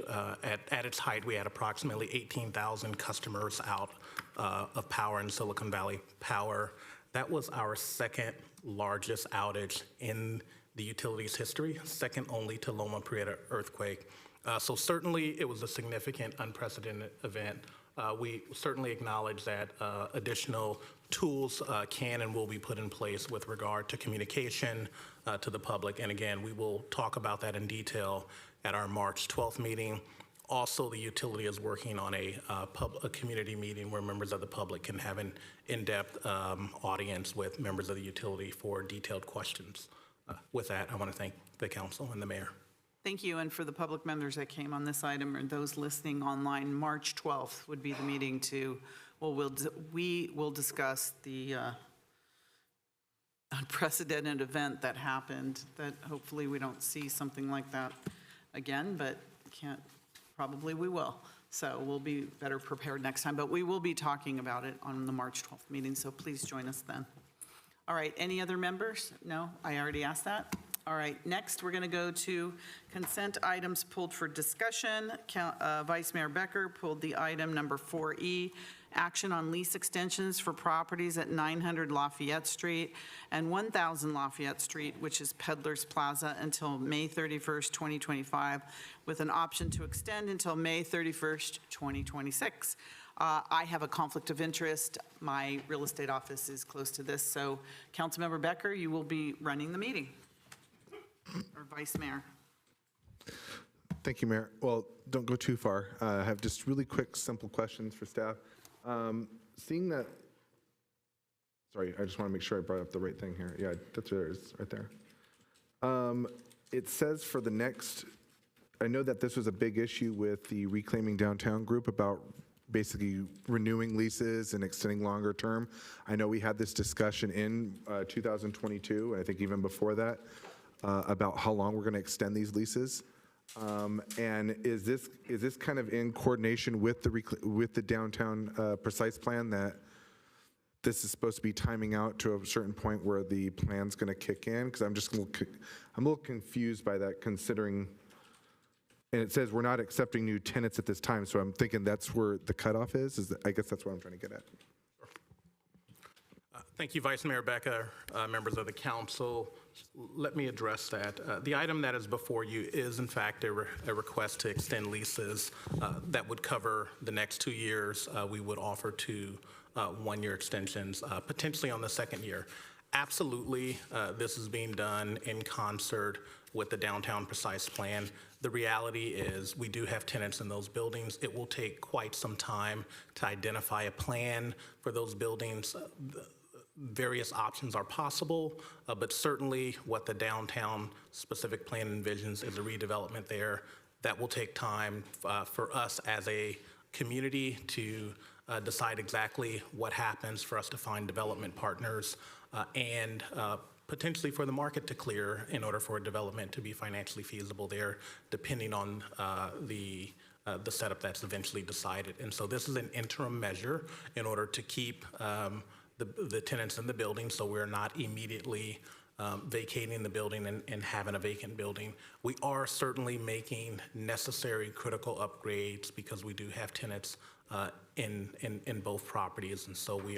at its height, we had approximately 18,000 customers out of power in Silicon Valley Power. That was our second largest outage in the utility's history, second only to Loma Prieta earthquake. So certainly it was a significant, unprecedented event. We certainly acknowledge that additional tools can and will be put in place with regard to communication to the public. And again, we will talk about that in detail at our March 12th meeting. Also, the utility is working on a community meeting where members of the public can have an in-depth audience with members of the utility for detailed questions. With that, I want to thank the council and the mayor. Thank you, and for the public members that came on this item or those listening online, March 12th would be the meeting to, well, we will discuss the unprecedented event that happened, that hopefully we don't see something like that again, but probably we will. So we'll be better prepared next time, but we will be talking about it on the March 12th meeting, so please join us then. All right, any other members? No, I already asked that. All right, next we're going to go to consent items pulled for discussion. Vice Mayor Becker pulled the item number 4E, action on lease extensions for properties at 900 Lafayette Street and 1000 Lafayette Street, which is Peddler's Plaza, until May 31st, 2025, with an option to extend until May 31st, 2026. I have a conflict of interest. My real estate office is close to this, so Councilmember Becker, you will be running the meeting. Or Vice Mayor. Thank you, Mayor. Well, don't go too far. I have just really quick, simple questions for staff. Seeing that, sorry, I just want to make sure I brought up the right thing here. Yeah, that's what it is, right there. It says for the next, I know that this was a big issue with the Reclaiming Downtown group about basically renewing leases and extending longer term. I know we had this discussion in 2022, I think even before that, about how long we're going to extend these leases. And is this kind of in coordination with the downtown precise plan, that this is supposed to be timing out to a certain point where the plan's going to kick in? Because I'm a little confused by that, considering, and it says we're not accepting new tenants at this time, so I'm thinking that's where the cutoff is. I guess that's what I'm trying to get at. Thank you, Vice Mayor Becker, members of the council. Let me address that. The item that is before you is, in fact, a request to extend leases that would cover the next 2 years. We would offer 2 one-year extensions, potentially on the second year. Absolutely, this is being done in concert with the downtown precise plan. The reality is we do have tenants in those buildings. It will take quite some time to identify a plan for those buildings. Various options are possible, but certainly what the downtown specific plan envisions is a redevelopment there. That will take time for us as a community to decide exactly what happens, for us to find development partners, and potentially for the market to clear in order for a development to be financially feasible there, depending on the setup that's eventually decided. And so this is an interim measure in order to keep the tenants in the building, so we're not immediately vacating the building and having a vacant building. We are certainly making necessary critical upgrades because we do have tenants in both properties, and so we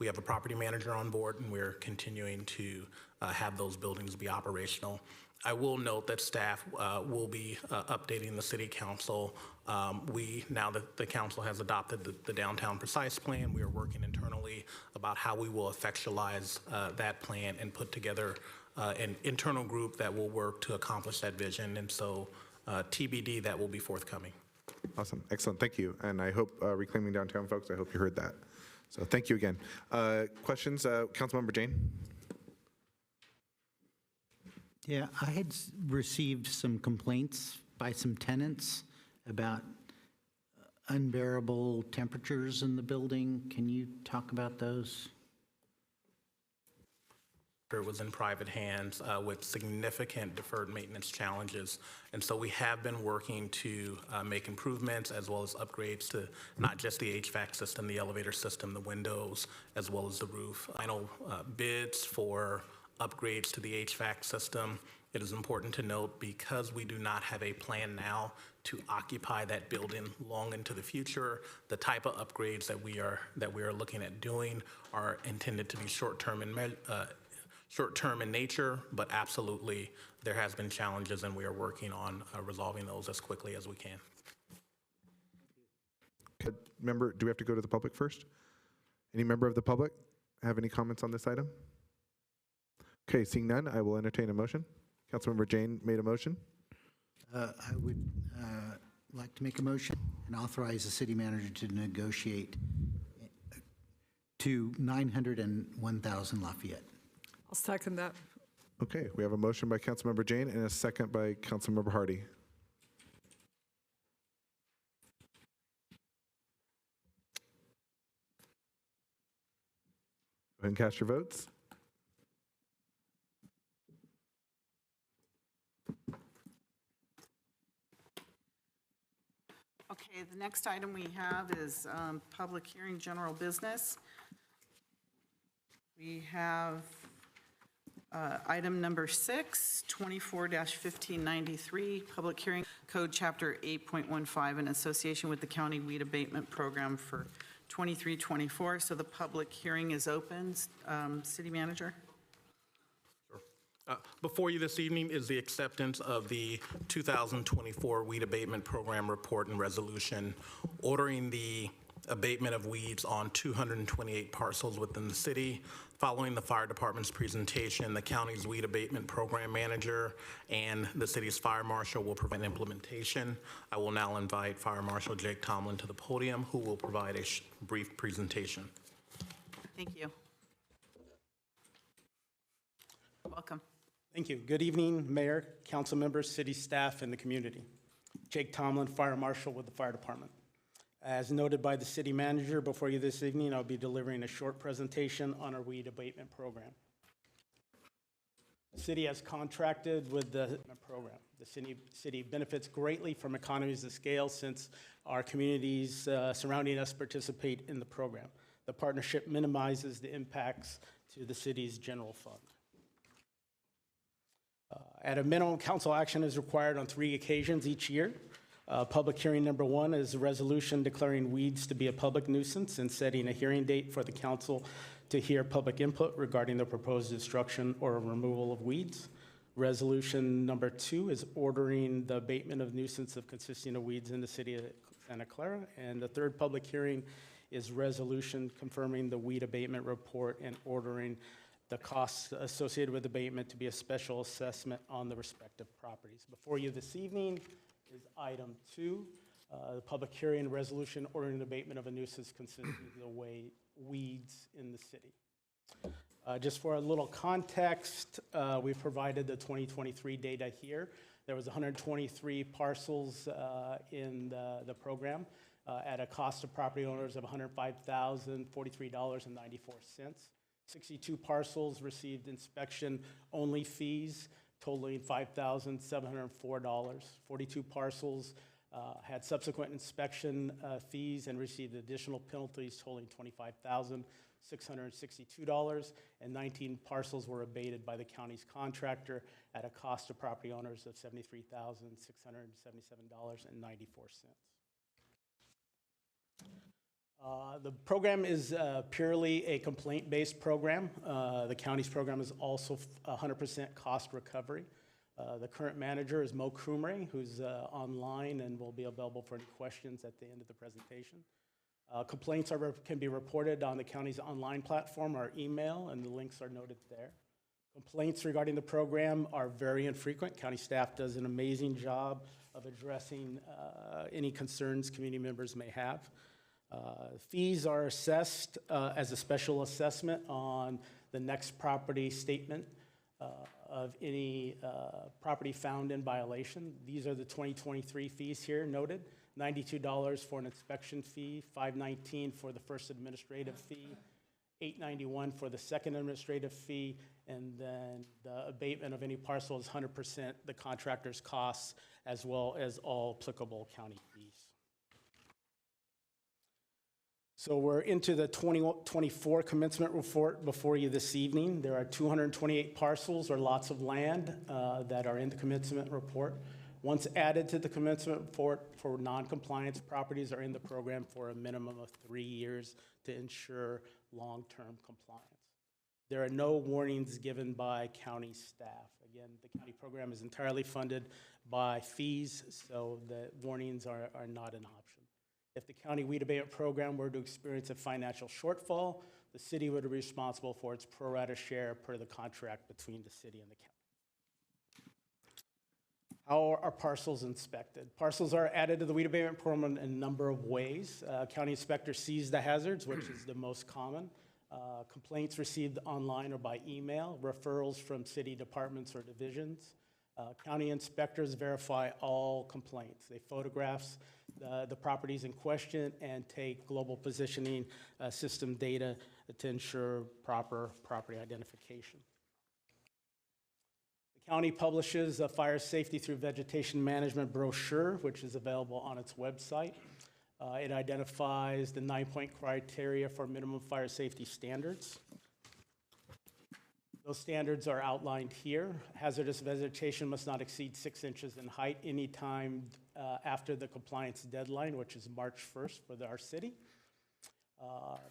have a property manager on board, and we're continuing to have those buildings be operational. I will note that staff will be updating the city council. Now that the council has adopted the downtown precise plan, we are working internally about how we will effectualize that plan and put together an internal group that will work to accomplish that vision. And so TBD, that will be forthcoming. Awesome, excellent, thank you. And I hope Reclaiming Downtown folks, I hope you heard that. So thank you again. Questions, Councilmember Jane? Yeah, I had received some complaints by some tenants about unbearable temperatures in the building. Can you talk about those? It was in private hands with significant deferred maintenance challenges. And so we have been working to make improvements as well as upgrades to not just the HVAC system, the elevator system, the windows, as well as the roof. Final bids for upgrades to the HVAC system. It is important to note, because we do not have a plan now to occupy that building long into the future, the type of upgrades that we are looking at doing are intended to be short-term in nature, but absolutely there has been challenges, and we are working on resolving those as quickly as we can. Member, do we have to go to the public first? Any member of the public have any comments on this item? Okay, seeing none, I will entertain a motion. Councilmember Jane made a motion. I would like to make a motion and authorize the city manager to negotiate to 901,000 Lafayette. I'll second that. Okay, we have a motion by Councilmember Jane and a second by Councilmember Hardy. Go ahead and cast your votes. Okay, the next item we have is public hearing, general business. We have item number 6, 24-1593, public hearing, code chapter 8.15 in association with the county weed abatement program for 23-24. So the public hearing is open. City manager? Before you this evening is the acceptance of the 2024 Weed Abatement Program report and resolution ordering the abatement of weeds on 228 parcels within the city. Following the fire department's presentation, the county's weed abatement program manager and the city's fire marshal will provide implementation. I will now invite Fire Marshal Jake Tomlin to the podium, who will provide a brief presentation. Thank you. Welcome. Thank you. Good evening, Mayor, council members, city staff, and the community. Jake Tomlin, Fire Marshal with the Fire Department. As noted by the city manager, before you this evening, I'll be delivering a short presentation on our weed abatement program. The city has contracted with the program. The city benefits greatly from economies of scale since our communities surrounding us participate in the program. The partnership minimizes the impacts to the city's general fund. At a minimum, council action is required on 3 occasions each year. Public hearing number 1 is a resolution declaring weeds to be a public nuisance and setting a hearing date for the council to hear public input regarding the proposed destruction or removal of weeds. Resolution number 2 is ordering the abatement of nuisance of consisting of weeds in the city of Santa Clara. And the 3rd public hearing is resolution confirming the weed abatement report and ordering the costs associated with abatement to be a special assessment on the respective properties. Before you this evening is item 2, the public hearing resolution ordering the abatement of a nuisance consisting of the weeds in the city. Just for a little context, we've provided the 2023 data here. There was 123 parcels in the program at a cost to property owners of $105,043.94. 62 parcels received inspection-only fees totaling $5,704. 42 parcels had subsequent inspection fees and received additional penalties totaling $25,662, and 19 parcels were abated by the county's contractor at a cost to property owners of $73,677.94. The program is purely a complaint-based program. The county's program is also 100% cost recovery. The current manager is Mo Krumre, who's online and will be available for any questions at the end of the presentation. Complaints can be reported on the county's online platform or email, and the links are noted there. Complaints regarding the program are very infrequent. County staff does an amazing job of addressing any concerns community members may have. Fees are assessed as a special assessment on the next property statement of any property found in violation. These are the 2023 fees here noted. $92 for an inspection fee, $519 for the first administrative fee, $891 for the second administrative fee, and then the abatement of any parcel is 100% the contractor's costs, as well as all applicable county fees. So we're into the 2024 commencement report before you this evening. There are 228 parcels or lots of land that are in the commencement report. Once added to the commencement report for non-compliance, properties are in the program for a minimum of 3 years to ensure long-term compliance. There are no warnings given by county staff. Again, the county program is entirely funded by fees, so the warnings are not an option. If the county weed abatement program were to experience a financial shortfall, the city would be responsible for its pro rata share per the contract between the city and the county. How are parcels inspected? Parcels are added to the weed abatement program in a number of ways. County inspector sees the hazards, which is the most common. Complaints received online or by email, referrals from city departments or divisions. County inspectors verify all complaints. They photograph the properties in question and take global positioning system data to ensure proper property identification. The county publishes a fire safety through vegetation management brochure, which is available on its website. It identifies the 9-point criteria for minimum fire safety standards. Those standards are outlined here. Hazardous vegetation must not exceed 6 inches in height anytime after the compliance deadline, which is March 1st for our city.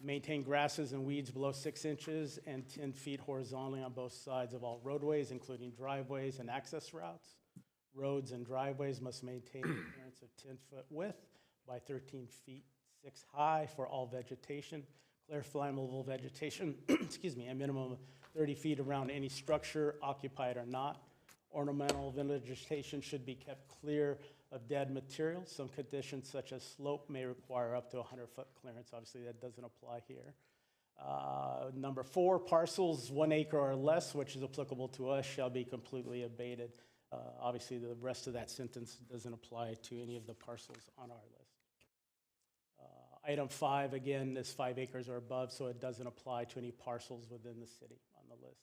Maintain grasses and weeds below 6 inches and 10 feet horizontally on both sides of all roadways, including driveways and access routes. Roads and driveways must maintain an appearance of 10-foot width by 13 feet 6 high for all vegetation. Clear flammable vegetation, a minimum of 30 feet around any structure, occupied or not. Ornamental vegetation should be kept clear of dead materials. Some conditions such as slope may require up to 100-foot clearance. Obviously, that doesn't apply here. Number 4, parcels 1 acre or less, which is applicable to us, shall be completely abated. Obviously, the rest of that sentence doesn't apply to any of the parcels on our list. Item 5, again, is 5 acres or above, so it doesn't apply to any parcels within the city on the list.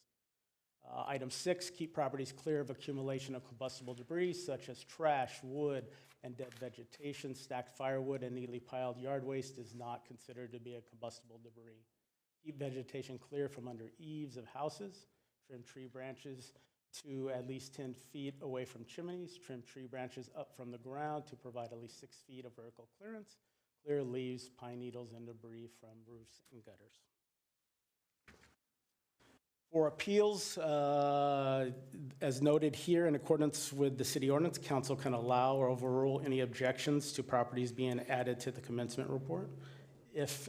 Item 6, keep properties clear of accumulation of combustible debris such as trash, wood, and dead vegetation. Stacked firewood and neatly piled yard waste is not considered to be a combustible debris. Keep vegetation clear from under eaves of houses. Trim tree branches to at least 10 feet away from chimneys. Trim tree branches up from the ground to provide at least 6 feet of vertical clearance. Clear leaves, pine needles, and debris from roofs and gutters. For appeals, as noted here, in accordance with the city ordinance, council can allow or overrule any objections to properties being added to the commencement report. If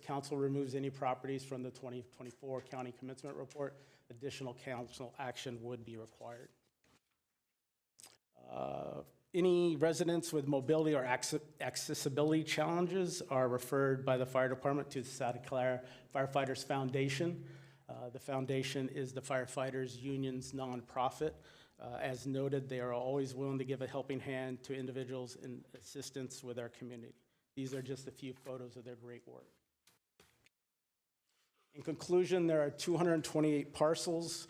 council removes any properties from the 2024 county commencement report, additional council action would be required. Any residents with mobility or accessibility challenges are referred by the fire department to the Santa Clara Firefighters Foundation. The foundation is the firefighters union's nonprofit. As noted, they are always willing to give a helping hand to individuals in assistance with our community. These are just a few photos of their great work. In conclusion, there are 228 parcels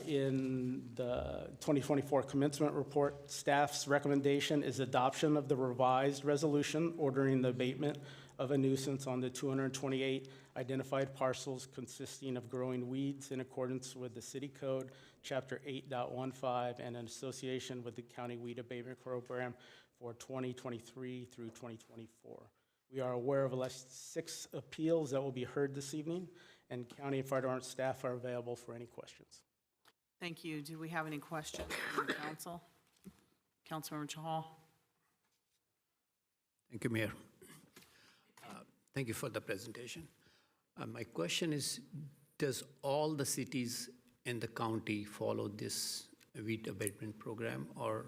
in the 2024 commencement report. Staff's recommendation is adoption of the revised resolution ordering the abatement of a nuisance on the 228 identified parcels consisting of growing weeds in accordance with the City Code, Chapter 8.15, and in association with the County Weed Abatement Program for 2023 through 2024. We are aware of at least 6 appeals that will be heard this evening, and county and fire department staff are available for any questions. Thank you. Do we have any questions from the council? Councilmember Chahal. Thank you, Mayor. Thank you for the presentation. My question is, does all the cities in the county follow this weed abatement program, or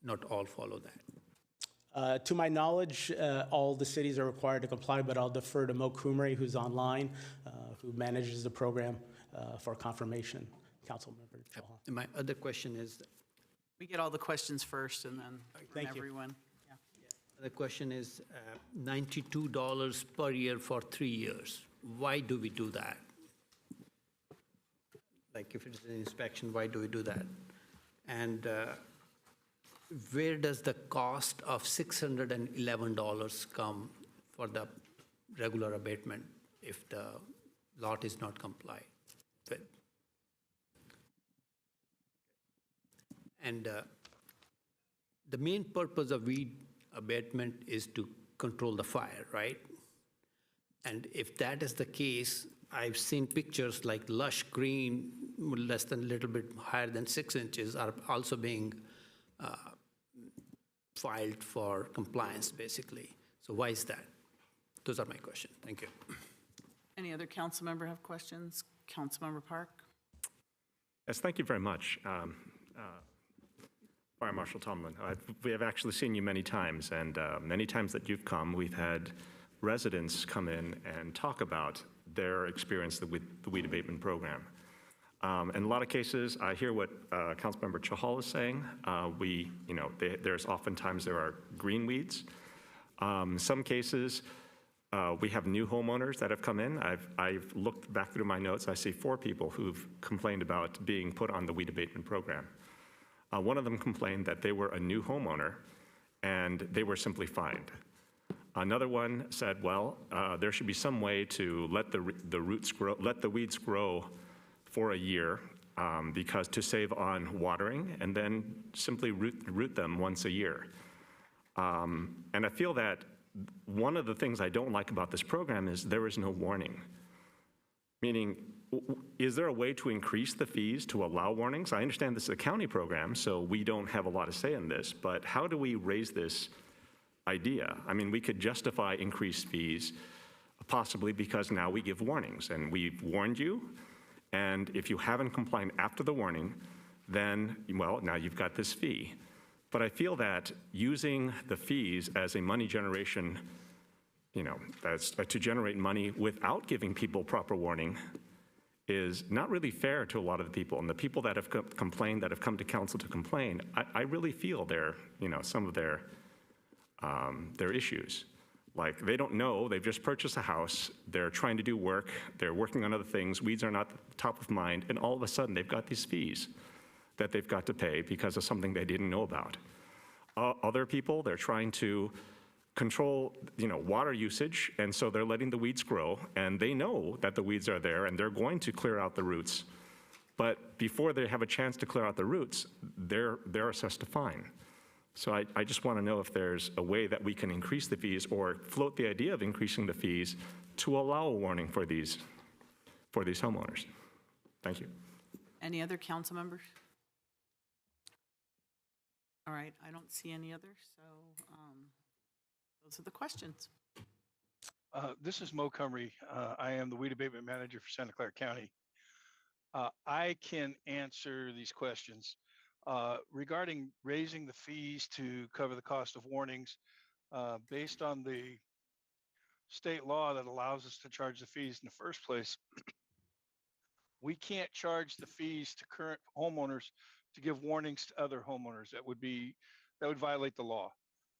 not all follow that? To my knowledge, all the cities are required to comply, but I'll defer to Mo Kumri, who's online, who manages the program for confirmation. Councilmember Chahal. My other question is, we get all the questions first and then from everyone. Yeah. The question is $92 per year for 3 years. Why do we do that? Like if it's an inspection, why do we do that? And where does the cost of $611 come for the regular abatement if the lot is not complied with? And the main purpose of weed abatement is to control the fire, right? And if that is the case, I've seen pictures like lush green, less than a little bit higher than 6 inches, are also being filed for compliance, basically. So why is that? Those are my questions. Thank you. Any other council member have questions? Councilmember Park? Yes, thank you very much. Fire Marshal Tomlin, we have actually seen you many times, and many times that you've come, we've had residents come in and talk about their experience with the weed abatement program. In a lot of cases, I hear what Councilmember Chahal is saying. There's oftentimes there are green weeds. Some cases, we have new homeowners that have come in. I've looked back through my notes. I see 4 people who've complained about being put on the weed abatement program. One of them complained that they were a new homeowner and they were simply fined. Another one said, well, there should be some way to let the roots grow, let the weeds grow for a year because to save on watering, and then simply root them once a year. And I feel that one of the things I don't like about this program is there is no warning. Meaning, is there a way to increase the fees to allow warnings? I understand this is a county program, so we don't have a lot of say in this, but how do we raise this idea? I mean, we could justify increased fees possibly because now we give warnings, and we've warned you, and if you haven't complied after the warning, then, well, now you've got this fee. But I feel that using the fees as a money generation, as to generate money without giving people proper warning is not really fair to a lot of the people. And the people that have complained, that have come to council to complain, I really feel some of their issues. Like, they don't know, they've just purchased a house, they're trying to do work, they're working on other things, weeds are not top of mind, and all of a sudden they've got these fees that they've got to pay because of something they didn't know about. Other people, they're trying to control, water usage, and so they're letting the weeds grow, and they know that the weeds are there, and they're going to clear out the roots. But before they have a chance to clear out the roots, they're assessed a fine. So I just want to know if there's a way that we can increase the fees or float the idea of increasing the fees to allow a warning for these homeowners. Thank you. Any other council members? All right, I don't see any others, so those are the questions. This is Mo Cumry. I am the weed abatement manager for Santa Clara County. I can answer these questions. Regarding raising the fees to cover the cost of warnings, based on the state law that allows us to charge the fees in the first place, we can't charge the fees to current homeowners to give warnings to other homeowners. That would violate the law.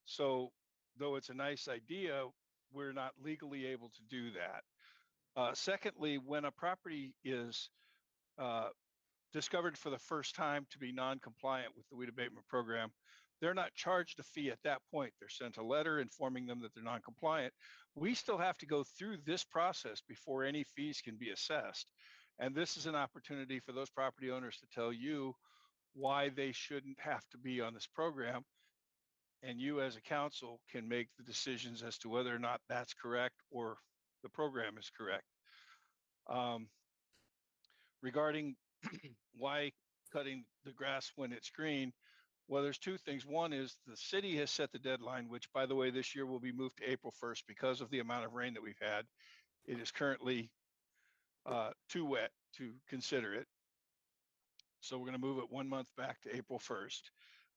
So though it's a nice idea, we're not legally able to do that. Secondly, when a property is discovered for the first time to be non-compliant with the weed abatement program, they're not charged a fee at that point. They're sent a letter informing them that they're non-compliant. We still have to go through this process before any fees can be assessed. And this is an opportunity for those property owners to tell you why they shouldn't have to be on this program. And you as a council can make the decisions as to whether or not that's correct or the program is correct. Regarding why cutting the grass when it's green, well, there's 2 things. One is the city has set the deadline, which, by the way, this year will be moved to April 1st because of the amount of rain that we've had. It is currently too wet to consider it. So we're going to move it 1 month back to April 1st.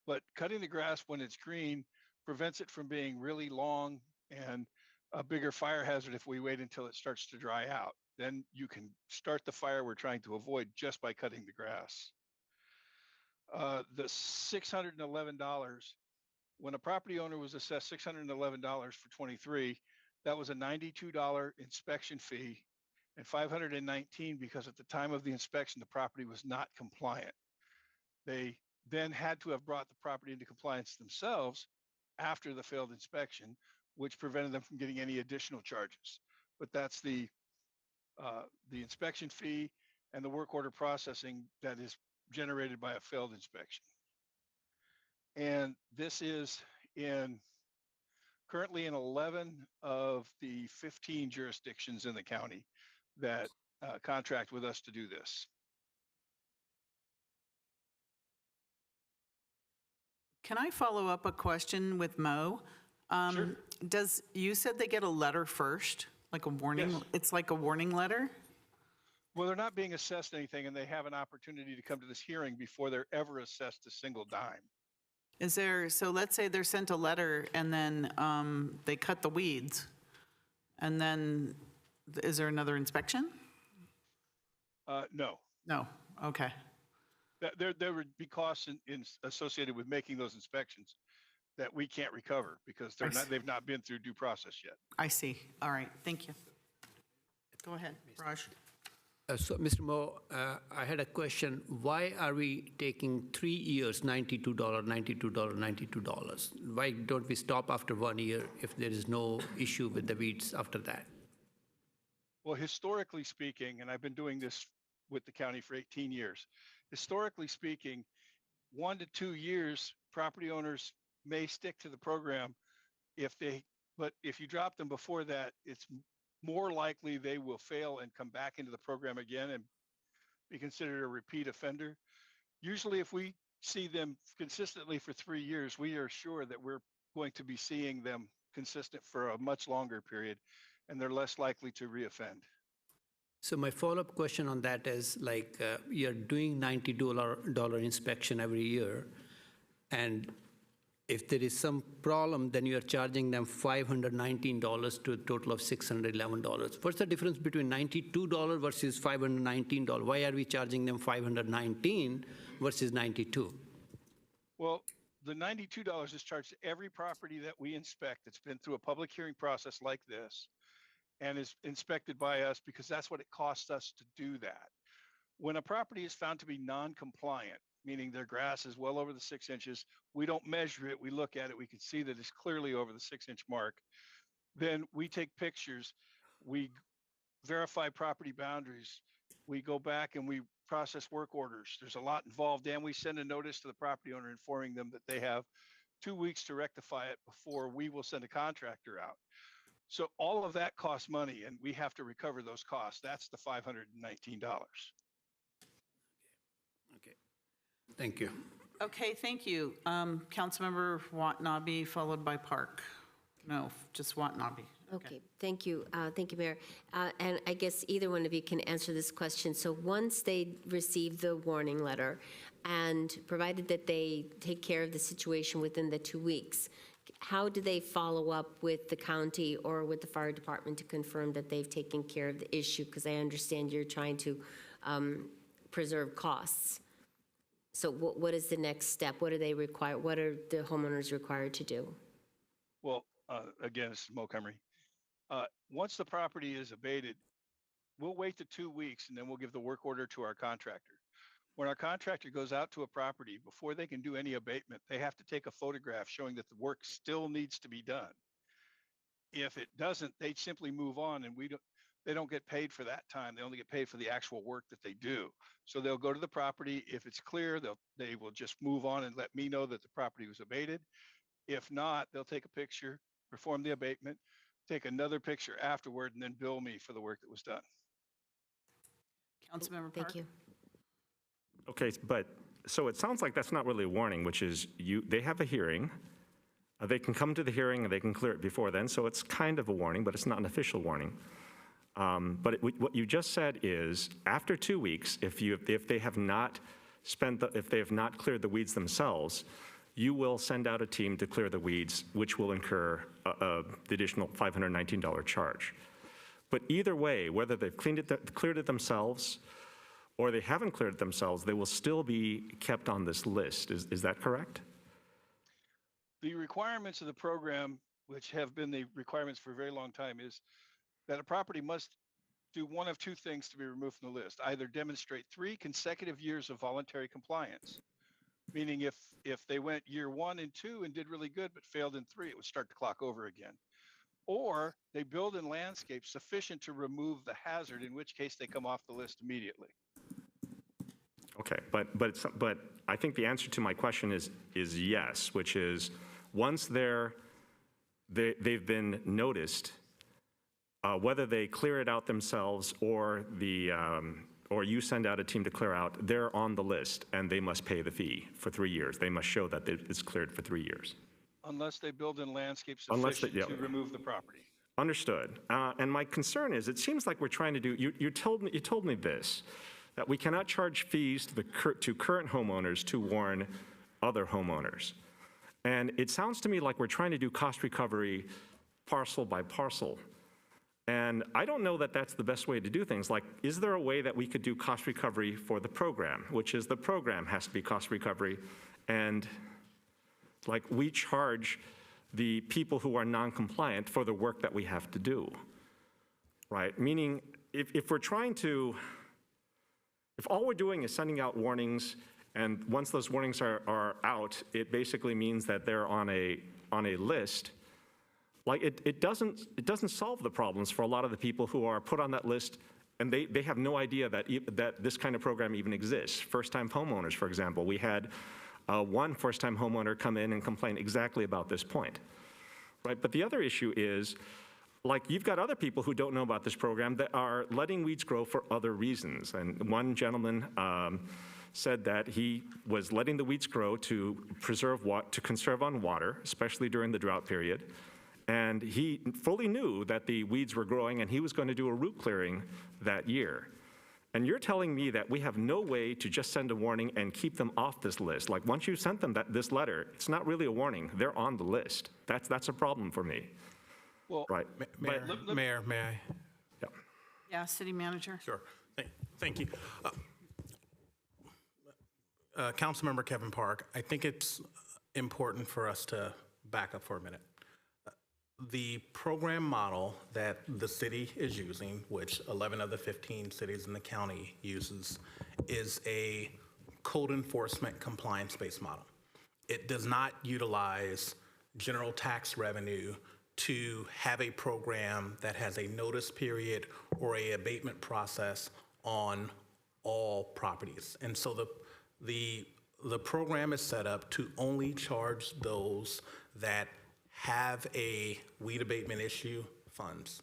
But cutting the grass when it's green prevents it from being really long and a bigger fire hazard if we wait until it starts to dry out. Then you can start the fire we're trying to avoid just by cutting the grass. The $611 When a property owner was assessed $611 for 23, that was a $92 inspection fee and $519 because at the time of the inspection, the property was not compliant. They then had to have brought the property into compliance themselves after the failed inspection, which prevented them from getting any additional charges. But that's the inspection fee and the work order processing that is generated by a failed inspection. And this is currently in 11 of the 15 jurisdictions in the county that contract with us to do this. Can I follow up a question with Mo? Sure. You said they get a letter first, like a warning? Yes. It's like a warning letter? Well, they're not being assessed anything, and they have an opportunity to come to this hearing before they're ever assessed a single dime. So let's say they're sent a letter and then they cut the weeds, and then is there another inspection? No. No, okay. There would be costs associated with making those inspections that we can't recover because they've not been through due process yet. I see. All right, thank you. Go ahead, Raj. So, Mr. Mo, I had a question. Why are we taking 3 years, $92, $92, $92? Why don't we stop after 1 year if there is no issue with the weeds after that? Well, historically speaking, and I've been doing this with the county for 18 years, historically speaking, 1 to 2 years, property owners may stick to the program but if you drop them before that, it's more likely they will fail and come back into the program again and be considered a repeat offender. Usually if we see them consistently for 3 years, we are sure that we're going to be seeing them consistent for a much longer period, and they're less likely to reoffend. So my follow-up question on that is, like, you're doing $90 inspection every year, and if there is some problem, then you're charging them $519 to a total of $611. What's the difference between $92 versus $519? Why are we charging them $519 versus $92? Well, the $92 is charged to every property that we inspect that's been through a public hearing process like this and is inspected by us because that's what it costs us to do that. When a property is found to be non-compliant, meaning their grass is well over the 6 inches, we don't measure it, we look at it, we can see that it's clearly over the 6-inch mark. Then we take pictures, we verify property boundaries, we go back and we process work orders. There's a lot involved, and we send a notice to the property owner informing them that they have 2 weeks to rectify it before we will send a contractor out. So all of that costs money, and we have to recover those costs. That's the $519. Okay. Thank you. Okay, thank you. Councilmember Watanabe, followed by Park. No, just Watanabe. Okay, thank you. Thank you, Mayor. And I guess either one of you can answer this question. So once they receive the warning letter, and provided that they take care of the situation within the 2 weeks, how do they follow up with the county or with the fire department to confirm that they've taken care of the issue? Because I understand you're trying to preserve costs. So what is the next step? What do they require? What are the homeowners required to do? Well, again, this is Montgomery. Once the property is abated, we'll wait the 2 weeks and then we'll give the work order to our contractor. When our contractor goes out to a property, before they can do any abatement, they have to take a photograph showing that the work still needs to be done. If it doesn't, they simply move on, and they don't get paid for that time. They only get paid for the actual work that they do. So they'll go to the property. If it's clear, they will just move on and let me know that the property was abated. If not, they'll take a picture, perform the abatement, take another picture afterward, and then bill me for the work that was done. Councilmember Park. Thank you. Okay, but so it sounds like that's not really a warning, which is they have a hearing. They can come to the hearing and they can clear it before then. So it's kind of a warning, but it's not an official warning. But what you just said is after 2 weeks, if they have not cleared the weeds themselves, you will send out a team to clear the weeds, which will incur the additional $519 charge. But either way, whether they've cleared it themselves or they haven't cleared it themselves, they will still be kept on this list. Is that correct? The requirements of the program, which have been the requirements for a very long time, is that a property must do one of two things to be removed from the list. Either demonstrate 3 consecutive years of voluntary compliance, meaning if they went year 1 and 2 and did really good but failed in 3, it would start the clock over again. Or they build in landscape sufficient to remove the hazard, in which case they come off the list immediately. Okay, but I think the answer to my question is yes, which is once they've been noticed, whether they clear it out themselves or or you send out a team to clear out, they're on the list and they must pay the fee for 3 years. They must show that it's cleared for 3 years. Unless they build in landscape Unless they- sufficient yeah. to remove the property. Understood. And my concern is, it seems like we're trying to do, you told me this, that we cannot charge fees to current homeowners to warn other homeowners. And it sounds to me like we're trying to do cost recovery parcel by parcel. And I don't know that that's the best way to do things. Like, is there a way that we could do cost recovery for the program, which is the program has to be cost recovery, and like we charge the people who are non-compliant for the work that we have to do, right? Meaning, if we're trying to, if all we're doing is sending out warnings, and once those warnings are out, it basically means that they're on a list. Like it doesn't solve the problems for a lot of the people who are put on that list, and they have no idea that this kind of program even exists. First-time homeowners, for example, we had one first-time homeowner come in and complain exactly about this point, right? But the other issue is, like, you've got other people who don't know about this program that are letting weeds grow for other reasons. And one gentleman said that he was letting the weeds grow to conserve on water, especially during the drought period. And he fully knew that the weeds were growing and he was going to do a root clearing that year. And you're telling me that we have no way to just send a warning and keep them off this list. Like, once you sent them this letter, it's not really a warning. They're on the list. That's a problem for me. Well, right. Mayor, may I? Yeah. Yeah, city manager. Sure. Thank you. Councilmember Kevin Park, I think it's important for us to back up for a minute. The program model that the city is using, which 11 of the 15 cities in the county uses, is a code enforcement compliance-based model. It does not utilize general tax revenue to have a program that has a notice period or a abatement process on all properties. And so the program is set up to only charge those that have a weed abatement issue funds.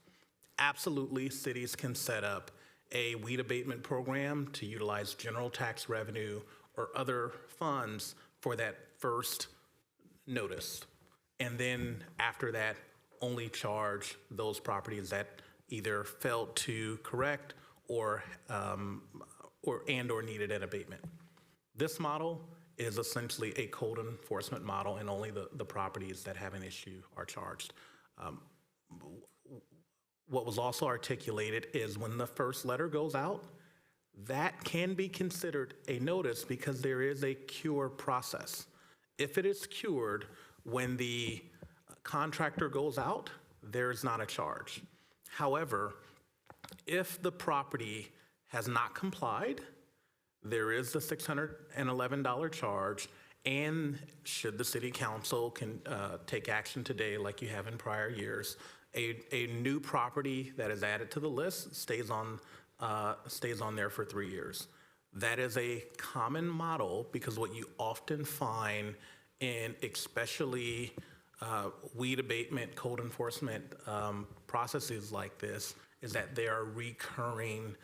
Absolutely, cities can set up a weed abatement program to utilize general tax revenue or other funds for that first notice. And then after that, only charge those properties that either failed to correct or needed an abatement. This model is essentially a code enforcement model, and only the properties that have an issue are charged. What was also articulated is when the first letter goes out, that can be considered a notice because there is a cure process. If it is cured when the contractor goes out, there is not a charge. However, if the property has not complied, there is the $611 charge, and should the city council take action today like you have in prior years, a new property that is added to the list stays on there for 3 years. That is a common model because what you often find in especially weed abatement, code enforcement processes like this is that they are recurring.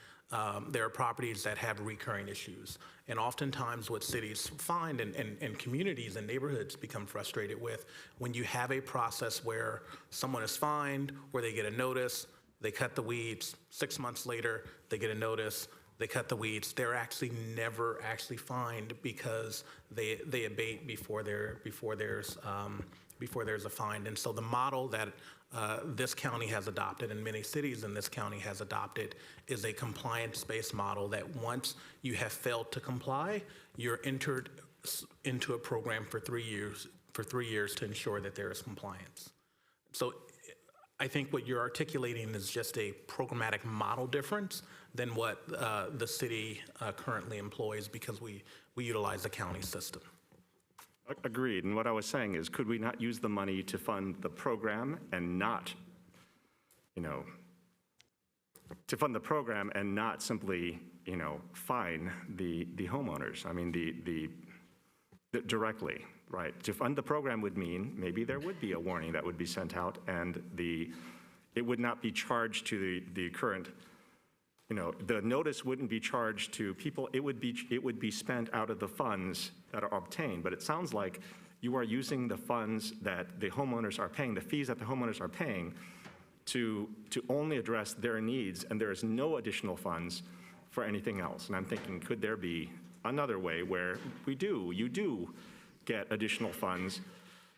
There are properties that have recurring issues. And oftentimes what cities find and communities and neighborhoods become frustrated with, when you have a process where someone is fined, where they get a notice, they cut the weeds, 6 months later, they get a notice, they cut the weeds, they're actually never actually fined because they abate before there's a fine. And so the model that this county has adopted, and many cities in this county has adopted, is a compliance-based model that once you have failed to comply, you're entered into a program for 3 for 3 years to ensure that there is compliance. So I think what you're articulating is just a programmatic model difference than what the city currently employs, because we utilize the county system. Agreed. And what I was saying is, could we not use the money to fund the program and not, to fund the program and not simply, fine the homeowners? I mean, the directly, right? To fund the program would mean maybe there would be a warning that would be sent out, and it would not be charged to the current, the notice wouldn't be charged to people. It would be spent out of the funds that are obtained. But it sounds like you are using the funds that the homeowners are paying, the fees that the homeowners are paying, to only address their needs, and there is no additional funds for anything else. And I'm thinking, could there be another way where you do get additional funds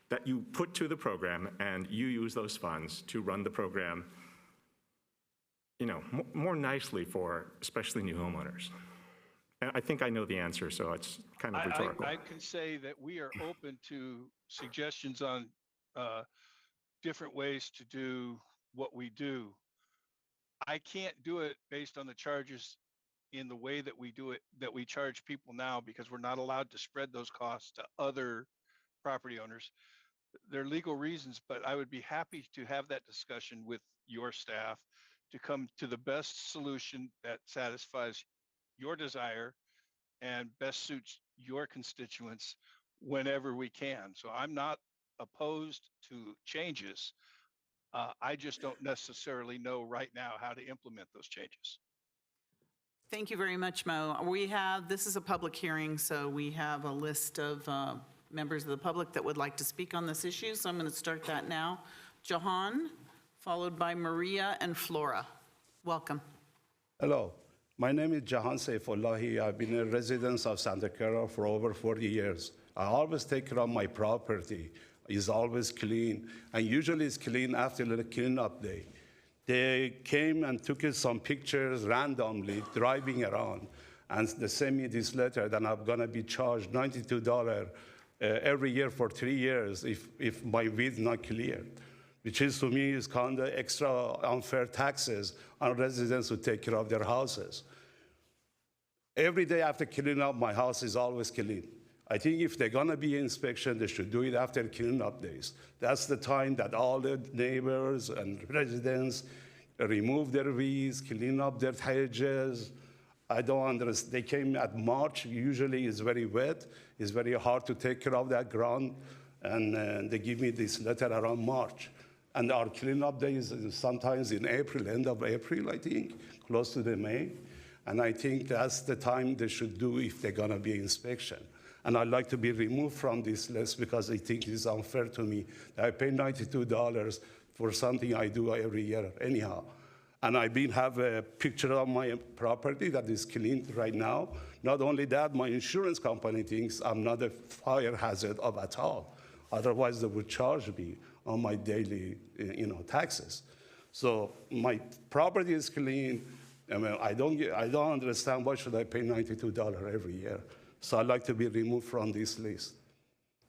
that you put to the program, and you use those funds to run the program, more nicely for especially new homeowners? And I think I know the answer, so it's kind of rhetorical. I can say that we are open to suggestions on different ways to do what we do. I can't do it based on the charges in the way that we do it, that we charge people now, because we're not allowed to spread those costs to other property owners. There are legal reasons, but I would be happy to have that discussion with your staff to come to the best solution that satisfies your desire and best suits your constituents whenever we can. So I'm not opposed to changes. I just don't necessarily know right now how to implement those changes. Thank you very much, Mo. This is a public hearing, so we have a list of members of the public that would like to speak on this issue. So I'm going to start that now. Jahan, followed by Maria and Flora. Welcome. Hello, my name is Jahan Saifullahi. I've been a resident of Santa Clara for over 40 years. I always take care of my property. It's always clean, and usually it's clean after the cleanup day. They came and took some pictures randomly driving around, and they sent me this letter that I'm gonna be charged $92 every year for 3 years if my weed's not cleared, which is to me is kind of extra unfair taxes on residents who take care of their houses. Every day after cleaning up, my house is always clean. I think if they're gonna be inspection, they should do it after cleanup days. That's the time that all the neighbors and residents remove their weeds, clean up their hedges. I don't understand. They came at March. Usually it's very wet. It's very hard to take care of that ground. And they give me this letter around March. And our cleanup day is sometimes in April, end of April, I think, close to the May. And I think that's the time they should do if they're gonna be inspection. And I'd like to be removed from this list because I think it's unfair to me. I pay $92 for something I do every year anyhow. And I have a picture of my property that is cleaned right now. Not only that, my insurance company thinks I'm not a fire hazard at all. Otherwise, they would charge me on my daily taxes. So my property is clean. I mean, I don't understand why should I pay $92 every year. So I'd like to be removed from this list.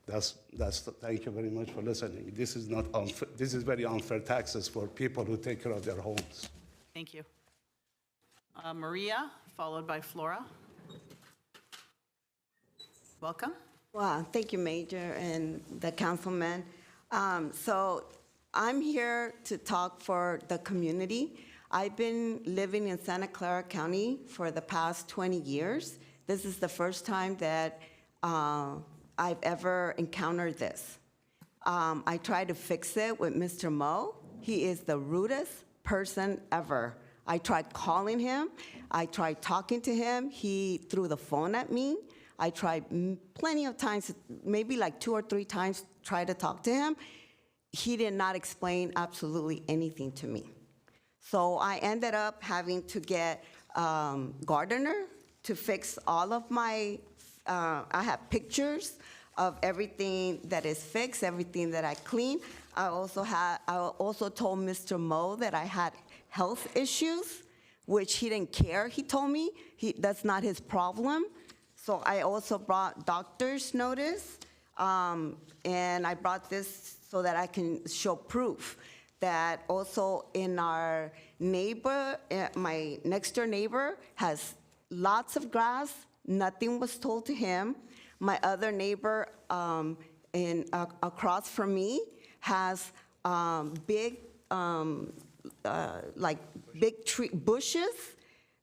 Thank you very much for listening. This is not unfair. This is very unfair taxes for people who take care of their homes. Thank you. Maria, followed by Flora. Welcome. Well, thank you, Major and the councilman. So I'm here to talk for the community. I've been living in Santa Clara County for the past 20 years. This is the first time that I've ever encountered this. I tried to fix it with Mr. Mo. He is the rudest person ever. I tried calling him. I tried talking to him. He threw the phone at me. I tried plenty of times, maybe like 2 or 3 times, try to talk to him. He did not explain absolutely anything to me. So I ended up having to get gardener to fix all of my, I have pictures of everything that is fixed, everything that I clean. I also told Mr. Mo that I had health issues, which he didn't care. He told me that's not his problem. So I also brought doctor's notice And I brought this so that I can show proof that also in our neighbor, my next door neighbor has lots of grass. Nothing was told to him. My other neighbor across from me has big, big tree bushes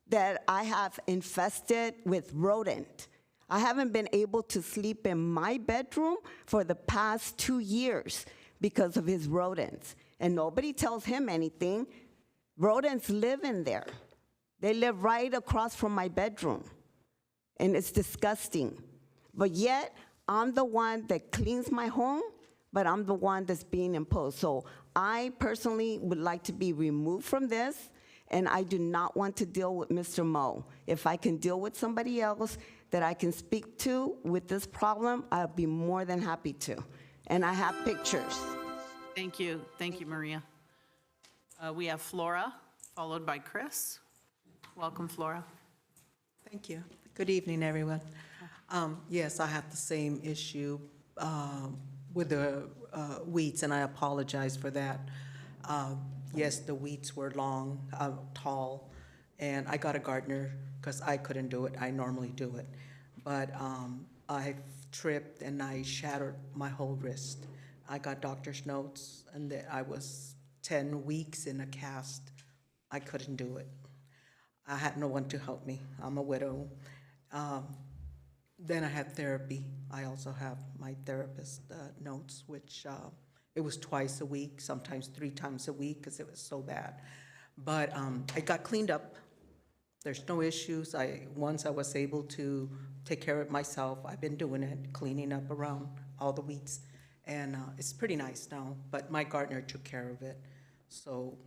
that I have infested with rodent. I haven't been able to sleep in my bedroom for the past 2 years because of his rodents. And nobody tells him anything. Rodents live in there. They live right across from my bedroom. And it's disgusting. But yet, I'm the one that cleans my home, but I'm the one that's being imposed. So I personally would like to be removed from this, and I do not want to deal with Mr. Mo. If I can deal with somebody else that I can speak to with this problem, I'll be more than happy to. And I have pictures. Thank you. Thank you, Maria. We have Flora, followed by Chris. Welcome, Flora. Thank you. Good evening, everyone. Yes, I have the same issue with the weeds, and I apologize for that. Yes, the weeds were long, tall, and I got a gardener because I couldn't do it. I normally do it. But I tripped and I shattered my whole wrist. I got doctor's notes, and that I was 10 weeks in a cast. I couldn't do it. I had no one to help me. I'm a widow. Then I had therapy. I also have my therapist notes, which it was twice a week, sometimes 3 times a week, because it was so bad. But I got cleaned up. There's no issues. Once I was able to take care of it myself, I've been doing it, cleaning up around all the weeds. And it's pretty nice now, but my gardener took care of it. So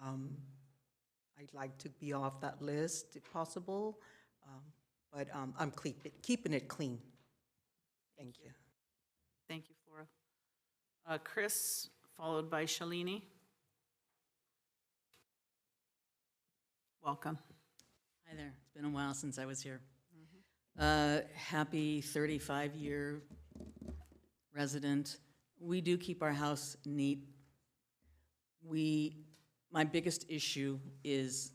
I'd like to be off that list if possible, but I'm keeping it clean. Thank you. Thank you, Flora. Chris, followed by Shalini. Welcome. Hi there. It's been a while since I was here. Happy 35-year resident. We do keep our house neat. My biggest issue is,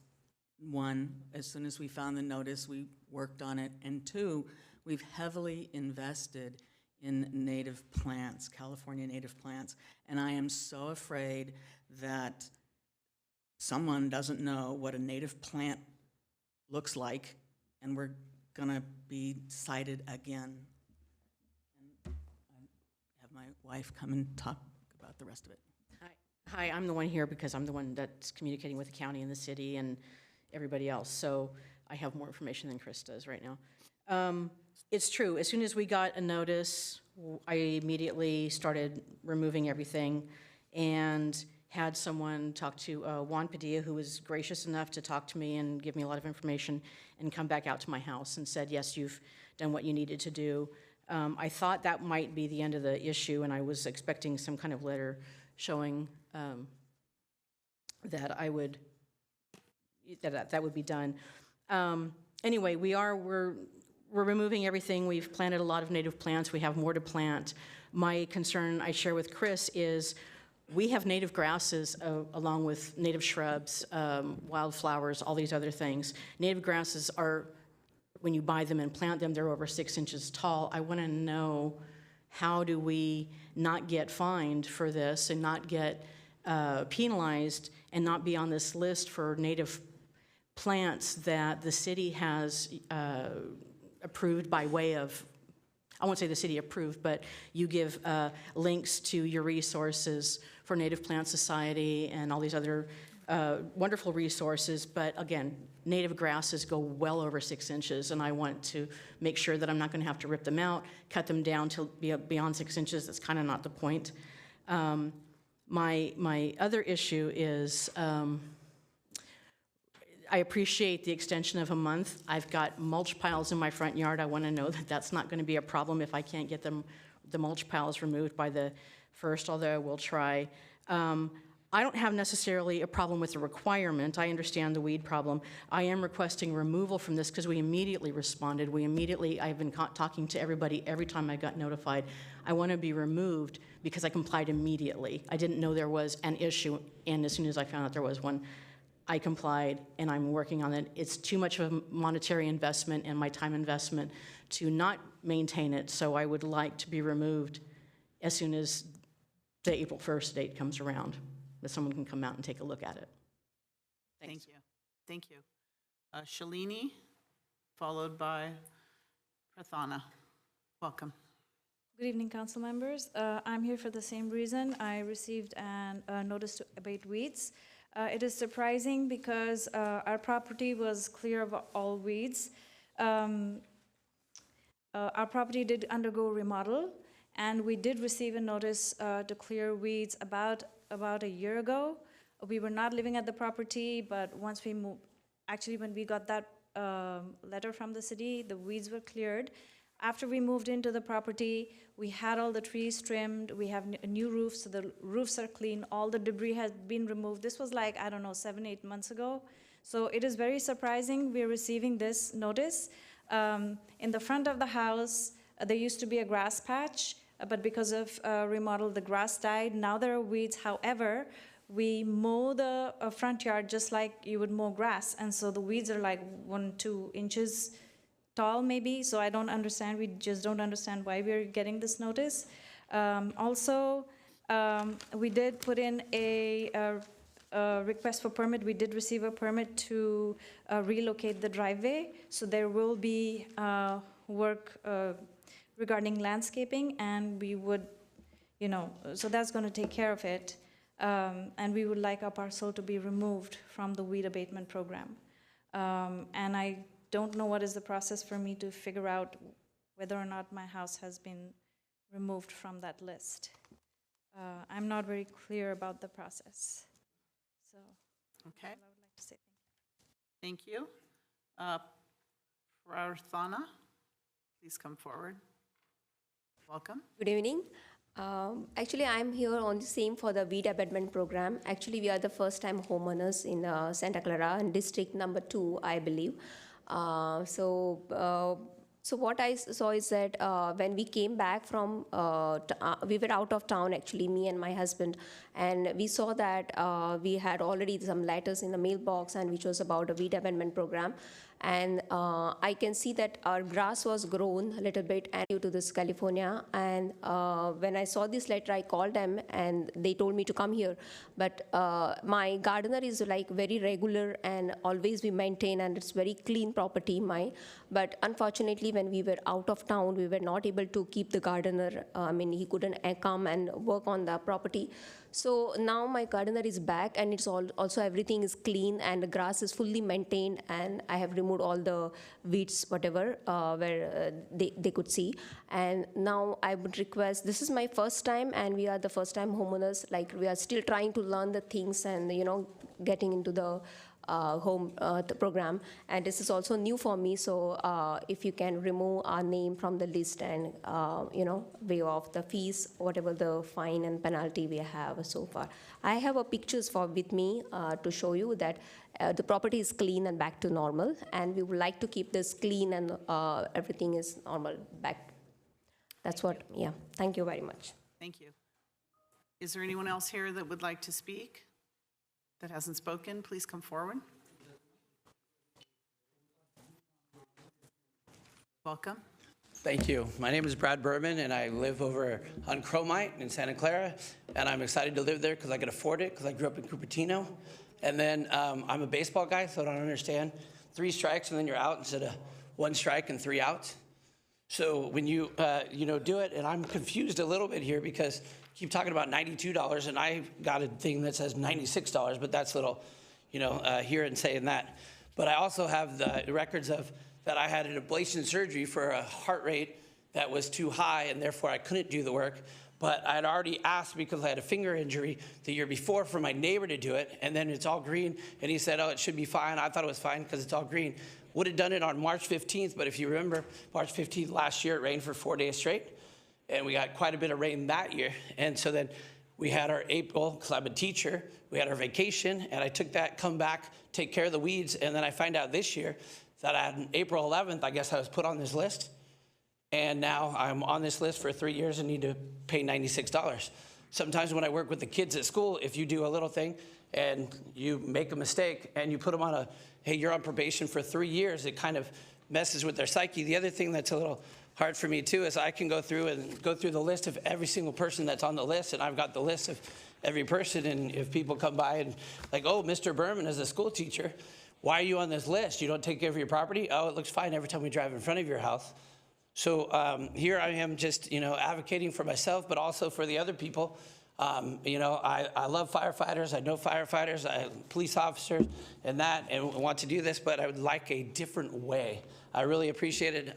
1, as soon as we found the notice, we worked on it, and 2, we've heavily invested in native plants, California native plants, and I am so afraid that someone doesn't know what a native plant looks like, and we're gonna be cited again. And I have my wife come and talk about the rest of it. Hi, I'm the one here because I'm the one that's communicating with the county and the city and everybody else, so I have more information than Chris does right now. It's true, as soon as we got a notice, I immediately started removing everything and had someone talk to Juan Padilla, who was gracious enough to talk to me and give me a lot of information and come back out to my house and said, yes, you've done what you needed to do. I thought that might be the end of the issue, and I was expecting some kind of letter showing that I would, that would be done. Anyway, we're removing everything. We've planted a lot of native plants. We have more to plant. My concern I share with Chris is we have native grasses along with native shrubs, wildflowers, all these other things. Native grasses are, when you buy them and plant them, they're over 6 inches tall. I want to know, how do we not get fined for this and not get penalized and not be on this list for native plants that the city has approved by way of, I won't say the city approved, but you give links to your resources for Native Plant Society and all these other wonderful resources. But again, native grasses go well over 6 inches, and I want to make sure that I'm not going to have to rip them out, cut them down to be beyond 6 inches. That's kind of not the point. My other issue is I appreciate the extension of a month. I've got mulch piles in my front yard. I want to know that that's not going to be a problem if I can't get the mulch piles removed by the 1st, although I will try. I don't have necessarily a problem with the requirement. I understand the weed problem. I am requesting removal from this because we immediately responded. I've been talking to everybody every time I got notified. I want to be removed because I complied immediately. I didn't know there was an issue, and as soon as I found out there was one, I complied, and I'm working on it. It's too much of a monetary investment and my time investment to not maintain it, so I would like to be removed as soon as the April 1st date comes around, that someone can come out and take a look at it. Thank you. Thank you. Shalini, followed by Prathana. Welcome. Good evening, council members. I'm here for the same reason. I received a notice to abate weeds. It is surprising because our property was clear of all weeds. Our property did undergo remodel, and we did receive a notice to clear weeds about a year ago. We were not living at the property, but once we moved, actually when we got that letter from the city, the weeds were cleared. After we moved into the property, we had all the trees trimmed. We have a new roof, so the roofs are clean. All the debris has been removed. This was like, I don't know, 7-8 months ago. So it is very surprising we're receiving this notice. In the front of the house, there used to be a grass patch, but because of remodel, the grass died. Now there are weeds. However, we mow the front yard just like you would mow grass, and so the weeds are like 1-2 inches tall maybe. So I don't understand. We just don't understand why we're getting this notice. Also, we did put in a request for permit. We did receive a permit to relocate the driveway. So there will be work regarding landscaping, and we would, so that's going to take care of it. And we would like our parcel to be removed from the weed abatement program. And I don't know what is the process for me to figure out whether or not my house has been removed from that list. I'm not very clear about the process. So Okay. I would like to say Thank you. Prathana, please come forward. Welcome. Good evening. Actually, I'm here on the same for the weed abatement program. Actually, we are the first-time homeowners in Santa Clara, in district number 2, I believe. So what I saw is that when we came back from, we were out of town actually, me and my husband, and we saw that we had already some letters in the mailbox, and which was about a weed abatement program. And I can see that our grass was grown a little bit and due to this California. And when I saw this letter, I called them and they told me to come here. But my gardener is like very regular and always we maintain, and it's very clean property, but unfortunately when we were out of town, we were not able to keep the gardener. He couldn't come and work on the property. So now my gardener is back, and it's also everything is clean and the grass is fully maintained, and I have removed all the weeds, whatever, where they could see. And now I would request, this is my first time, and we are the first time homeowners, like we are still trying to learn the things and, getting into the the program, and this is also new for me. So if you can remove our name from the list and waive off the fees, whatever the fine and penalty we have so far. I have pictures with me to show you that the property is clean and back to normal, and we would like to keep this clean and everything is normal back. That's what. Yeah. Thank you very much. Thank you. Is there anyone else here that would like to speak? That hasn't spoken, please come forward. Welcome. Thank you. My name is Brad Berman, and I live over on Cromite in Santa Clara, and I'm excited to live there because I could afford it because I grew up in Cupertino. And then I'm a baseball guy, so I don't understand 3 strikes and then you're out instead of 1 strike and 3 outs. So when you do it, and I'm confused a little bit here because keep talking about $92, and I got a thing that says $96, but that's a little, here and saying that. But I also have the records of that I had an ablation surgery for a heart rate that was too high, and therefore I couldn't do the work. But I had already asked, because I had a finger injury the year before, for my neighbor to do it, and then it's all green, and he said, oh, it should be fine. I thought it was fine because it's all green. Would have done it on March 15th, but if you remember, March 15th last year, it rained for 4 days straight. And we got quite a bit of rain that year. And so then We had our April, because I'm a teacher, we had our vacation, and I took that, come back, take care of the weeds, and then I find out this year that on April 11th, I guess I was put on this list, and now I'm on this list for 3 years and need to pay $96. Sometimes when I work with the kids at school, if you do a little thing and you make a mistake and you put them on hey, you're on probation for 3 years, it kind of messes with their psyche. The other thing that's a little hard for me too is I can go through the list of every single person that's on the list, and I've got the list of every person, and if people come by and like, oh, Mr. Berman is a school teacher, why are you on this list? You don't take care of your property? Oh, it looks fine every time we drive in front of your house. So here I am just, advocating for myself, but also for the other people. I love firefighters. I know firefighters, police officers, and want to do this, but I would like a different way. I really appreciated,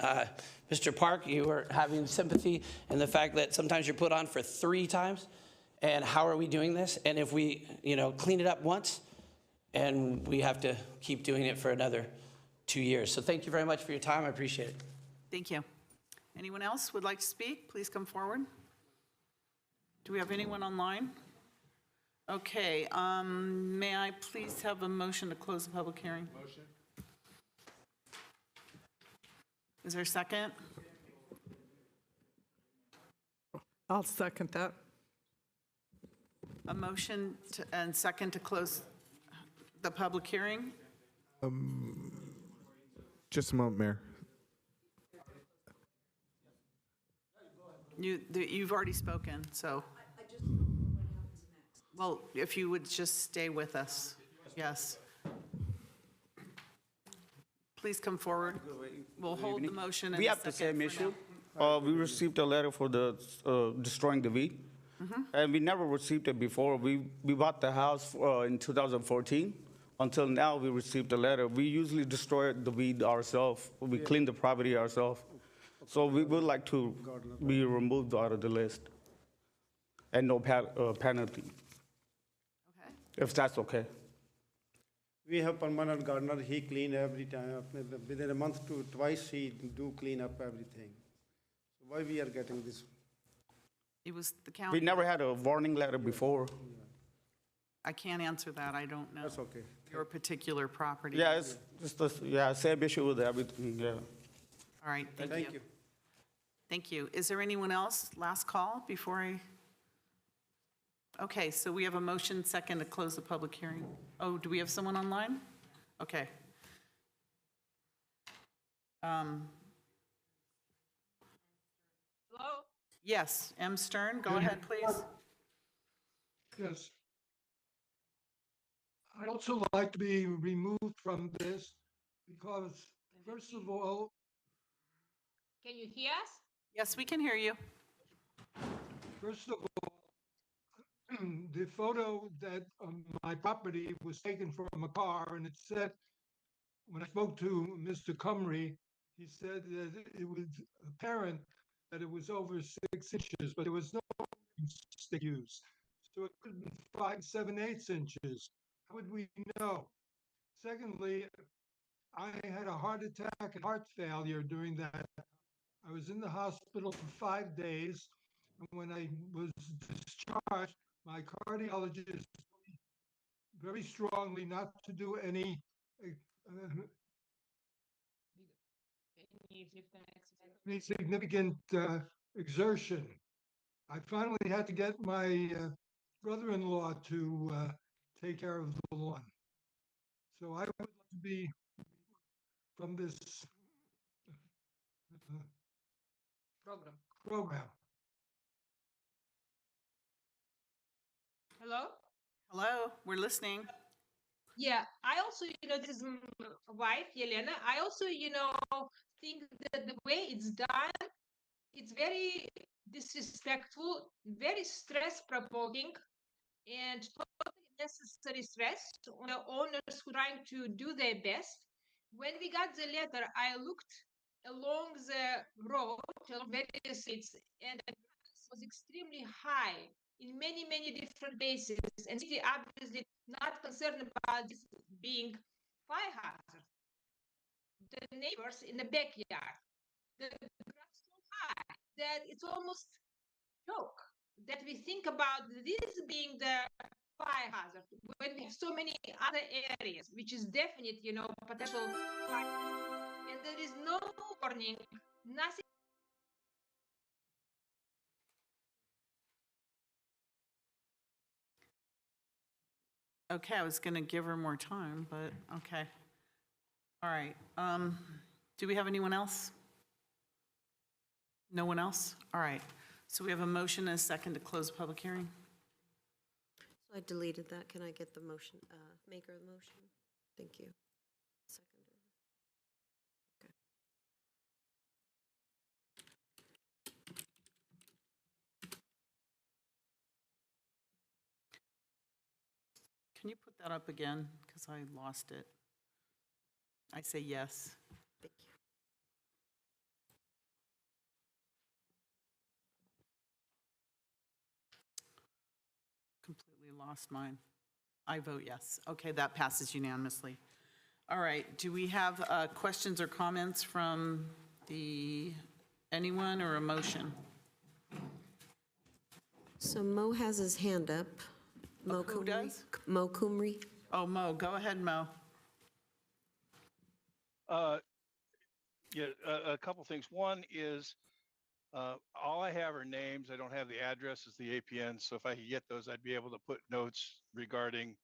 Mr. Park, you were having sympathy in the fact that sometimes you're put on for 3 times, and how are we doing this? And if we, clean it up once, and we have to keep doing it for another 2 years. So thank you very much for your time. I appreciate it. Thank you. Anyone else would like to speak? Please come forward. Do we have anyone online? Okay, may I please have a motion to close the public hearing? Motion. Is there a second? I'll second that. A motion and second to close the public hearing? Just a moment, Mayor. You've already spoken, so. Well, if you would just stay with us, yes. Please come forward. We'll hold the motion. We have the same issue. We received a letter for the destroying the weed, and we never received it before. We bought the house in 2014. Until now, we received a letter. We usually destroy the weed ourselves. We clean the property ourselves. So we would like to be removed out of the list, and no penalty. Okay. If that's okay. We have permanent gardener. He clean every time. Within a month to twice, he do clean up everything. So why we are getting this? It was the county. We never had a warning letter before. I can't answer that. I don't know. That's okay. Your particular property. Yeah, it's just the same issue with everything. Yeah. All right. Thank you. Thank you. Thank you. Is there anyone else? Last call before I? Okay, so we have a motion second to close the public hearing. Oh, do we have someone online? Okay. Hello? Yes, M. Stern, go ahead, please. Yes. I'd also like to be removed from this because, first of all, Can you hear us? Yes, we can hear you. first of all, the photo that my property was taken from a car, and it said, when I spoke to Mr. Cumry, he said that it was apparent that it was over 6 inches, but there was no stick used. So it could have been 5, 7, 8 inches. How would we know? Secondly, I had a heart attack and heart failure during that. I was in the hospital for 5 days. And when I was discharged, my cardiologist told me very strongly not to do any significant exertion. I finally had to get my brother-in-law to take care of the lawn. So I would like to be from this program. Hello? Hello, we're listening. Yeah, I also, this is my wife, Yelena. I also, think that the way it's done, it's very disrespectful, very stress-provoking, and totally necessary stress on the owners who are trying to do their best. When we got the letter, I looked along the road, along various streets, and the grass was extremely high in many, many different places. And city obviously not concerned about this being fire hazard. The neighbors in the backyard, the grass so high that it's almost joke. that we think about this being the fire hazard when we have so many other areas, which is definite, potential fire, and there is no warning, nothing. Okay, I was going to give her more time, but okay. All right. Do we have anyone else? No one else? All right. So we have a motion and a second to close the public hearing. So I deleted that. Can I get the motion, maker of the motion? Thank you. Seconder. Okay. Can you put that up again? Because I lost it. I say yes. Thank you. Completely lost mine. I vote yes. Okay, that passes unanimously. All right, do we have questions or comments from anyone or a motion? So Mo has his hand up. Mo Who does? Mo Kumri. Oh, Mo, go ahead, Mo. Yeah, a couple things. One is all I have are names. I don't have the addresses, the APNs. So if I could get those, I'd be able to put notes regarding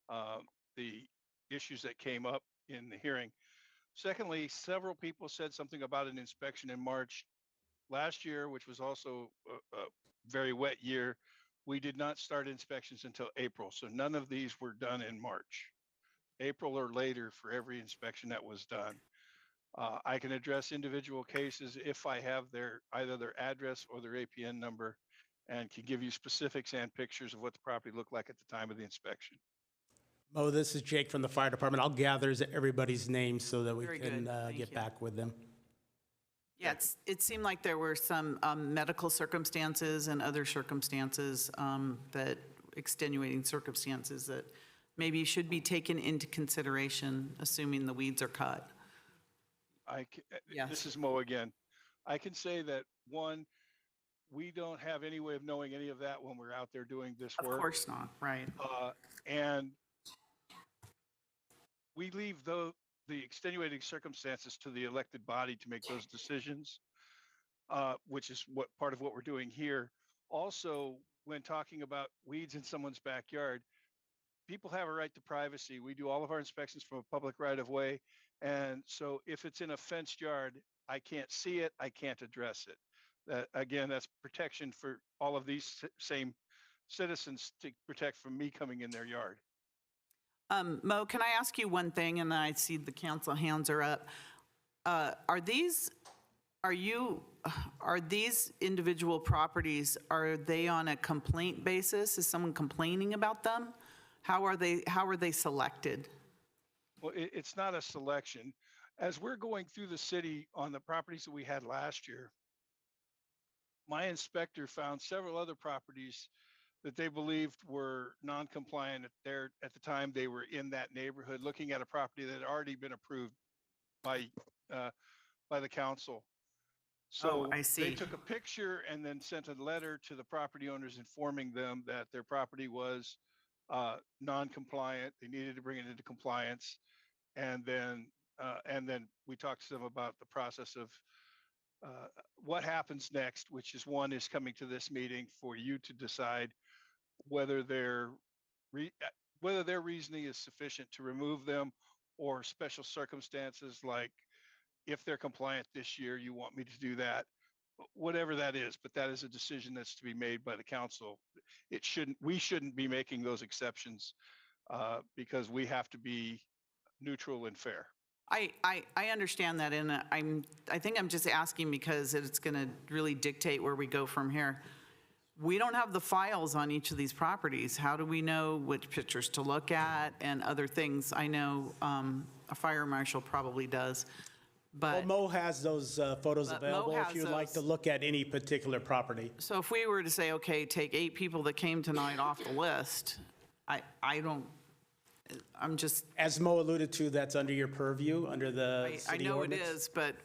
the issues that came up in the hearing. Secondly, several people said something about an inspection in March last year, which was also a very wet year. We did not start inspections until April. So none of these were done in March. April or later for every inspection that was done. I can address individual cases if I have either their address or their APN number, and can give you specifics and pictures of what the property looked like at the time of the inspection. Mo, this is Jake from the fire department. I'll gather everybody's names so that we Very can good. get back with them. Yeah, it seemed like there were some medical circumstances and other circumstances extenuating circumstances that maybe should be taken into consideration, assuming the weeds are cut. Yes. This is Mo again. I can say that, one, we don't have any way of knowing any of that when we're out there doing this work. Of course not, right. And we leave the extenuating circumstances to the elected body to make those decisions, which is part of what we're doing here. Also, when talking about weeds in someone's backyard, people have a right to privacy. We do all of our inspections from a public right of way. And so if it's in a fenced yard, I can't see it, I can't address it. Again, that's protection for all of these same citizens to protect from me coming in their yard. Mo, can I ask you one thing? And I see the council hands are up. Are these individual properties, are they on a complaint basis? Is someone complaining about them? How are they selected? Well, it's not a selection. As we're going through the city on the properties that we had last year, my inspector found several other properties that they believed were non-compliant at the time they were in that neighborhood, looking at a property that had already been approved by the council. So I see. They took a picture and then sent a letter to the property owners informing them that their property was non-compliant. They needed to bring it into compliance. And then we talked to them about the process of what happens next, which is one is coming to this meeting for you to decide whether their reasoning is sufficient to remove them, or special circumstances like if they're compliant this year, you want me to do that, whatever that is. But that is a decision that's to be made by the council. We shouldn't be making those exceptions because we have to be neutral and fair. I understand that, and I think I'm just asking because it's going to really dictate where we go from here. We don't have the files on each of these properties. How do we know which pictures to look at and other things? I know a fire marshal probably does, but Well, Mo has those photos available if you'd like to look at any particular property. So if we were to say, okay, take 8 people that came tonight off the list, I'm just. As Mo alluded to, that's under your purview, under the I city know ordinance. it is, but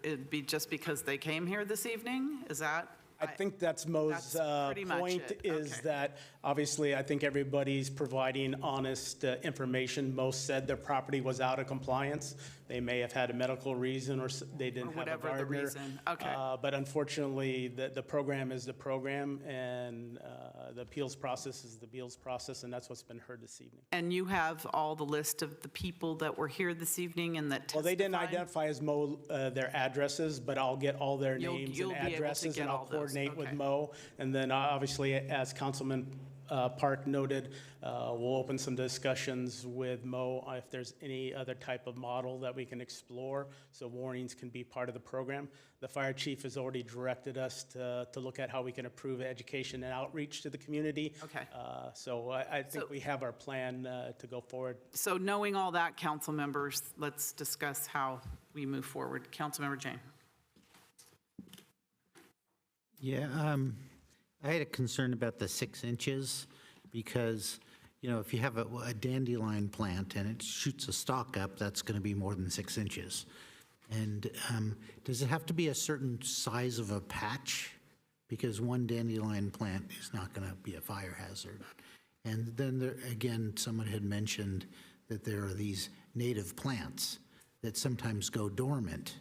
it'd be just because they came here this evening? Is that? I think that's Mo's pretty much point, it. is Okay. that obviously I think everybody's providing honest information. Mo said their property was out of compliance. They may have had a medical reason, or they didn't have a whatever the gardener. reason. Okay. But unfortunately, the program is the program, and the appeals process is the appeals process, and that's what's been heard this evening. And you have all the list of the people that were here this evening and that Well, they didn't testified? identify as Mo their addresses, but I'll get all their names you'll and be able to addresses, get and I'll all those. coordinate with Okay. Mo. And then obviously, as Councilman Park noted, we'll open some discussions with Mo if there's any other type of model that we can explore, so warnings can be part of the program. The fire chief has already directed us to look at how we can improve education and outreach to the community. Okay. So I think we have our plan to go forward. So knowing all that, council members, let's discuss how we move forward. Councilmember Jane. Yeah, I had a concern about the 6 inches because, you know, if you have a dandelion plant and it shoots a stalk up, that's going to be more than 6 inches. And does it have to be a certain size of a patch? Because one dandelion plant is not going to be a fire hazard. And then there, again, someone had mentioned that there are these native plants that sometimes go dormant,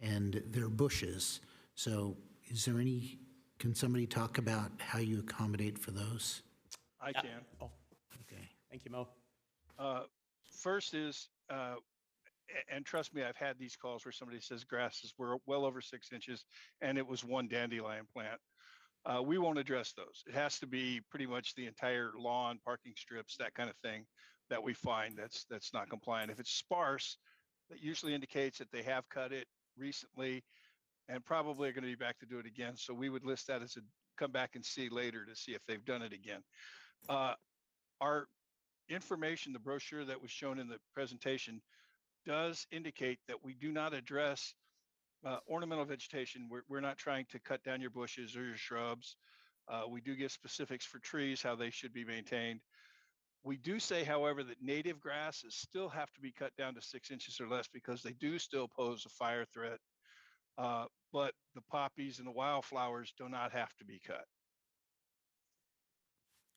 and they're bushes. So is there any, can somebody talk about how you accommodate for those? I can. Oh, okay. Thank you, Mo. First is, and trust me, I've had these calls where somebody says grasses were well over 6 inches and it was one dandelion plant. We won't address those. It has to be pretty much the entire lawn, parking strips, that kind of thing that we find that's not compliant. If it's sparse, that usually indicates that they have cut it recently and probably are going to be back to do it again. So we would list that as a come back and see later to see if they've done it again. Our information, the brochure that was shown in the presentation, does indicate that we do not address ornamental vegetation. We're not trying to cut down your bushes or your shrubs. We do give specifics for trees, how they should be maintained. We do say, however, that native grasses still have to be cut down to 6 inches or less because they do still pose a fire threat. But the poppies and the wildflowers do not have to be cut.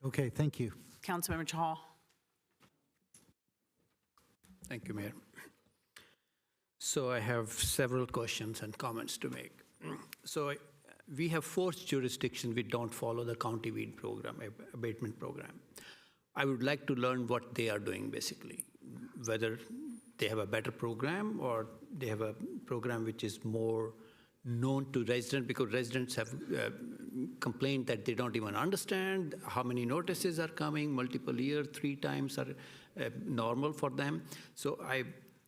Okay, thank you. Councilmember Chahal. Thank you, Mayor. So I have several questions and comments to make. So we have 4 jurisdictions we don't follow the county weed program, abatement program. I would like to learn what they are doing basically, whether they have a better program or they have a program which is more known to residents, because residents have complained that they don't even understand how many notices are coming, multiple years, 3 times are normal for them. So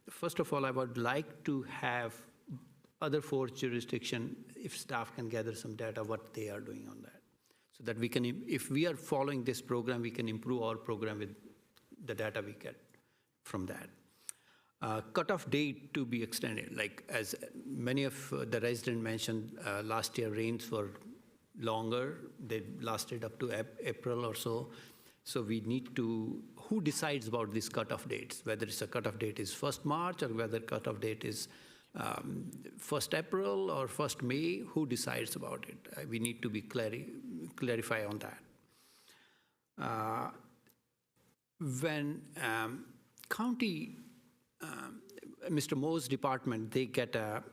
first of all, I would like to have other 4 jurisdictions, if staff can gather some data, what they are doing on that. So that we can, if we are following this program, we can improve our program with the data we get from that. Cutoff date to be extended, like as many of the residents mentioned, last year rains were longer. They lasted up to April or so. So we need to, who decides about these cutoff dates? Whether it's a cutoff date is 1st March or whether cutoff date is 1st April or 1st May, who decides about it? We need to be clarify on that. When county, Mr. Mo's department, they get a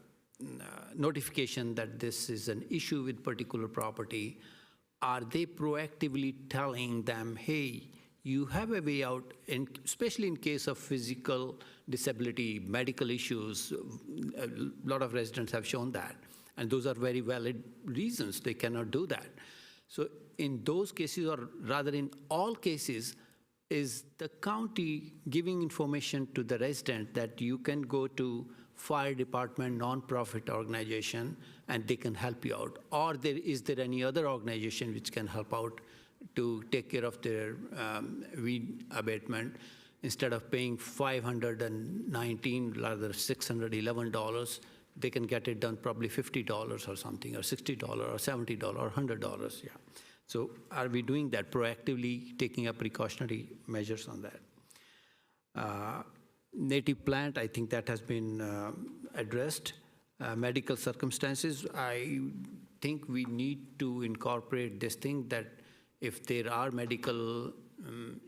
notification that this is an issue with particular property, are they proactively telling them, hey, you have a way out, especially in case of physical disability, medical issues? A lot of residents have shown that, and those are very valid reasons they cannot do that. So in those cases, or rather in all cases, is the county giving information to the resident that you can go to fire department, nonprofit organization, and they can help you out? Or is there any other organization which can help out to take care of their weed abatement? Instead of paying $519, rather $611, they can get it done probably $50 or something, or $60 or $70 or $100, yeah. So are we doing that, proactively taking up precautionary measures on that? Native plant, I think that has been addressed. Medical circumstances, I think we need to incorporate this thing that if there are medical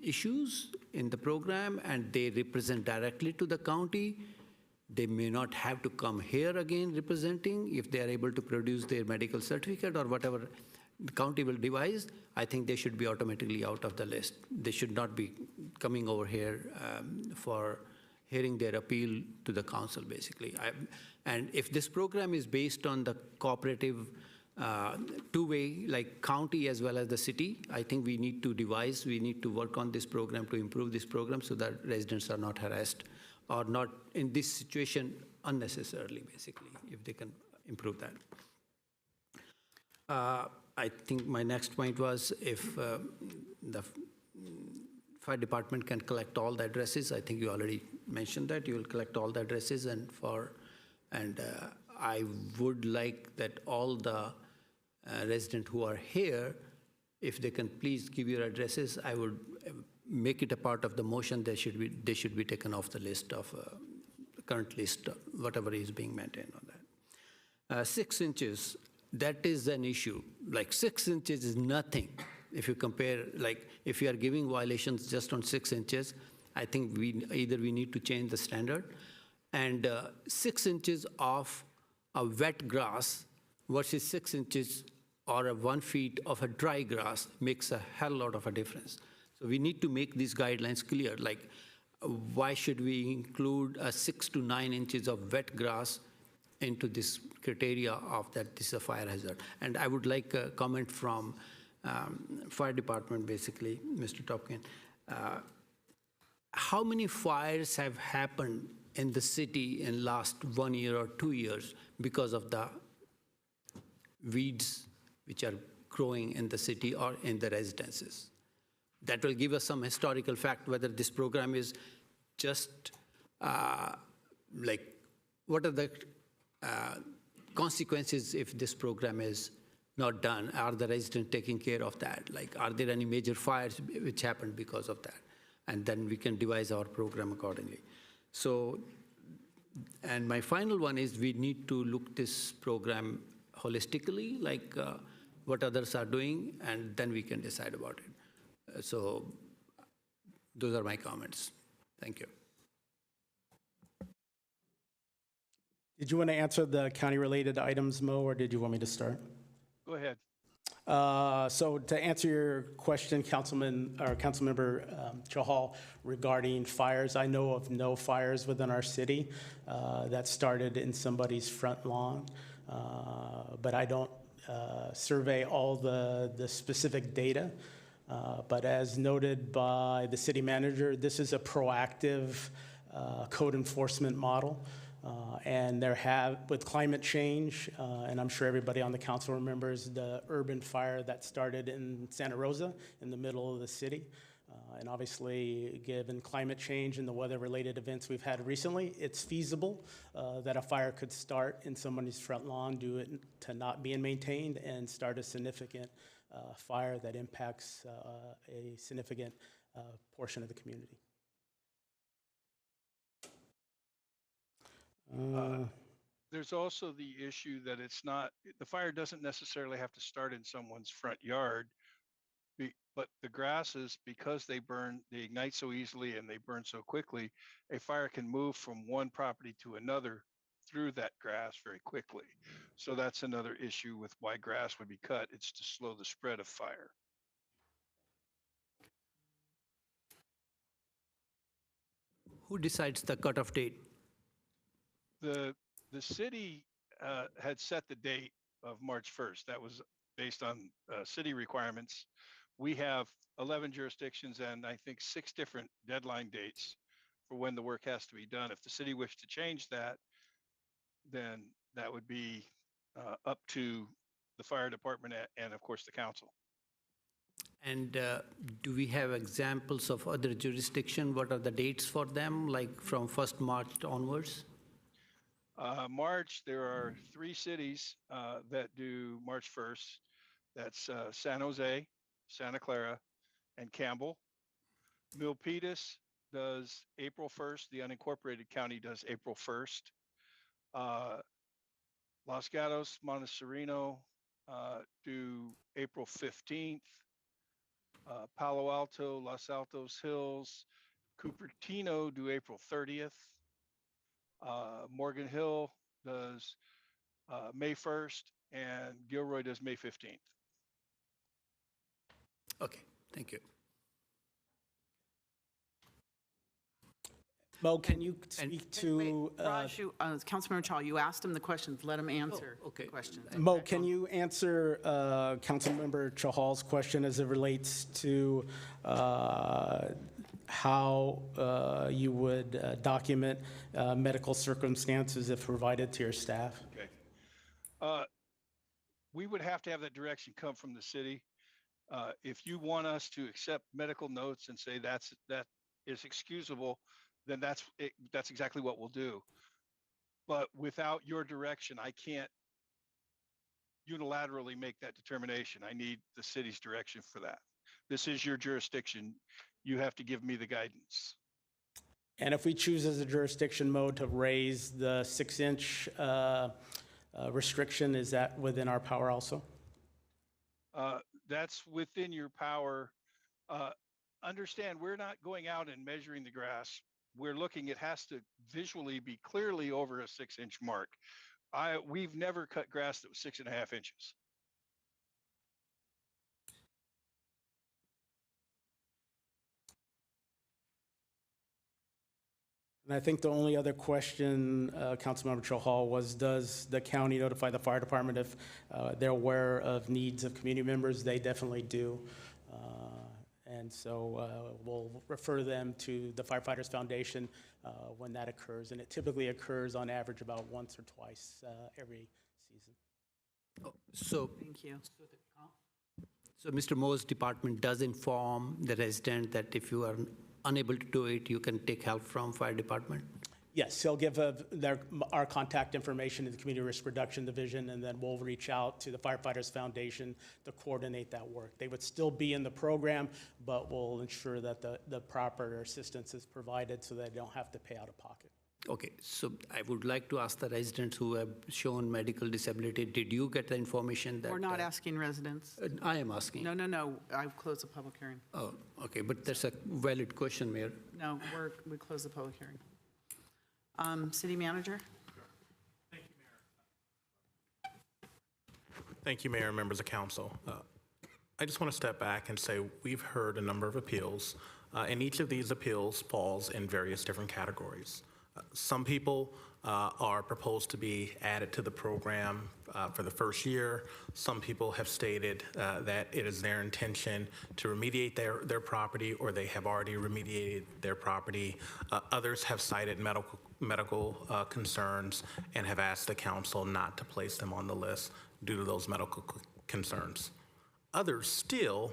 issues in the program and they represent directly to the county, they may not have to come here again representing if they are able to produce their medical certificate or whatever the county will devise. I think they should be automatically out of the list. They should not be coming over here for hearing their appeal to the council, basically. And if this program is based on the cooperative two-way, like county as well as the city, I think we need to work on this program to improve this program so that residents are not harassed or not in this situation unnecessarily, basically, if they can improve that. I think my next point was if the fire department can collect all the addresses. I think you already mentioned that you will collect all the addresses, and I would like that all the residents who are here, if they can please give your addresses, I would make it a part of the motion. They should be taken off the list of current list, whatever is being maintained on that. 6 inches, that is an issue. Like 6 inches is nothing. If you compare, like if you are giving violations just on 6 inches, I think we need to change the standard. And 6 inches of a wet grass versus 6 inches or 1 feet of a dry grass makes a hell lot of a difference. So we need to make these guidelines clear, like why should we include 6 to 9 inches of wet grass into this criteria of that this is a fire hazard. And I would like a comment from fire department, basically, Mr. Topkin. How many fires have happened in the city in last 1 year or 2 years because of the weeds which are growing in the city or in the residences? That will give us some historical fact whether this program is just like what are the consequences if this program is not done? Are the residents taking care of that? Like, are there any major fires which happened because of that? And then we can devise our program accordingly. So, and my final one is we need to look this program holistically, like what others are doing, and then we can decide about it. So those are my comments. Thank you. Did you want to answer the county-related items, Mo, or did you want me to start? Go ahead. So to answer your question, Councilmember Chahal, regarding fires, I know of no fires within our city that started in somebody's front lawn, but I don't survey all the specific data. But as noted by the city manager, this is a proactive code enforcement model. And with climate change, and I'm sure everybody on the council remembers the urban fire that started in Santa Rosa in the middle of the city. And obviously, given climate change and the weather-related events we've had recently, it's feasible that a fire could start in somebody's front lawn due to not being maintained and start a significant fire that impacts a significant portion of the community. There's also the issue that the fire doesn't necessarily have to start in someone's front yard, but the grasses, because they ignite so easily and they burn so quickly, a fire can move from one property to another through that grass very quickly. So that's another issue with why grass would be cut. It's to slow the spread of fire. Who decides the cutoff date? The city had set the date of March 1st. That was based on city requirements. We have 11 jurisdictions and I think 6 different deadline dates for when the work has to be done. If the city wished to change that, then that would be up to the fire department and of course the council. And do we have examples of other jurisdiction? What are the dates for them, like from 1st March onwards? March, there are 3 cities that do March 1st. That's San Jose, Santa Clara, and Campbell. Milpitas does April 1st. The unincorporated county does April 1st. Los Gatos, Montecito, due April 15th. Palo Alto, Los Altos Hills, Cupertino due April 30th. Morgan Hill does May 1st, and Gilroy does May 15th. Okay, thank you. Mo, can you speak to? Raj, Councilmember Chal, you asked him the questions. Let him answer the questions. Mo, can you answer Councilmember Chahal's question as it relates to how you would document medical circumstances if provided to your staff? Okay. We would have to have that direction come from the city. If you want us to accept medical notes and say that is excusable, then that's exactly what we'll do. But without your direction, I can't unilaterally make that determination. I need the city's direction for that. This is your jurisdiction. You have to give me the guidance. And if we choose as a jurisdiction mode to raise the 6-inch restriction, is that within our power also? That's within your power. Understand, we're not going out and measuring the grass. We're looking, it has to visually be clearly over a 6-inch mark. We've never cut grass that was 6.5 inches. And I think the only other question, Councilmember Chahal, was does the county notify the fire department if they're aware of needs of community members? They definitely do. And so we'll refer them to the Firefighters Foundation when that occurs. And it typically occurs on average about once or twice every season. So, thank you. So Mr. Mo's department does inform the resident that if you are unable to do it, you can take help from fire department? Yes, he'll give our contact information to the Community Risk Reduction Division, and then we'll reach out to the Firefighters Foundation to coordinate that work. They would still be in the program, but we'll ensure that the proper assistance is provided so they don't have to pay out of pocket. Okay, so I would like to ask the residents who have shown medical disability, did you get the information that? We're not asking residents. I am asking. No. I've closed the public hearing. Oh, okay, but that's a valid question, Mayor. No, we closed the public hearing. City Manager? Thank you, Mayor and members of council. I just want to step back and say we've heard a number of appeals, and each of these appeals falls in various different categories. Some people are proposed to be added to the program for the first year. Some people have stated that it is their intention to remediate their property, or they have already remediated their property. Others have cited medical concerns and have asked the council not to place them on the list due to those medical concerns. Others still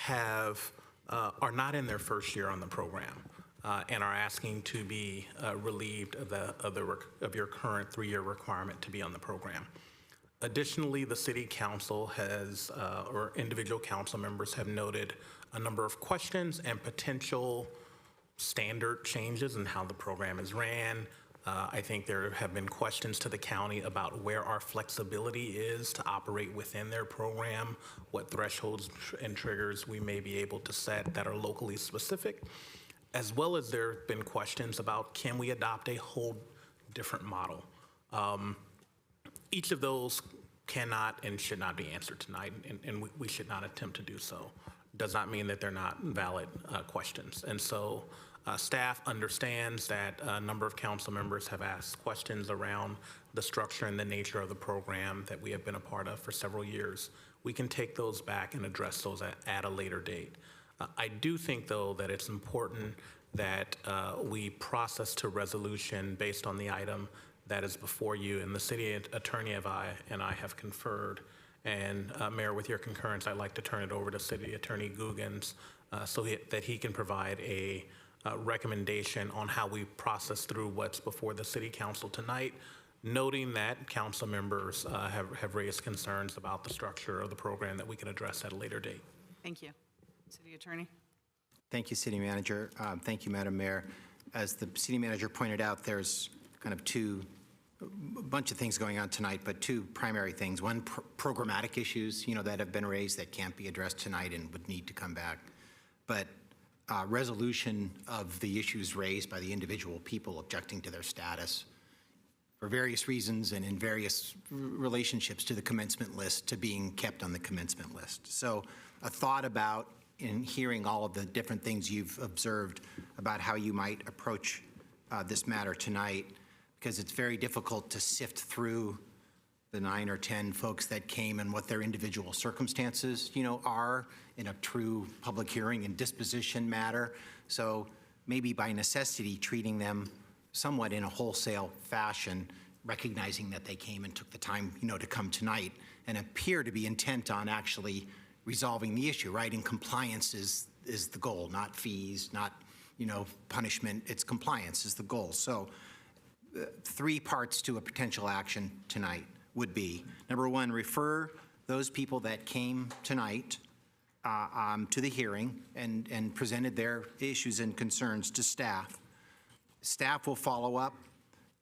are not in their first year on the program. And are asking to be relieved of your current 3-year requirement to be on the program. Additionally, the city council has, or individual council members have noted a number of questions and potential standard changes in how the program is ran. I think there have been questions to the county about where our flexibility is to operate within their program, what thresholds and triggers we may be able to set that are locally specific. As well as there have been questions about, can we adopt a whole different model? Each of those cannot and should not be answered tonight, and we should not attempt to do so. Does not mean that they're not valid questions. And so staff understands that a number of council members have asked questions around the structure and the nature of the program that we have been a part of for several years. We can take those back and address those at a later date. I do think, though, that it's important that we process to resolution based on the item that is before you. And the city attorney and I have conferred. And Mayor, with your concurrence, I'd like to turn it over to City Attorney Googans so that he can provide a recommendation on how we process through what's before the City Council tonight, noting that council members have raised concerns about the structure of the program that we can address at a later date. Thank you. City Attorney. Thank you, City Manager. Thank you, Madam Mayor. As the City Manager pointed out, there's kind of two a bunch of things going on tonight, but two primary things. One, programmatic issues, that have been raised that can't be addressed tonight and would need to come back. But resolution of the issues raised by the individual people objecting to their status for various reasons and in various relationships to the commencement list, to being kept on the commencement list. So a thought about, in hearing all of the different things you've observed about how you might approach this matter tonight, because it's very difficult to sift through the 9 or 10 folks that came and what their individual circumstances, are in a true public hearing and disposition matter. So maybe by necessity, treating them somewhat in a wholesale fashion, recognizing that they came and took the time, to come tonight and appear to be intent on actually resolving the issue, right? And compliance is the goal, not fees, not, punishment. It's compliance is the goal. So 3 parts to a potential action tonight would be, number 1, refer those people that came tonight to the hearing and presented their issues and concerns to staff. Staff will follow up,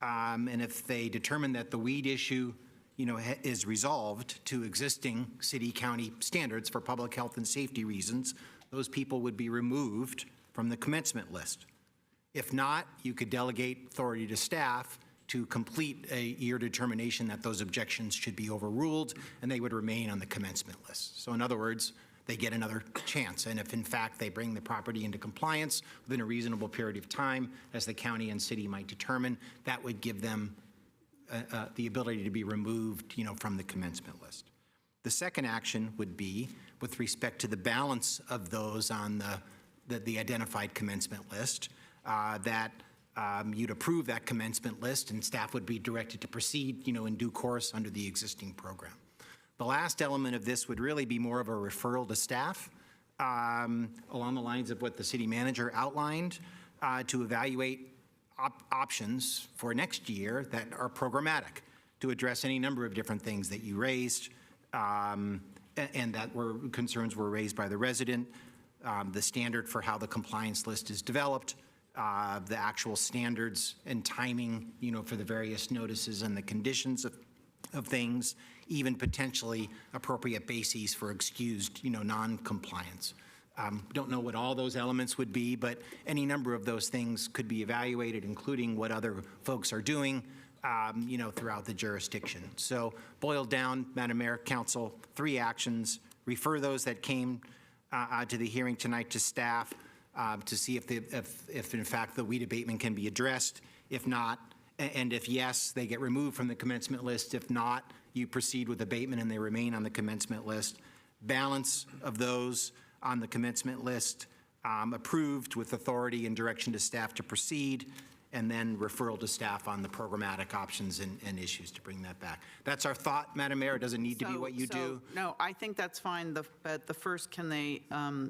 and if they determine that the weed issue, is resolved to existing city-county standards for public health and safety reasons, those people would be removed from the commencement list. If not, you could delegate authority to staff to complete your determination that those objections should be overruled, and they would remain on the commencement list. So in other words, they get another chance. And if in fact they bring the property into compliance within a reasonable period of time, as the county and city might determine, that would give them the ability to be removed, from the commencement list. The second action would be with respect to the balance of those on the identified commencement list, that you'd approve that commencement list and staff would be directed to proceed, in due course under the existing program. The last element of this would really be more of a referral to staff, along the lines of what the city manager outlined, to evaluate options for next year that are programmatic to address any number of different things that you raised, and that concerns were raised by the resident, the standard for how the compliance list is developed, the actual standards and timing, for the various notices and the conditions of things, even potentially appropriate bases for excused, non-compliance. Don't know what all those elements would be, but any number of those things could be evaluated, including what other folks are doing, throughout the jurisdiction. So boiled down, Madam Mayor, Council, 3 actions: refer those that came to the hearing tonight to staff to see if in fact the weed abatement can be addressed. If not, and if yes, they get removed from the commencement list. If not, you proceed with abatement and they remain on the commencement list. Balance of those on the commencement list approved with authority and direction to staff to proceed, and then referral to staff on the programmatic options and issues to bring that back. That's our thought, Madam Mayor. It doesn't need to be what you do. No, I think that's fine. But the first, can they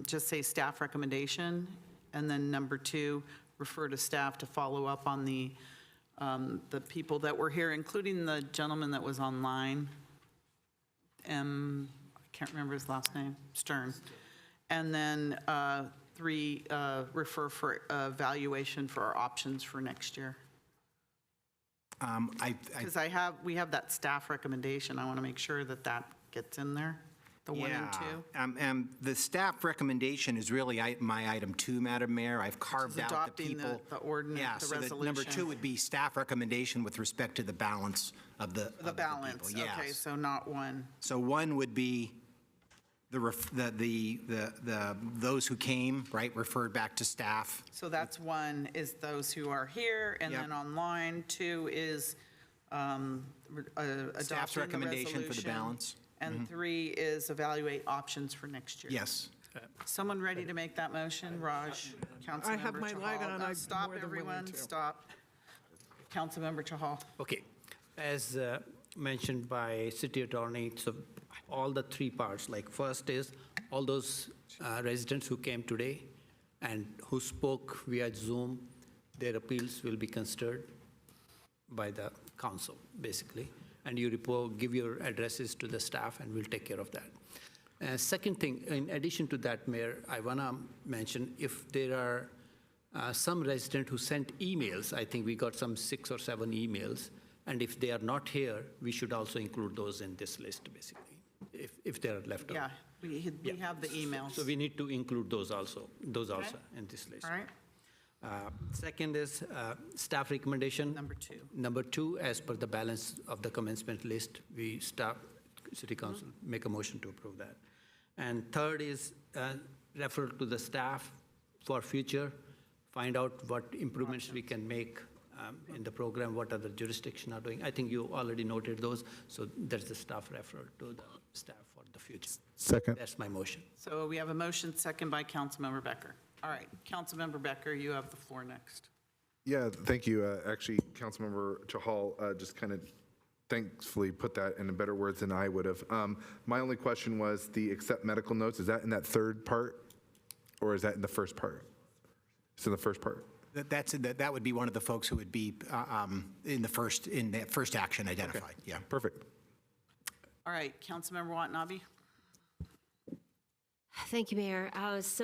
just say staff recommendation? And then number 2, refer to staff to follow up on the people that were here, including the gentleman that was online. I can't remember his last name, Stern. And then 3, refer for evaluation for our options for next year. Because we have that staff recommendation. I want to make sure that gets in there, the 1 and 2. The staff recommendation is really my item 2, Madam Mayor. I've carved out the people. Adopting the ordinance, the resolution. Number 2 would be staff recommendation with respect to the balance of the balance. People. Yes. Okay, so not 1. So 1 would be those who came, right, referred back to staff. So that's 1 is those who are here, and then online 2 is Staff's recommendation for the balance. And 3 is evaluate options for next year. Yes. Someone ready to make that motion? Raj, Councilmember Chahal. I have my light on. I'm Stop, more than willing everyone, to. stop. Councilmember Chahal. Okay, as mentioned by City Attorney, so all the 3 parts, like first is all those residents who came today and who spoke via Zoom, their appeals will be considered by the council, basically. And you give your addresses to the staff and we'll take care of that. Second thing, in addition to that, Mayor, I want to mention if there are some resident who sent emails, I think we got some 6 or 7 emails, And if they are not here, we should also include those in this list, basically, if they are left out. Yeah, we have the emails. So we need to include those also in this list. All right. Second is staff recommendation. Number 2. Number 2, as per the balance of the commencement list, City Council make a motion to approve that. And third is referral to the staff for future, find out what improvements we can make in the program, what other jurisdictions are doing. I think you already noted those, so there's the staff referral to the staff for the future. Second. That's my motion. So we have a motion, second by Councilmember Becker. All right, Councilmember Becker, you have the floor next. Yeah, thank you. Actually, Councilmember Chahal just kind of thankfully put that in better words than I would have. My only question was the accept medical notes. Is that in that third part, or is that in the first part? It's in the first part. That would be one of the folks who would be in that first action identified. Okay. Yeah. Perfect. All right, Councilmember Watanabe. Thank you, Mayor. Yes,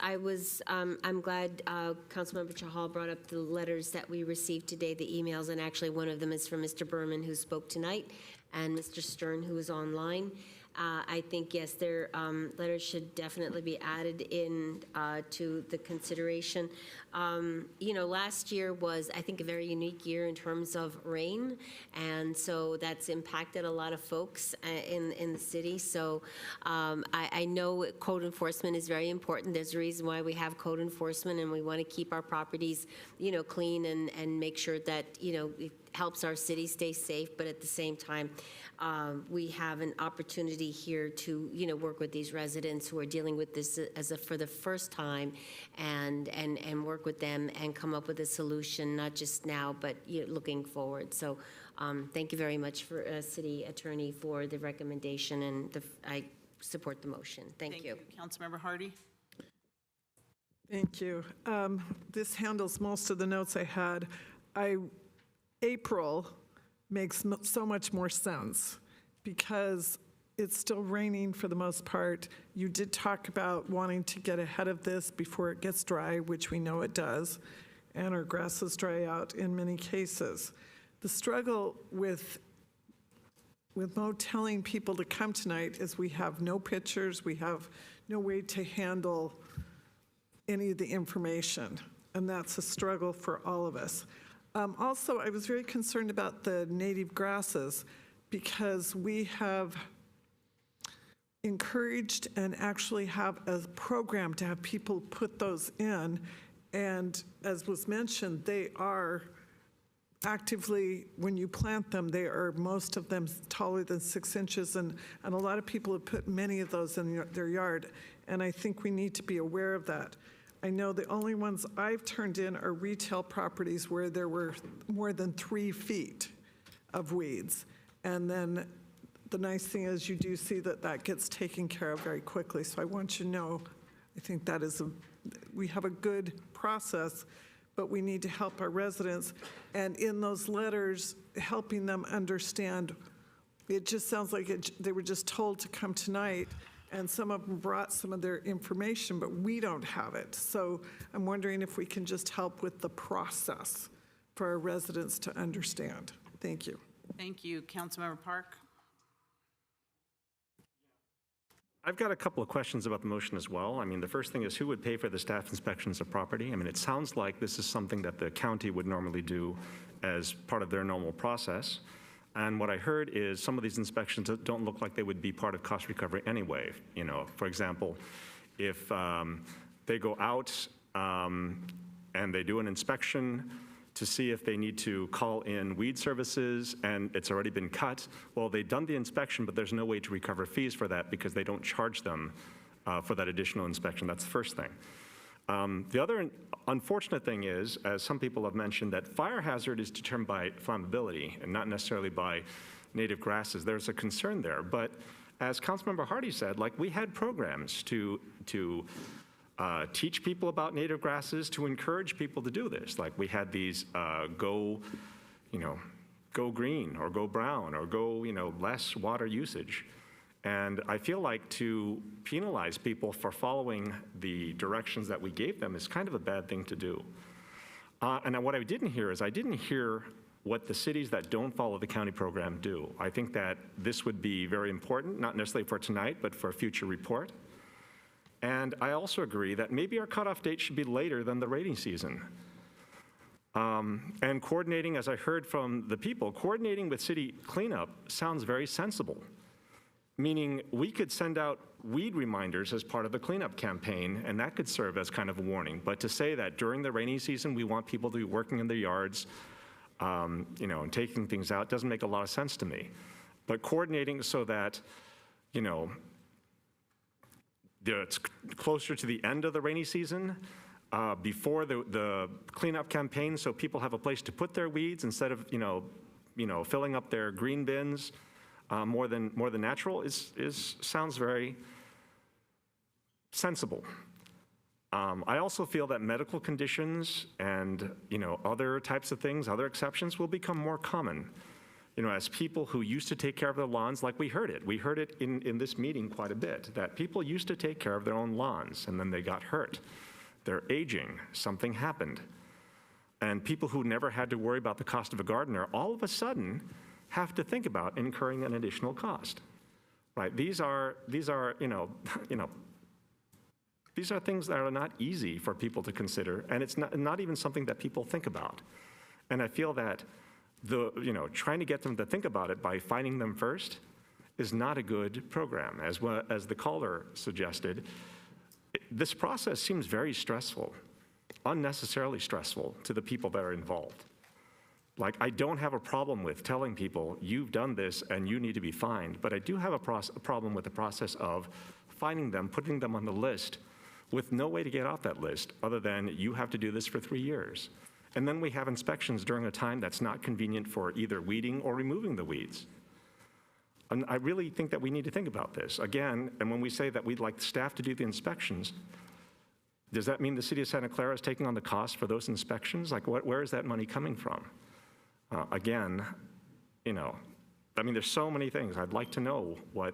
I'm glad Councilmember Chahal brought up the letters that we received today, the emails, and actually one of them is from Mr. Berman, who spoke tonight, and Mr. Stern, who is online. I think, yes, their letters should definitely be added in to the consideration. Last year was, I think, a very unique year in terms of rain, and so that's impacted a lot of folks in the city. So I know code enforcement is very important. There's a reason why we have code enforcement, and we want to keep our properties, clean and make sure that, it helps our city stay safe, but at the same time, we have an opportunity here to, work with these residents who are dealing with this for the first time and work with them and come up with a solution, not just now, but looking forward. So thank you very much for City Attorney for the recommendation, and I support the motion. Thank you. Councilmember Hardy. Thank you. This handles most of the notes I had. April makes so much more sense because it's still raining for the most part. You did talk about wanting to get ahead of this before it gets dry, which we know it does, and our grasses dry out in many cases. The struggle with Mo telling people to come tonight is we have no pictures, we have no way to handle any of the information, and that's a struggle for all of us. Also, I was very concerned about the native grasses because we have encouraged and actually have a program to have people put those in. And as was mentioned, they are actively, when you plant them, most of them taller than 6 inches. And a lot of people have put many of those in their yard. And I think we need to be aware of that. I know the only ones I've turned in are retail properties where there were more than 3 feet of weeds. And then the nice thing is you do see that gets taken care of very quickly. So I want you to know, I think that is we have a good process, but we need to help our residents. And in those letters, helping them understand, it just sounds like they were just told to come tonight. And some of them brought some of their information, but we don't have it. So I'm wondering if we can just help with the process for our residents to understand. Thank you. Thank you. Councilmember Park. I've got a couple of questions about the motion as well. I mean, the first thing is who would pay for the staff inspections of property? I mean, it sounds like this is something that the county would normally do as part of their normal process. And what I heard is some of these inspections don't look like they would be part of cost recovery anyway. For example, if they go out and they do an inspection to see if they need to call in weed services and it's already been cut, well, they've done the inspection, but there's no way to recover fees for that because they don't charge them for that additional inspection. That's the first thing. The other unfortunate thing is, as some people have mentioned, that fire hazard is determined by flammability and not necessarily by native grasses. There's a concern there, but as Councilmember Hardy said, we had programs to teach people about native grasses, to encourage people to do this. We had these go green or go brown or go less water usage. And I feel like to penalize people for following the directions that we gave them is kind of a bad thing to do. And what I didn't hear is I didn't hear what the cities that don't follow the county program do. I think that this would be very important, not necessarily for tonight, but for a future report. And I also agree that maybe our cutoff date should be later than the rainy season. And coordinating, as I heard from the people, coordinating with city cleanup sounds very sensible, meaning we could send out weed reminders as part of the cleanup campaign, and that could serve as kind of a warning. But to say that during the rainy season, we want people to be working in their yards, you know, and taking things out doesn't make a lot of sense to me. But coordinating so that, you know, it's closer to the end of the rainy season, before the cleanup campaign, so people have a place to put their weeds instead of, you know, filling up their green bins more than natural sounds very sensible. I also feel that medical conditions and, you know, other types of things, other exceptions will become more common. You know, as people who used to take care of their lawns, like we heard it in this meeting quite a bit, that people used to take care of their own lawns and then they got hurt. They're aging, something happened. And people who never had to worry about the cost of a gardener all of a sudden have to think about incurring an additional cost, right? These are these are things that are not easy for people to consider, and it's not even something that people think about. And I feel that trying to get them to think about it by finding them first is not a good program. As the caller suggested, this process seems very stressful, unnecessarily stressful to the people that are involved. Like, I don't have a problem with telling people, you've done this and you need to be fined, but I do have a problem with the process of finding them, putting them on the list with no way to get off that list other than you have to do this for 3 years. And then we have inspections during a time that's not convenient for either weeding or removing the weeds. And I really think that we need to think about this. Again, and when we say that we'd like staff to do the inspections, does that mean the city of Santa Clara is taking on the cost for those inspections? Like, where is that money coming from? Again, there's so many things. I'd like to know what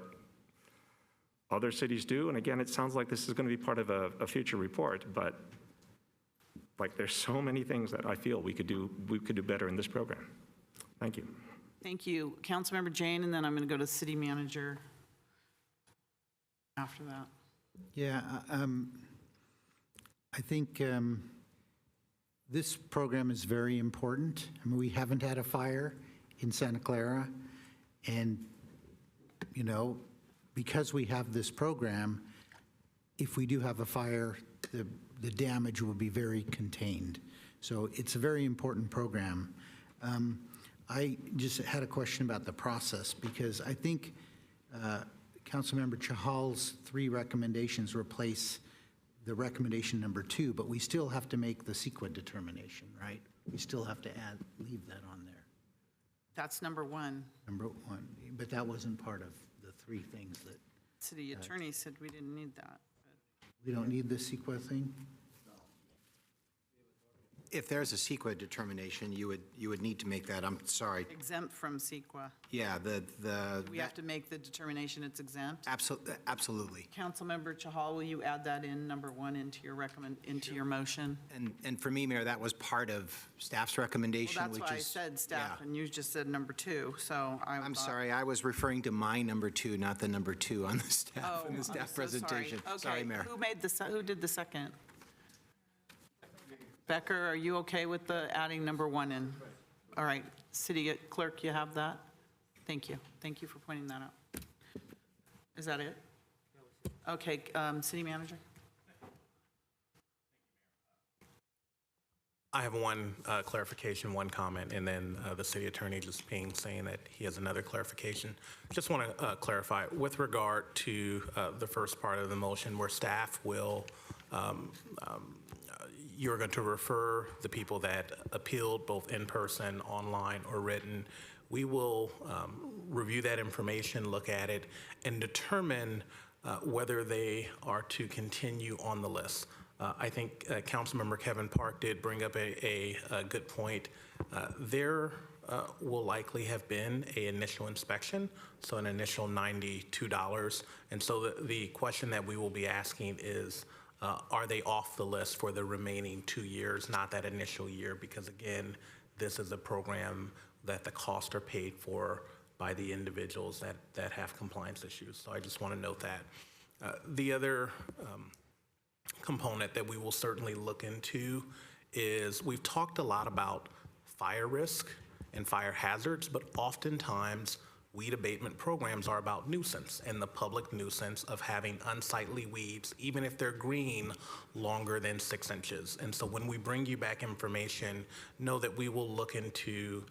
other cities do. And again, it sounds like this is going to be part of a future report, but there's so many things that I feel we could do better in this program. Thank you. Thank you. Councilmember Jane, and then I'm going to go to the city manager after that. Yeah, I think this program is very important. I mean, we haven't had a fire in Santa Clara, and, because we have this program, if we do have a fire, the damage will be very contained. So it's a very important program. I just had a question about the process, because I think Councilmember Chahal's 3 recommendations replace the recommendation number 2, but we still have to make the CEQA determination, right? We still have to leave that on there. That's number 1. Number 1, but that wasn't part of the 3 things that. City attorney said we didn't need that. We don't need the CEQA thing? If there's a CEQA determination, you would need to make that, I'm sorry. Exempt from CEQA. Yeah, We have to make the determination it's exempt? Absolutely. Councilmember Chahal, will you add that in, number 1, into your motion? And for me, Mayor, that was part of staff's recommendation, Well, that's why I said staff, and you just said number 2, so I'm sorry, I was referring to my number 2, not the number 2 on the staff, in the staff I'm so presentation. Sorry. Sorry, Mayor. Who did the second? Becker, are you okay with adding number 1 in? All right, city clerk, you have that? Thank you. Thank you for pointing that out. Is that it? Okay, city manager? I have one clarification, one comment, and then the city attorney just saying that he has another clarification. Just want to clarify with regard to the first part of the motion where staff will you're going to refer the people that appealed both in person, online, or written. We will review that information, look at it, and determine whether they are to continue on the list. I think Councilmember Kevin Park did bring up a good point. There will likely have been an initial inspection, so an initial $92. And so the question that we will be asking is, are they off the list for the remaining 2 years, not that initial year? Because again, this is a program that the costs are paid for by the individuals that have compliance issues. So I just want to note that. The other component that we will certainly look into is we've talked a lot about fire risk and fire hazards, but oftentimes weed abatement programs are about nuisance and the public nuisance of having unsightly weeds, even if they're green, longer than 6 inches. And so when we bring you back information, know that we will look into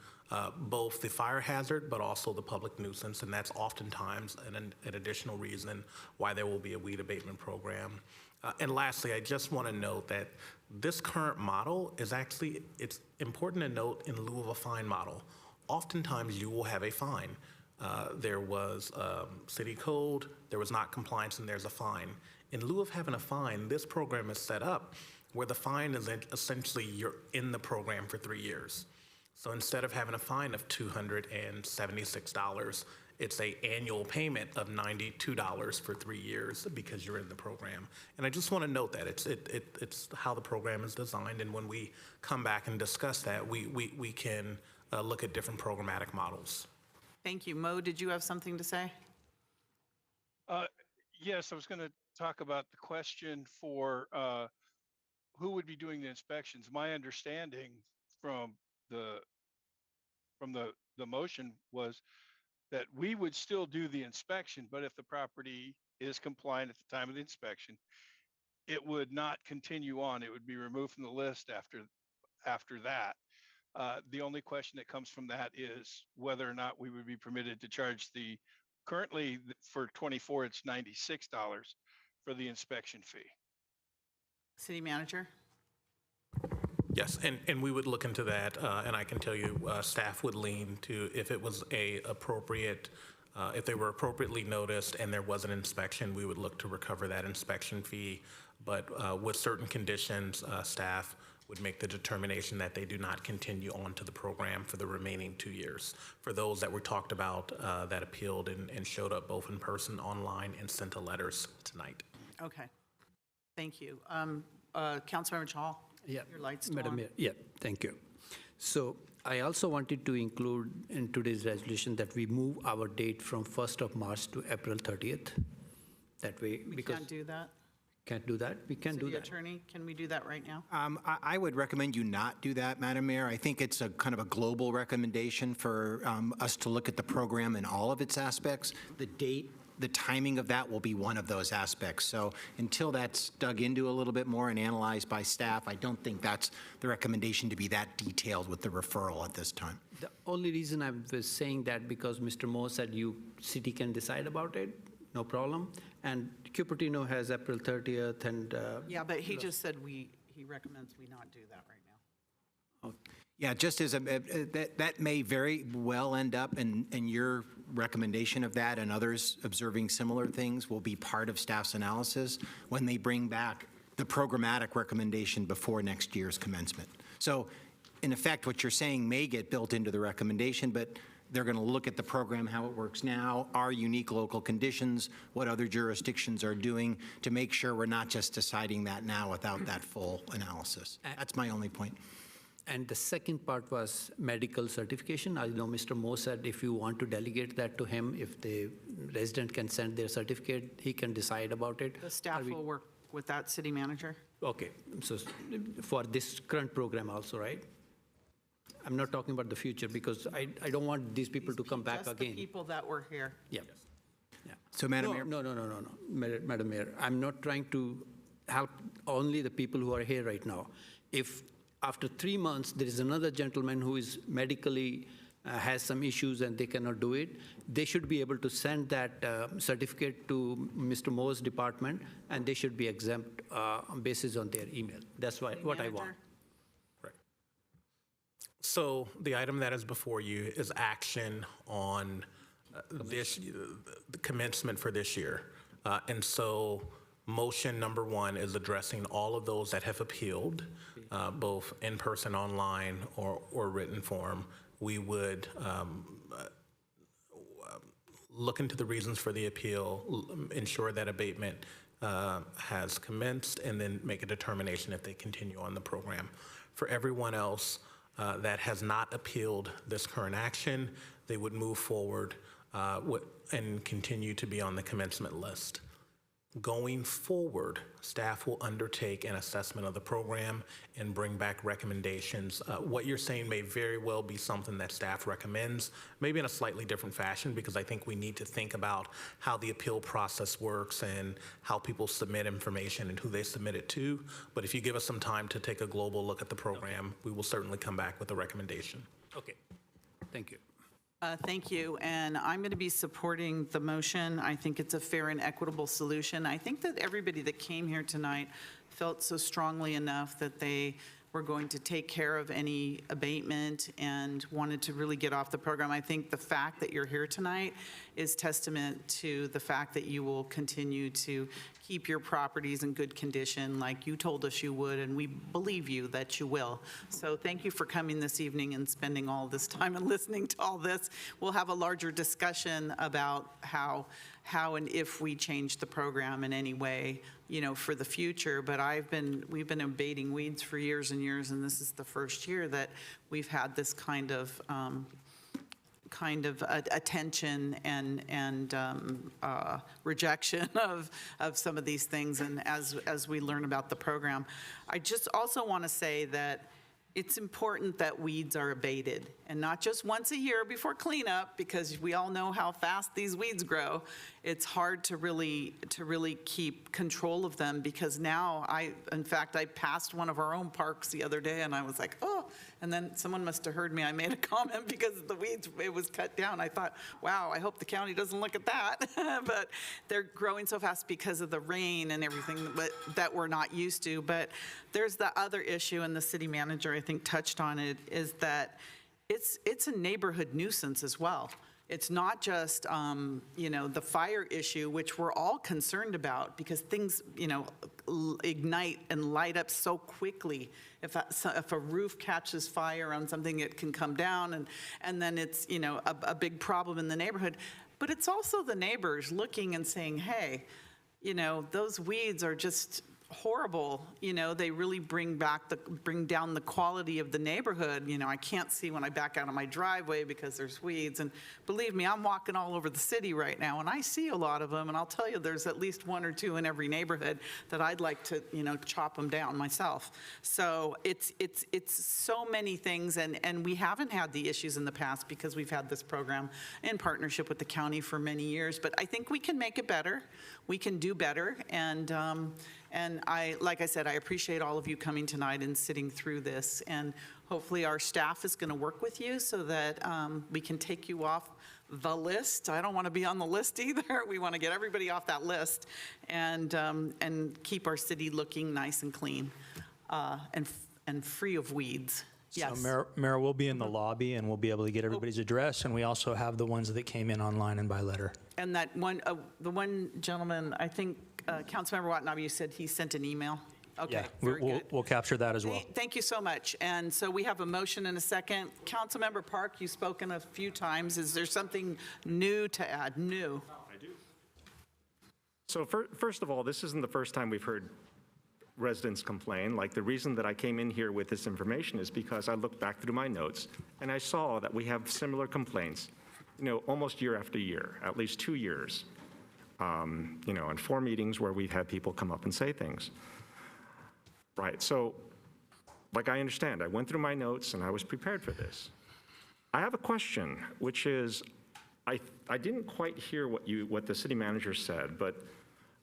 both the fire hazard, but also the public nuisance, and that's oftentimes an additional reason why there will be a weed abatement program. And lastly, I just want to note that this current model is actually, it's important to note, in lieu of a fine model. Oftentimes you will have a fine. There was city code, there was not compliance, and there's a fine. In lieu of having a fine, this program is set up where the fine is essentially you're in the program for 3 years. So instead of having a fine of $276, it's an annual payment of $92 for 3 years because you're in the program. And I just want to note that it's how the program is designed, and when we come back and discuss that, we can look at different programmatic models. Thank you. Mo, did you have something to say? Yes, I was going to talk about the question for who would be doing the inspections. My understanding from the motion was that we would still do the inspection, but if the property is compliant at the time of the inspection, it would not continue on. It would be removed from the list after that. The only question that comes from that is whether or not we would be permitted to charge currently for 24, it's $96 for the inspection fee. City Manager? Yes, and we would look into that, and I can tell you, staff would lean to, if it was if they were appropriately noticed and there was an inspection, we would look to recover that inspection fee. But with certain conditions, staff would make the determination that they do not continue on to the program for the remaining 2 years. For those that were talked about that appealed and showed up both in person, online, and sent the letters tonight. Okay. Thank you. Councilmember Chahal? Yeah, Your light's Madam on. Mayor, yeah, thank you. So I also wanted to include in today's resolution that we move our date from 1st of March to April 30th. That way, We because can't do that? can't do that, we can do City that. Attorney, can we do that right now? I would recommend you not do that, Madam Mayor. I think it's a kind of a global recommendation for us to look at the program in all of its aspects. The date, the timing of that will be one of those aspects. So until that's dug into a little bit more and analyzed by staff, I don't think that's the recommendation to be that detailed with the referral at this time. The only reason I was saying that because Mr. Moore said city can decide about it, no problem. And Cupertino has April 30th and. Yeah, but he just said he recommends we not do that right now. Yeah, just as that may very well end up in your recommendation of that, and others observing similar things will be part of staff's analysis when they bring back the programmatic recommendation before next year's commencement. So in effect, what you're saying may get built into the recommendation, but they're going to look at the program, how it works now, our unique local conditions, what other jurisdictions are doing, to make sure we're not just deciding that now without that full analysis. That's my only point. And the second part was medical certification. I know Mr. Moore said if you want to delegate that to him, if the resident can send their certificate, he can decide about it. The staff will work with that, City Manager. Okay, so for this current program also, right? I'm not talking about the future because I don't want these people to come back Just again. the people that were here. Yeah. Yeah. So, Madam Mayor. No. Madam Mayor, I'm not trying to help only the people who are here right now. If after 3 months, there is another gentleman who is medically has some issues and they cannot do it, they should be able to send that certificate to Mr. Moore's department, and they should be exempt basis on their email. That's what I want. Right. So the item that is before you is action on the commencement for this year. And so motion number 1 is addressing all of those that have appealed, both in person, online, or written form. We would look into the reasons for the appeal, ensure that abatement has commenced, and then make a determination if they continue on the program. For everyone else, that has not appealed this current action, they would move forward and continue to be on the commencement list. Going forward, staff will undertake an assessment of the program and bring back recommendations. What you're saying may very well be something that staff recommends, maybe in a slightly different fashion, because I think we need to think about how the appeal process works and how people submit information and who they submit it to. But if you give us some time to take a global look at the program, we will certainly come back with a recommendation. Okay, thank you. Thank you, and I'm going to be supporting the motion. I think it's a fair and equitable solution. I think that everybody that came here tonight felt so strongly enough that they were going to take care of any abatement and wanted to really get off the program. I think the fact that you're here tonight is testament to the fact that you will continue to keep your properties in good condition like you told us you would, and we believe you that you will. So thank you for coming this evening and spending all this time and listening to all this. We'll have a larger discussion about how and if we change the program in any way, you know, for the future. But we've been abating weeds for years and years, and this is the first year that we've had this kind of attention and rejection of some of these things, and as we learn about the program. I just also want to say that it's important that weeds are abated, and not just once a year before cleanup, because we all know how fast these weeds grow. It's hard to really keep control of them, because now in fact, I passed one of our own parks the other day and I was like, oh, and then someone must have heard me. I made a comment because of the weeds, it was cut down. I thought, wow, I hope the county doesn't look at that. But they're growing so fast because of the rain and everything that we're not used to. But there's the other issue, and the city manager, I think, touched on it, is that it's a neighborhood nuisance as well. It's not just, you know, the fire issue, which we're all concerned about, because things, you know, ignite and light up so quickly. If a roof catches fire on something, it can come down, and then it's, you know, a big problem in the neighborhood. But it's also the neighbors looking and saying, hey, you know, those weeds are just horrible. You know, they really bring down the quality of the neighborhood. You know, I can't see when I back out of my driveway because there's weeds. And believe me, I'm walking all over the city right now, and I see a lot of them. And I'll tell you, there's at least one or two in every neighborhood that I'd like to, you know, chop them down myself. So it's so many things, and we haven't had the issues in the past because we've had this program in partnership with the county for many years. But I think we can make it better. We can do better, and like I said, I appreciate all of you coming tonight and sitting through this. And hopefully our staff is going to work with you so that we can take you off the list. I don't want to be on the list either. We want to get everybody off that list and keep our city looking nice and clean and free of weeds. Yes. So Mayor, we'll be in the lobby and we'll be able to get everybody's address, and we also have the ones that came in online and by letter. And that one, the one gentleman, I think Councilmember Watanabe, you said he sent an email. Okay, Yeah, very good. we'll capture that as well. Thank you so much. And so we have a motion and a second. Councilmember Park, you've spoken a few times. Is there something new to add? New? I do. So first of all, this isn't the first time we've heard residents complain. Like, the reason that I came in here with this information is because I looked back through my notes and I saw that we have similar complaints, you know, almost year after year, at least 2 years, you know, and 4 meetings where we've had people come up and say things. Right, so like, I understand, I went through my notes and I was prepared for this. I have a question, which is, I didn't quite hear what the city manager said, but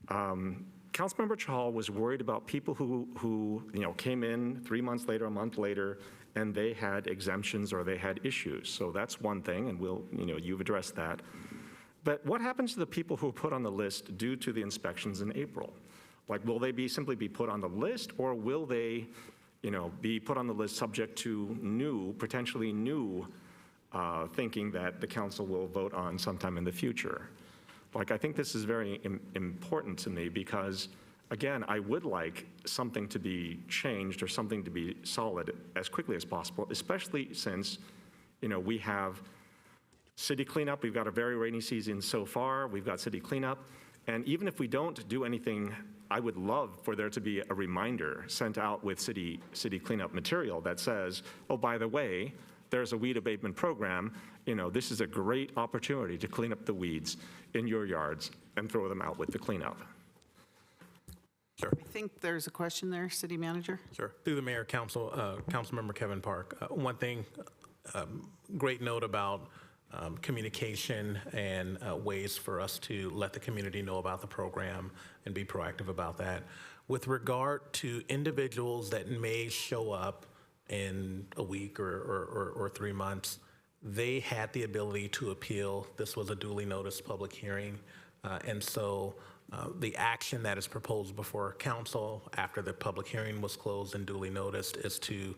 Councilmember Chahal was worried about people who you know, came in 3 months later, a month later, and they had exemptions or they had issues. So that's one thing, and you know, you've addressed that. But what happens to the people who are put on the list due to the inspections in April? Like, will they simply be put on the list, or will they, you know, be put on the list subject to potentially new thinking that the council will vote on sometime in the future? Like, I think this is very important to me because, again, I would like something to be changed or something to be solid as quickly as possible, especially since, you know, we have city cleanup. We've got a very rainy season so far. We've got city cleanup. And even if we don't do anything, I would love for there to be a reminder sent out with city cleanup material that says, oh, by the way, there's a weed abatement program. You know, this is a great opportunity to clean up the weeds in your yards and throw them out with the cleanup. Sure. I think there's a question there, City Manager. Sure. Through the Mayor, Councilmember Kevin Park. One thing, great note about communication and ways for us to let the community know about the program and be proactive about that. With regard to individuals that may show up in a week or 3 months, they had the ability to appeal. This was a duly noticed public hearing. And so the action that is proposed before council after the public hearing was closed and duly noticed is to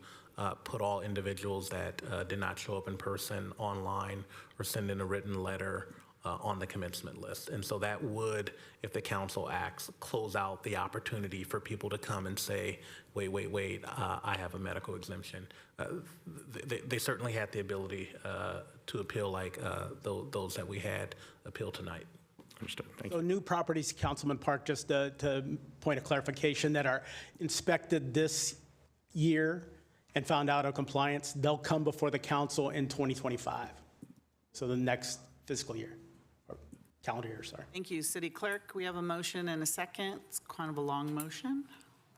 put all individuals that did not show up in person online or send in a written letter on the commencement list. And so that would, if the council acts, close out the opportunity for people to come and say, wait, I have a medical exemption. They certainly had the ability to appeal like those that we had appeal tonight. Understood. Thank So you. new properties, Councilman Park, just to point of clarification, that are inspected this year and found out of compliance, they'll come before the council in 2025. So the next fiscal year, or calendar year, sorry. Thank you, City Clerk. We have a motion and a second. It's kind of a long motion.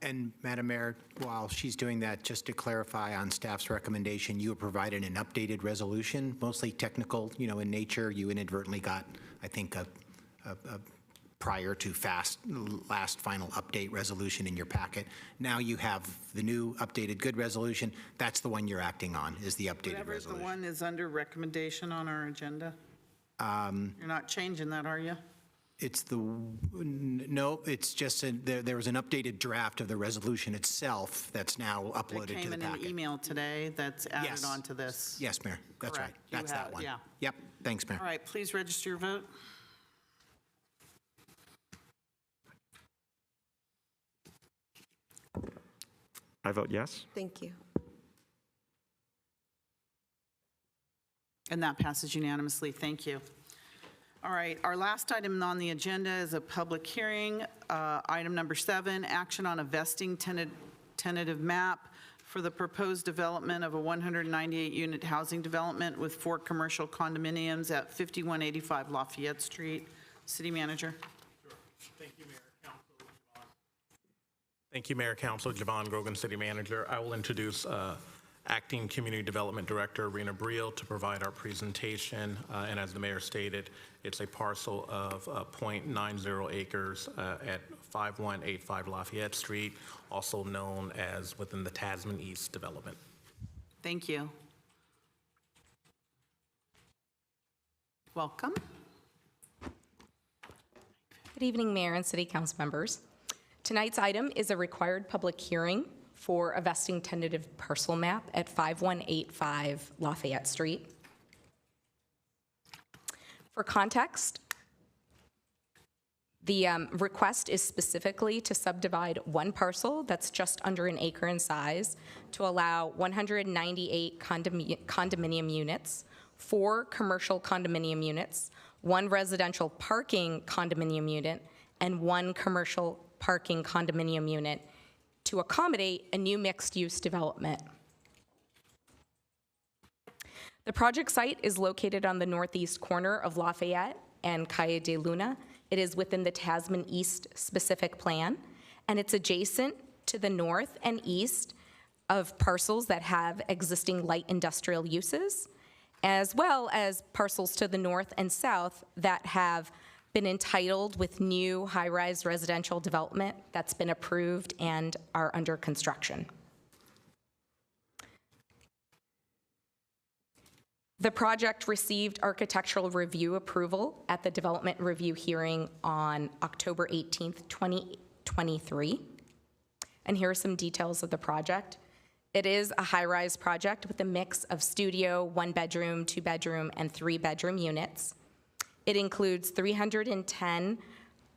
And Madam Mayor, while she's doing that, just to clarify on staff's recommendation, you have provided an updated resolution, mostly technical, in nature. You inadvertently got, I think, a prior to last final update resolution in your packet. Now you have the new updated good resolution. That's the one you're acting on, is the updated Whatever resolution. the one is under recommendation on our agenda. You're not changing that, are you? It's no, it's just, there was an updated draft of the resolution itself that's now uploaded to the packet. It came in an email today that's added Yes. onto this. Yes, Mayor, that's right. Correct. You That's have- that one. yeah. Yep, thanks, Mayor. All right, please register your vote. I vote yes. Thank you. And that passes unanimously. Thank you. All right, our last item on the agenda is a public hearing. Item number 7, action on a vesting tentative map for the proposed development of a 198-unit housing development with 4 commercial condominiums at 5185 Lafayette Street. City Manager. Thank you, Mayor, Council. Thank you, Mayor, Council. Javon Grogan, City Manager. I will introduce Acting Community Development Director Rena Briel to provide our presentation. And as the Mayor stated, it's a parcel of 0.90 acres at 5185 Lafayette Street, also known as within the Tasman East development. Thank you. Welcome. Good evening, Mayor and City Council members. Tonight's item is a required public hearing for a vesting tentative parcel map at 5185 Lafayette Street. For context, the request is specifically to subdivide one parcel that's just under an acre in size to allow 198 condominium units, 4 commercial condominium units, 1 residential parking condominium unit, and 1 commercial parking condominium unit to accommodate a new mixed-use development. The project site is located on the northeast corner of Lafayette and Calle de Luna. It is within the Tasman East specific plan, and it's adjacent to the north and east of parcels that have existing light industrial uses, as well as parcels to the north and south that have been entitled with new high-rise residential development that's been approved and are under construction. The project received architectural review approval at the development review hearing on October 18th, 2023. And here are some details of the project. It is a high-rise project with a mix of studio, 1-bedroom, 2-bedroom, and 3-bedroom units. It includes 310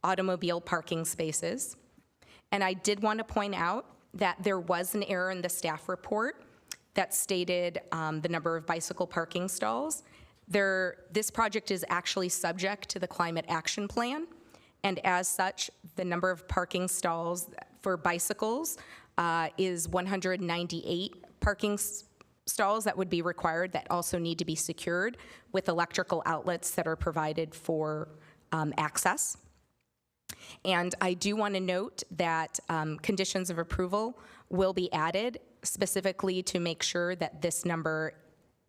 automobile parking spaces. And I did want to point out that there was an error in the staff report that stated the number of bicycle parking stalls. This project is actually subject to the Climate Action Plan, And as such, the number of parking stalls for bicycles is 198 parking stalls that would be required that also need to be secured with electrical outlets that are provided for access. And I do want to note that conditions of approval will be added specifically to make sure that this number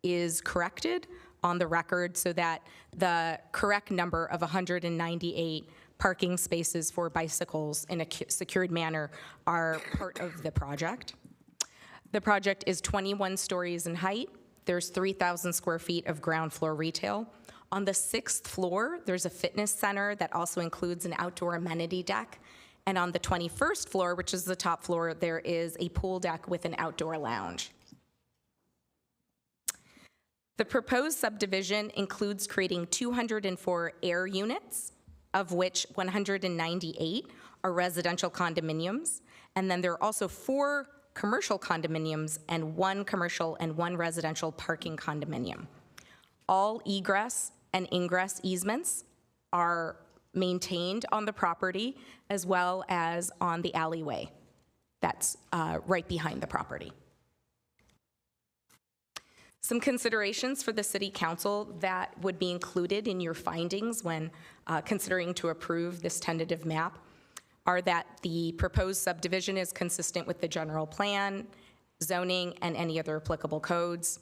is corrected on the record so that the correct number of 198 parking spaces for bicycles in a secured manner are part of the project. The project is 21 stories in height. There's 3,000 square feet of ground floor retail. On the 6th floor, there's a fitness center that also includes an outdoor amenity deck. And on the 21st floor, which is the top floor, there is a pool deck with an outdoor lounge. The proposed subdivision includes creating 204 air units, of which 198 are residential condominiums. And then there are also 4 commercial condominiums and 1 commercial and 1 residential parking condominium. All egress and ingress easements are maintained on the property as well as on the alleyway that's right behind the property. Some considerations for the City Council that would be included in your findings when considering to approve this tentative map are that the proposed subdivision is consistent with the general plan, zoning, and any other applicable codes,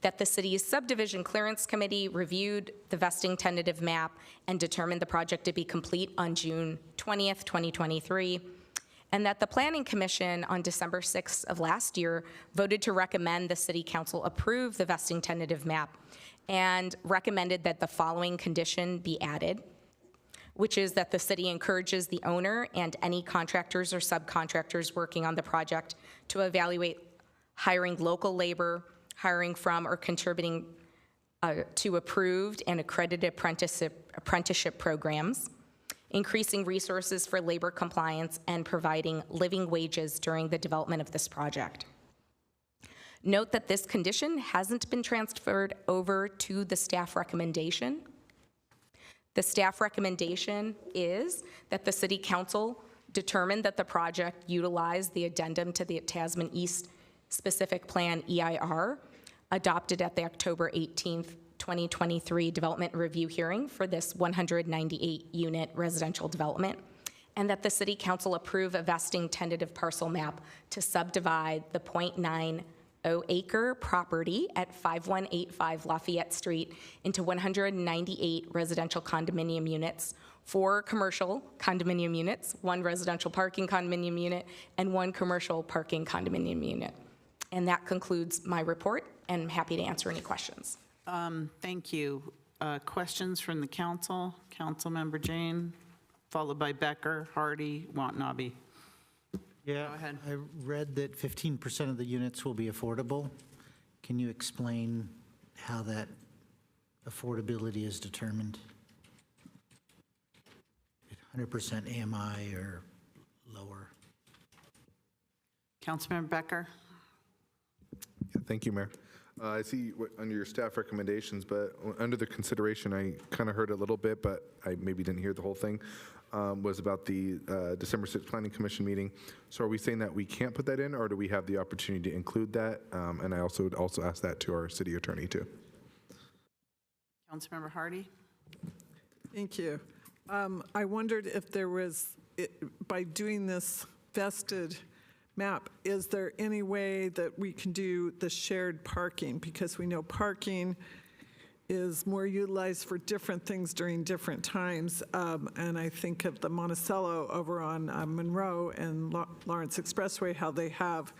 that the city's subdivision clearance committee reviewed the vesting tentative map and determined the project to be complete on June 20th, 2023, and that the Planning Commission on December 6th of last year voted to recommend the City Council approve the vesting tentative map and recommended that the following condition be added, which is that the city encourages the owner and any contractors or subcontractors working on the project to evaluate hiring local labor, hiring from or contributing to approved and accredited apprenticeship programs, increasing resources for labor compliance, and providing living wages during the development of this project. Note that this condition hasn't been transferred over to the staff recommendation. The staff recommendation is that the City Council determine that the project utilize the addendum to the Tasman East Specific Plan EIR adopted at the October 18th, 2023 development review hearing for this 198-unit residential development, and that the City Council approve a vesting tentative parcel map to subdivide the 0.90 acre property at 5185 Lafayette Street into 198 residential condominium units, 4 commercial condominium units, 1 residential parking condominium unit, and 1 commercial parking condominium unit. And that concludes my report, and I'm happy to answer any questions. Thank you. Questions from the council? Councilmember Jane, followed by Becker, Hardy, Watanabe. Yeah, Go ahead. I read that 15% of the units will be affordable. Can you explain how that affordability is determined? 100% AMI or lower? Councilmember Becker. Yeah, thank you, Mayor. I see under your staff recommendations, but under the consideration, I kind of heard a little bit, but I maybe didn't hear the whole thing, was about the December 6th Planning Commission meeting. So are we saying that we can't put that in, or do we have the opportunity to include that? And I also would also ask that to our city attorney, too. Councilmember Hardy. Thank you. I wondered if there was, by doing this vested map, is there any way that we can do the shared parking? Because we know parking is more utilized for different things during different times. And I think of the Monticello over on Monroe and Lawrence Expressway, how they have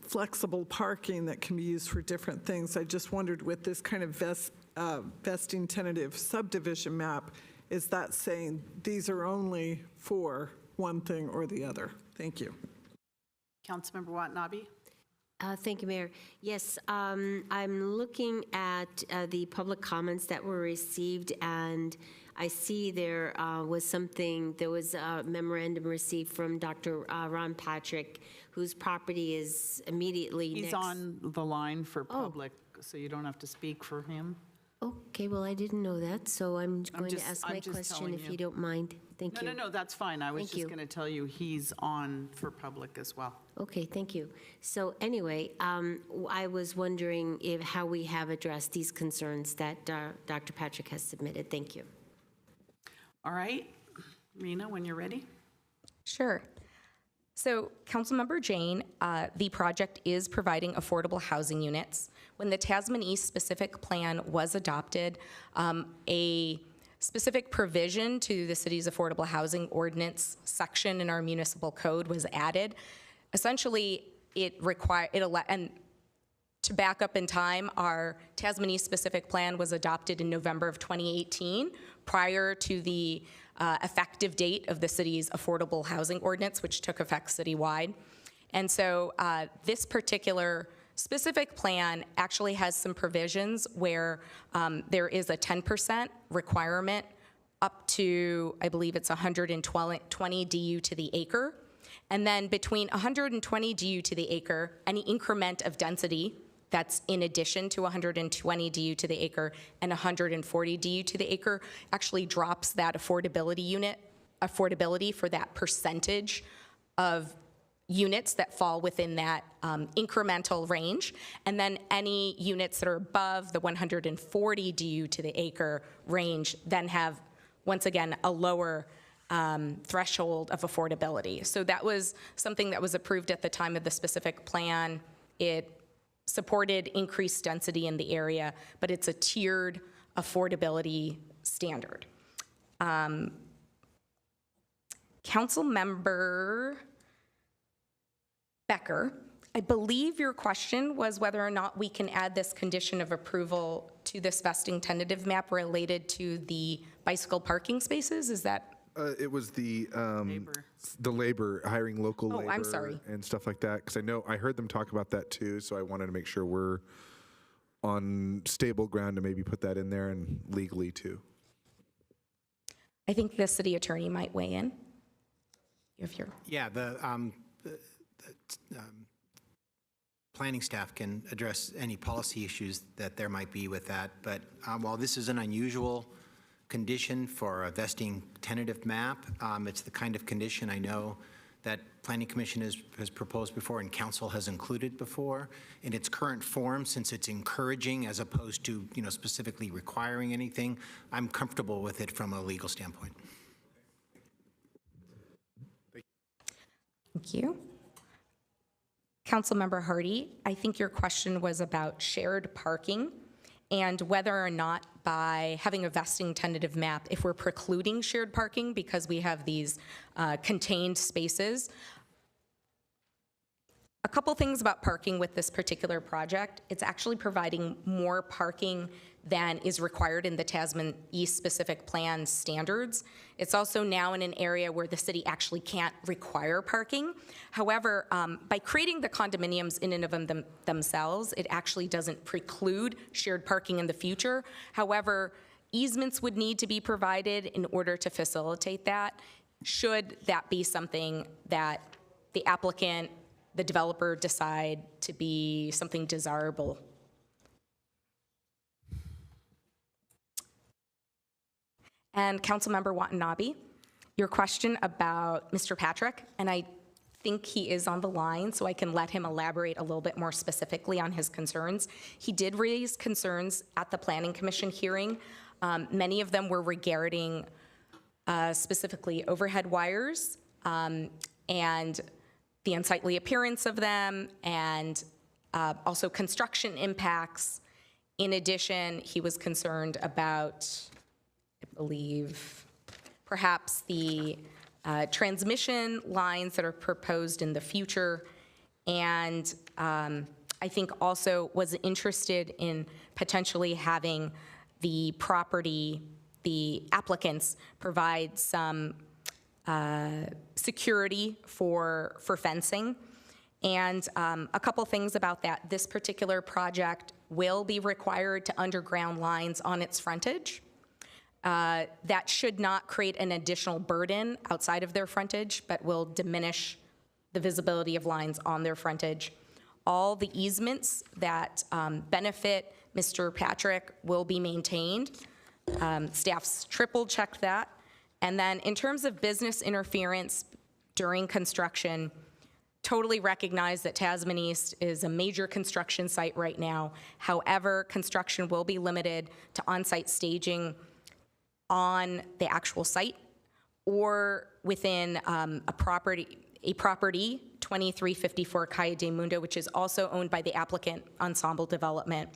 flexible parking that can be used for different things. I just wondered with this kind of vesting tentative subdivision map, is that saying these are only for one thing or the other? Thank you. Councilmember Watanabe. Thank you, Mayor. Yes, I'm looking at the public comments that were received, and I see there was a memorandum received from Dr. Ron Patrick, whose property is immediately next. He's on the line for public, so you don't have to speak for him. Okay, well, I didn't know that, so I'm going to ask my question if you don't mind. Thank you. No, that's fine. I was Thank just you. going to tell you he's on for public as well. Okay, thank you. So anyway, I was wondering how we have addressed these concerns that Dr. Patrick has submitted. Thank you. All right, Rena, when you're ready. Sure. So, Councilmember Jane, the project is providing affordable housing units. When the Tasman East specific plan was adopted, a specific provision to the city's affordable housing ordinance section in our municipal code was added. Essentially, and to back up in time, our Tasman East specific plan was adopted in November of 2018, prior to the effective date of the city's affordable housing ordinance, which took effect citywide. And so this particular specific plan actually has some provisions where there is a 10% requirement up to, I believe it's 120 DU to the acre. And then between 120 DU to the acre, any increment of density that's in addition to 120 DU to the acre and 140 DU to the acre actually drops that affordability for that percentage of units that fall within that incremental range. And then any units that are above the 140 DU to the acre range then have, once again, a lower threshold of affordability. So that was something that was approved at the time of the specific plan. It supported increased density in the area, but it's a tiered affordability standard. Councilmember Becker, I believe your question was whether or not we can add this condition of approval to this vesting tentative map related to the bicycle parking spaces. Is that? It was the labor, hiring local labor. I'm sorry. And stuff like that, because I heard them talk about that too, so I wanted to make sure we're on stable ground to maybe put that in there and legally too. I think the city attorney might weigh in. Yeah, the planning staff can address any policy issues that there might be with that, but while this is an unusual condition for a vesting tentative map, it's the kind of condition I know that Planning Commission has proposed before and Council has included before. In its current form, since it's encouraging as opposed to specifically requiring anything, I'm comfortable with it from a legal standpoint. Thank you. Councilmember Hardy, I think your question was about shared parking and whether or not by having a vesting tentative map, if we're precluding shared parking because we have these contained spaces. A couple things about parking with this particular project. It's actually providing more parking than is required in the Tasman East specific plan standards. It's also now in an area where the city actually can't require parking. However, by creating the condominiums in and of themselves, it actually doesn't preclude shared parking in the future. However, easements would need to be provided in order to facilitate that, should that be something that the applicant, the developer decide to be something desirable. And Councilmember Watanabe, your question about Mr. Patrick, and I think he is on the line, so I can let him elaborate a little bit more specifically on his concerns. He did raise concerns at the Planning Commission hearing. Many of them were regarding specifically overhead wires and the unsightly appearance of them, and also construction impacts. In addition, he was concerned about, I believe, perhaps the transmission lines that are proposed in the future, and I think also was interested in potentially having the property, the applicants provide some security for fencing. And a couple things about that. This particular project will be required to underground lines on its frontage. That should not create an additional burden outside of their frontage, but will diminish the visibility of lines on their frontage. All the easements that benefit Mr. Patrick will be maintained. Staff's triple-checked that. And then in terms of business interference during construction, totally recognize that Tasman East is a major construction site right now. However, construction will be limited to on-site staging on the actual site or within a property, 2354 Calle de Mundo, which is also owned by the applicant Ensemble Development.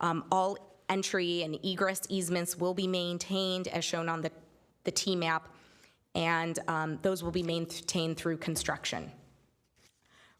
All entry and egress easements will be maintained as shown on the T-map, and those will be maintained through construction.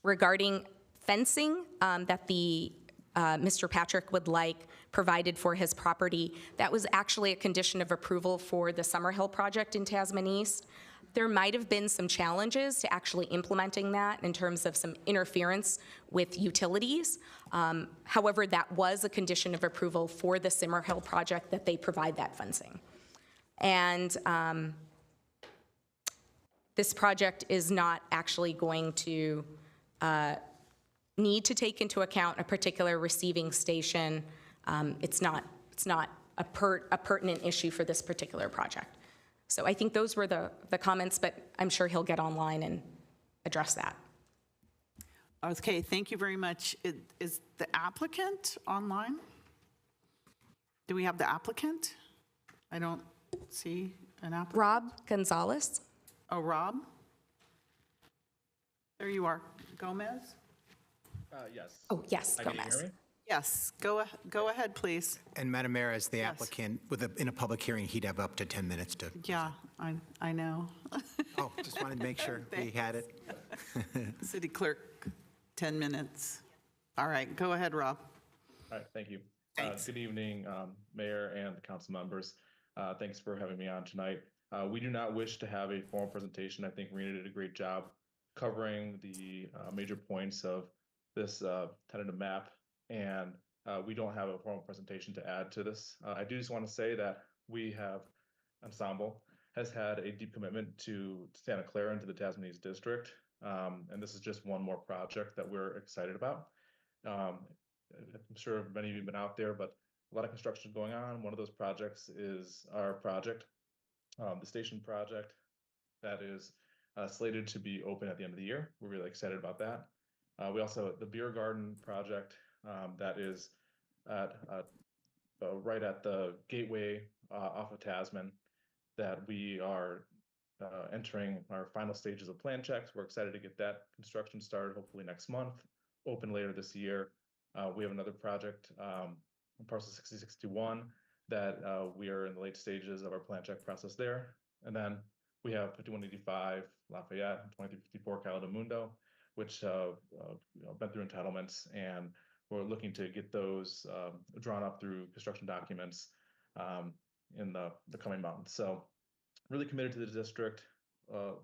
Regarding fencing that Mr. Patrick would like provided for his property, that was actually a condition of approval for the Summerhill project in Tasman East. There might have been some challenges to actually implementing that in terms of some interference with utilities. However, that was a condition of approval for the Summerhill project that they provide that fencing. And this project is not actually going to need to take into account a particular receiving station. It's not a pertinent issue for this particular project. So I think those were the comments, but I'm sure he'll get online and address that. Okay, thank you very much. Is the applicant online? Do we have the applicant? I don't see an applicant. Rob Gonzalez. Oh, Rob? There you are. Gomez? Yes. Oh, yes, Can you Gomez. hear me? Yes, go ahead, please. And Madam Mayor, as the Yes. applicant, in a public hearing, he'd have up to 10 minutes to. Yeah, I know. Oh, just wanted to make sure we had it. City Clerk, 10 minutes. All right, go ahead, Rob. All right, thank you. Thanks. Good evening, Mayor and the council members. Thanks for having me on tonight. We do not wish to have a formal presentation. I think Rena did a great job covering the major points of this tentative map, and we don't have a formal presentation to add to this. I do just want to say that Ensemble has had a deep commitment to Santa Clara and to the Tasman East District, and this is just one more project that we're excited about. I'm sure many of you have been out there, but a lot of construction going on. One of those projects is our project, the station project that is slated to be open at the end of the year. We're really excited about that. We also have the beer garden project that is right at the gateway off of Tasman that we are entering our final stages of plan checks. We're excited to get that construction started hopefully next month, open later this year. We have another project, parcel 6061, that we are in the late stages of our plan check process there. And then we have 5185 Lafayette and 2354 Calle de Mundo, which been through entitlements, and we're looking to get those drawn up through construction documents in the coming months. So really committed to the district,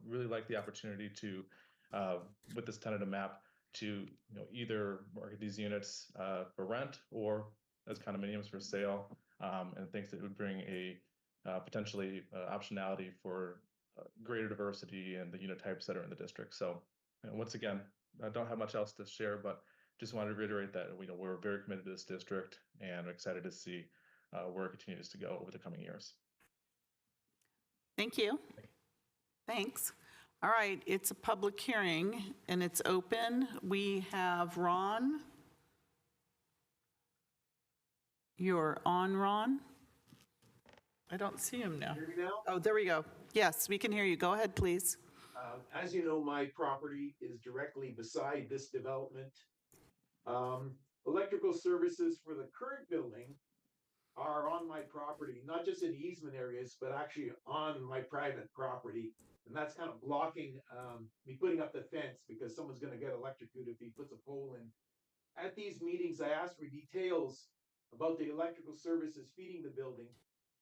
really like the opportunity to, with this tentative map, to either market these units for rent or as condominiums for sale, and thinks that it would bring a potentially optionality for greater diversity in the unit types that are in the district. So once again, I don't have much else to share, but just wanted to reiterate that we're very committed to this district and excited to see where it continues to go over the coming years. Thank you. Thanks. All right, it's a public hearing and it's open. We have Ron. You're on, Ron? I don't see him now. Hear me now? Oh, there we go. Yes, we can hear you. Go ahead, please. As you know, my property is directly beside this development. Electrical services for the current building are on my property, not just in easement areas, but actually on my private property. And that's kind of blocking me putting up the fence because someone's going to get electrocuted if he puts a pole in. At these meetings, I ask for details about the electrical services feeding the building.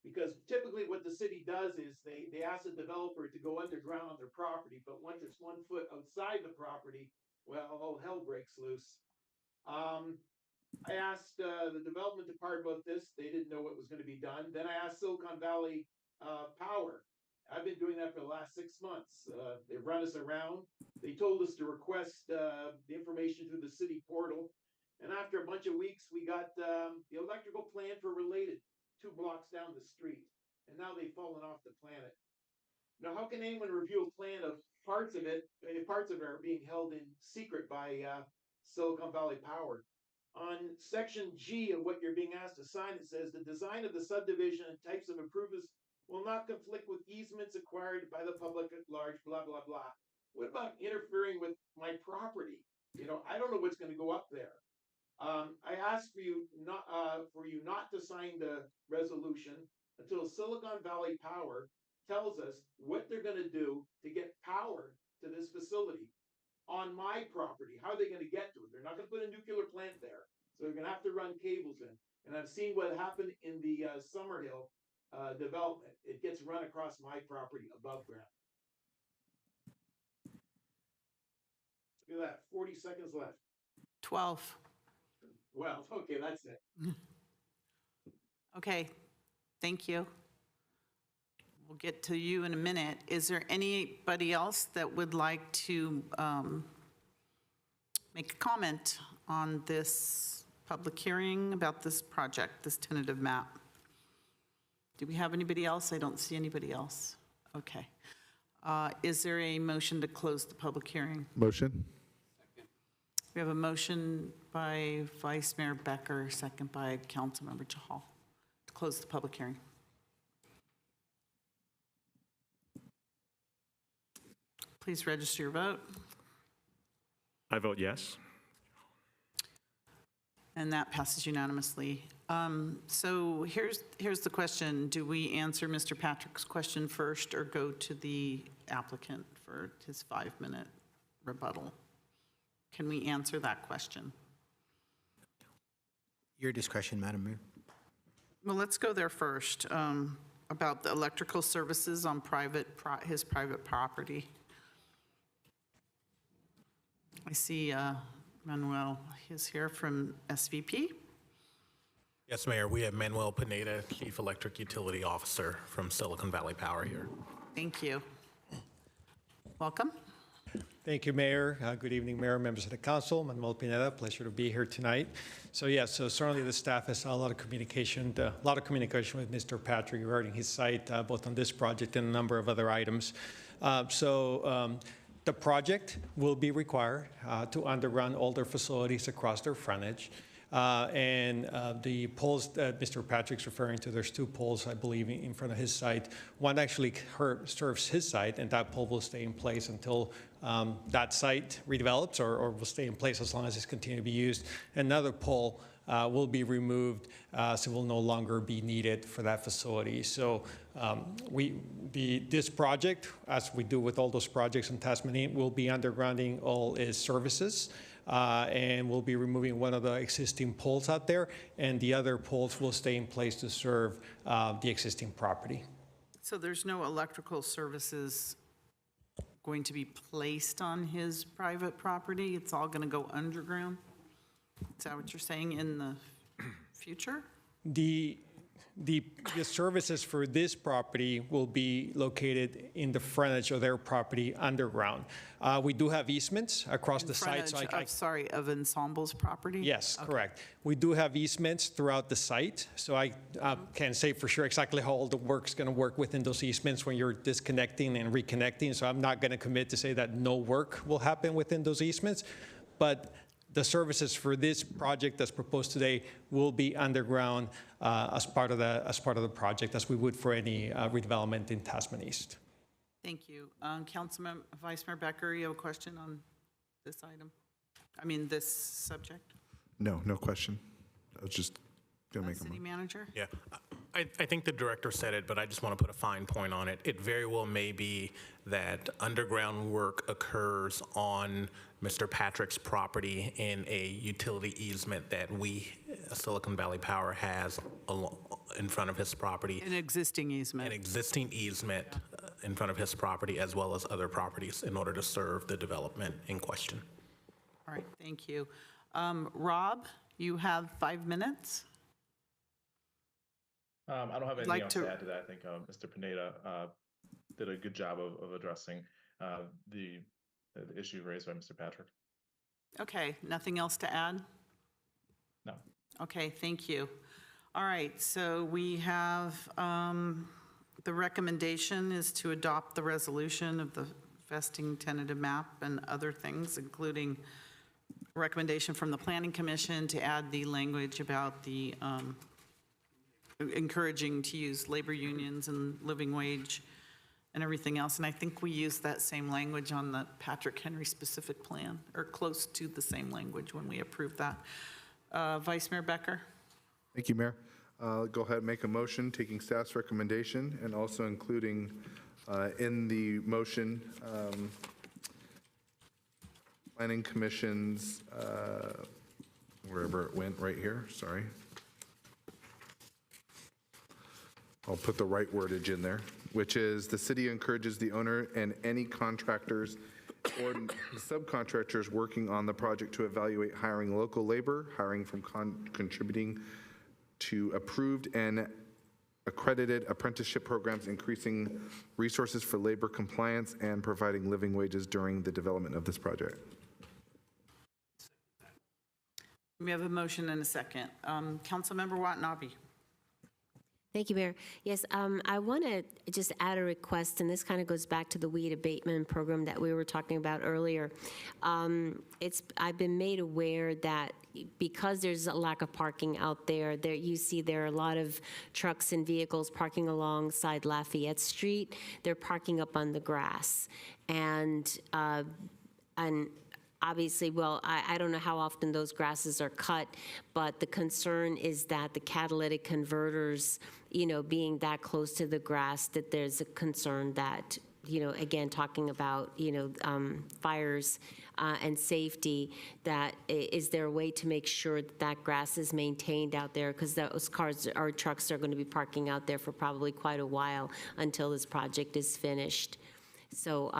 Because typically what the city does is they ask the developer to go underground on their property, but once it's 1 foot outside the property, well, all hell breaks loose. I asked the development department about this. They didn't know what was going to be done. Then I asked Silicon Valley Power. I've been doing that for the last 6 months. They run us around. They told us to request the information through the city portal. And after a bunch of weeks, we got the electrical plan for Related 2 blocks down the street. And now they've fallen off the planet. Now, how can anyone review a plan of parts of it, if parts of it are being held in secret by Silicon Valley Power? On section G of what you're being asked to sign, it says the design of the subdivision and types of improvements will not conflict with easements acquired by the public at large, blah, blah, blah. What about interfering with my property? You know, I don't know what's going to go up there. I asked for you not to sign the resolution until Silicon Valley Power tells us what they're going to do to get power to this facility on my property. How are they going to get to it? They're not going to put a nuclear plant there, so they're going to have to run cables in. And I've seen what happened in the Summerhill development. It gets run across my property above ground. Look at that, 40 seconds left. 12. Well, okay, that's it. Okay, thank you. We'll get to you in a minute. Is there anybody else that would like to make a comment on this public hearing about this project, this tentative map? Do we have anybody else? I don't see anybody else. Okay. Is there a motion to close the public hearing? Motion. We have a motion by Vice Mayor Becker, second by Councilmember Chahal, to close the public hearing. Please register your vote. I vote yes. And that passes unanimously. So here's the question. Do we answer Mr. Patrick's question first or go to the applicant for his 5-minute rebuttal? Can we answer that question? Your discretion, Madam Mayor. Well, let's go there first, about the electrical services on his private property. I see Manuel is here from SVP. Yes, Mayor, we have Manuel Pineda, Chief Electric Utility Officer from Silicon Valley Power here. Thank you. Welcome. Thank you, Mayor. Good evening, Mayor, members of the council. Manuel Pineda, pleasure to be here tonight. So certainly the staff has a lot of communication with Mr. Patrick regarding his site, both on this project and a number of other items. The project will be required to underground all their facilities across their frontage. The poles that Mr. Patrick's referring to, there's 2 poles, I believe, in front of his site. One actually serves his site, and that pole will stay in place until that site redevelops, or will stay in place as long as it's continued to be used. Another pole will be removed, so will no longer be needed for that facility. So this project, as we do with all those projects in Tasmania, will be undergrounding all its services. And we'll be removing one of the existing poles out there, and the other poles will stay in place to serve the existing property. So there's no electrical services going to be placed on his private property? It's all going to go underground? Is that what you're saying in the future? The services for this property will be located in the frontage of their property underground. We do have easements across the site. Of Ensemble's property? Yes, correct. We do have easements throughout the site, so I can't say for sure exactly how all the work's going to work within those easements when you're disconnecting and reconnecting, so I'm not going to commit to say that no work will happen within those easements, but the services for this project that's proposed today will be underground as part of the project, as we would for any redevelopment in Tasman East. Thank you. Councilman Vice Mayor Becker, you have a question on this item? I mean, this subject? No question. I was just going to make a City Manager? Yeah, I think the director said it, but I just want to put a fine point on it. It very well may be that underground work occurs on Mr. Patrick's property in a utility easement that Silicon Valley Power, has in front of his property. An existing easement. An existing easement in front of his property, as well as other properties, in order to serve the development in question. All right, thank you. Rob, you have 5 minutes. I don't have anything else to add to that. I think Mr. Pineda did a good job of addressing the issue raised by Mr. Patrick. Okay, nothing else to add? Okay, thank you. All right, so we have, the recommendation is to adopt the resolution of the vesting tentative map and other things, including recommendation from the Planning Commission to add the language about the encouraging to use labor unions and living wage and everything else. And I think we used that same language on the Patrick Henry specific plan, or close to the same language when we approved that. Vice Mayor Becker? Thank you, Mayor. Go ahead and make a motion taking staff's recommendation and also including in the motion Planning Commission's, wherever it went, right here, sorry. I'll put the right wordage in there, which is the city encourages the owner and any contractors or subcontractors working on the project to evaluate hiring local labor, hiring from contributing to approved and accredited apprenticeship programs, increasing resources for labor compliance, and providing living wages during the development of this project. We have a motion and a second. Councilmember Watanabe. Thank you, Mayor. Yes, I want to just add a request, and this kind of goes back to the weed abatement program that we were talking about earlier. I've been made aware that because there's a lack of parking out there, you see there are a lot of trucks and vehicles parking alongside Lafayette Street. They're parking up on the grass, and obviously, well, I don't know how often those grasses are cut, but the concern is that the catalytic converters, being that close to the grass, that there's a concern that, again, talking about, fires and safety, that is there a way to make sure that that grass is maintained out there? Because those cars or trucks are going to be parking out there for probably quite a while until this project is finished. So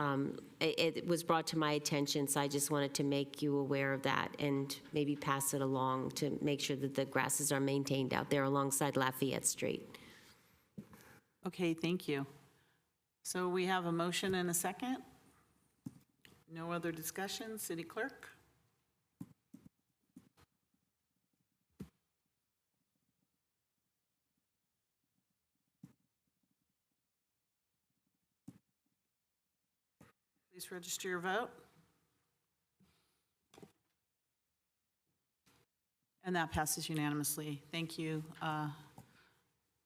it was brought to my attention, so I just wanted to make you aware of that and maybe pass it along to make sure that the grasses are maintained out there alongside Lafayette Street. Okay, thank you. So we have a motion and a second. No other discussion. City Clerk? Please register your vote. And that passes unanimously. Thank you.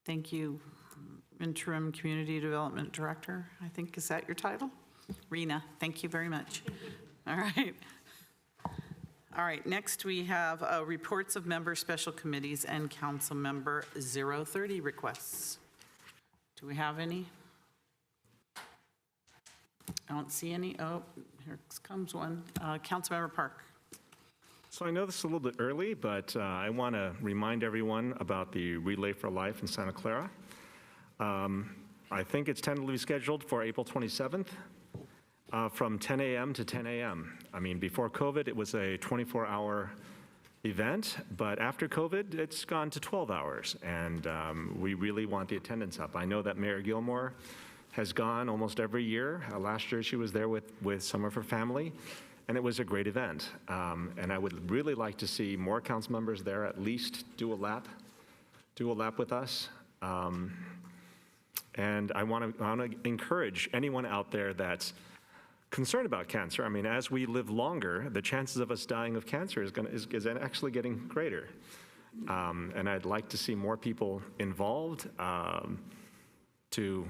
Thank you, Interim Community Development Director. I think, is that your title? Rena, thank you very much. All right. All right, next we have reports of member special committees and council member 030 requests. Do we have any? I don't see any. Oh, here comes one. Councilmember Park. So I know this is a little bit early, but I want to remind everyone about the Relay for Life in Santa Clara. I think it's tentatively scheduled for April 27th from 10 a.m. to 10 a.m. I mean, before COVID, it was a 24-hour event, but after COVID, it's gone to 12 hours, and we really want the attendance up. I know that Mayor Gilmore has gone almost every year. Last year, she was there with some of her family, and it was a great event. And I would really like to see more council members there, at least do a lap with us. And I want to encourage anyone out there that's concerned about cancer. I mean, as we live longer, the chances of us dying of cancer is actually getting greater. And I'd like to see more people involved to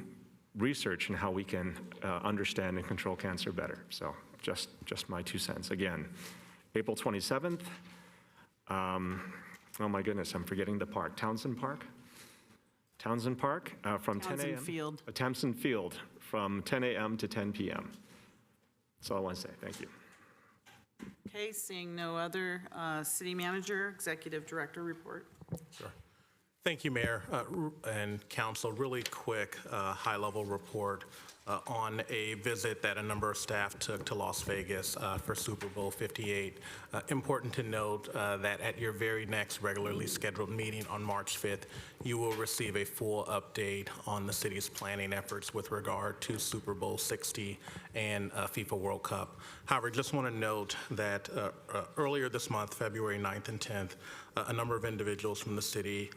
research in how we can understand and control cancer better. So just my 2 cents. Again, April 27th. Oh my goodness, I'm forgetting the park. Townsend Park from 10 a.m. Townsend Field. Townsend Field from 10 a.m. to 10 p.m. That's all I want to say. Thank you. Okay, seeing no other city manager, executive director report. Sure. Thank you, Mayor and Council. Really quick, high-level report on a visit that a number of staff took to Las Vegas for Super Bowl 58. Important to note that at your very next regularly scheduled meeting on March 5th, you will receive a full update on the city's planning efforts with regard to Super Bowl 60 and FIFA World Cup. However, just want to note that earlier this month, February 9th and 10th, a number of individuals from the city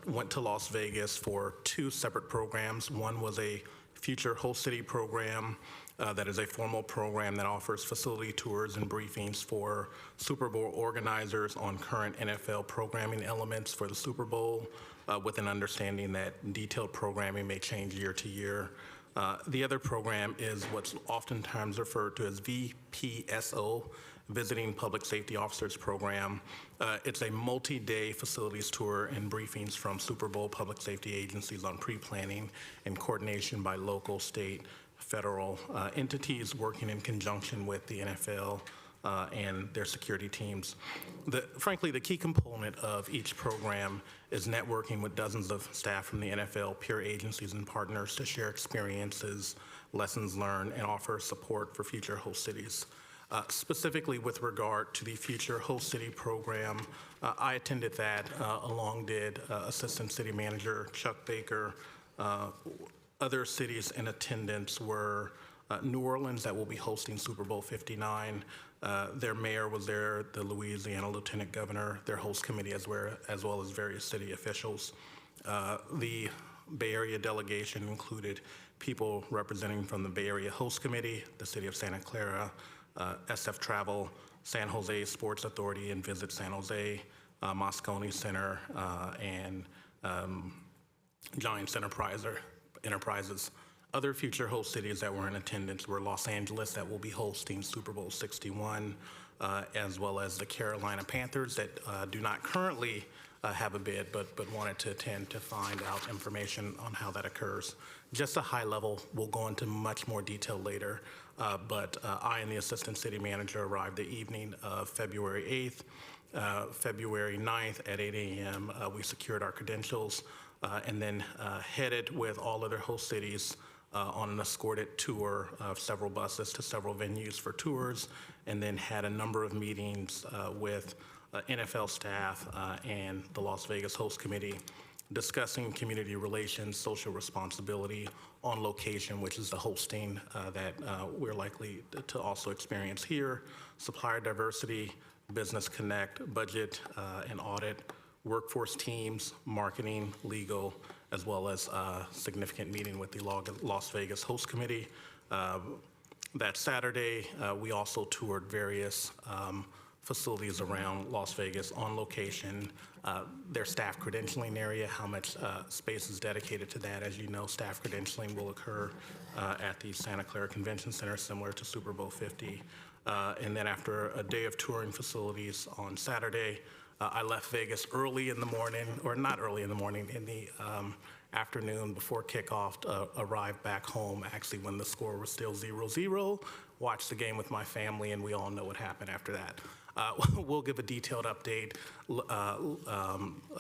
went to Las Vegas for two separate programs. One was a Future Host City program that is a formal program that offers facility tours and briefings for Super Bowl organizers on current NFL programming elements for the Super Bowl, with an understanding that detailed programming may change year to year. The other program is what's oftentimes referred to as VPSO, Visiting Public Safety Officers Program. It's a multi-day facilities tour and briefings from Super Bowl public safety agencies on pre-planning and coordination by local, state, federal entities working in conjunction with the NFL and their security teams. Frankly, the key component of each program is networking with dozens of staff from the NFL, peer agencies, and partners to share experiences, lessons learned, and offer support for future host cities. Specifically with regard to the Future Host City program, I attended that, along did Assistant City Manager Chuck Baker. Other cities in attendance were New Orleans, that will be hosting Super Bowl 59. Their mayor was there, the Louisiana Lieutenant Governor, their host committee, as well as various city officials. The Bay Area delegation included people representing from the Bay Area Host Committee, the City of Santa Clara, SF Travel, San Jose Sports Authority and Visit San Jose, Moscone Center, and Giants Enterprises. Other future host cities that were in attendance were Los Angeles, that will be hosting Super Bowl 61, as well as the Carolina Panthers that do not currently have a bid, but wanted to attend to find out information on how that occurs. Just a high level, we'll go into much more detail later, but I and the Assistant City Manager arrived the evening of February 8th. February 9th at 8 a.m., we secured our credentials and then headed with all other host cities on an escorted tour of several buses to several venues for tours, and then had a number of meetings with NFL staff and the Las Vegas Host Committee, discussing community relations, social responsibility on location, which is the hosting that we're likely to also experience here, supplier diversity, business connect, budget and audit, workforce teams, marketing, legal, as well as a significant meeting with the Las Vegas Host Committee. That Saturday, we also toured various facilities around Las Vegas on location, their staff credentialing area, how much space is dedicated to that. As you know, staff credentialing will occur at the Santa Clara Convention Center, similar to Super Bowl 50. And then after a day of touring facilities on Saturday, I left Vegas early in the morning, or not early in the morning, in the afternoon before kickoff, arrived back home actually when the score was still 0-0, watched the game with my family, and we all know what happened after that. We'll give a detailed update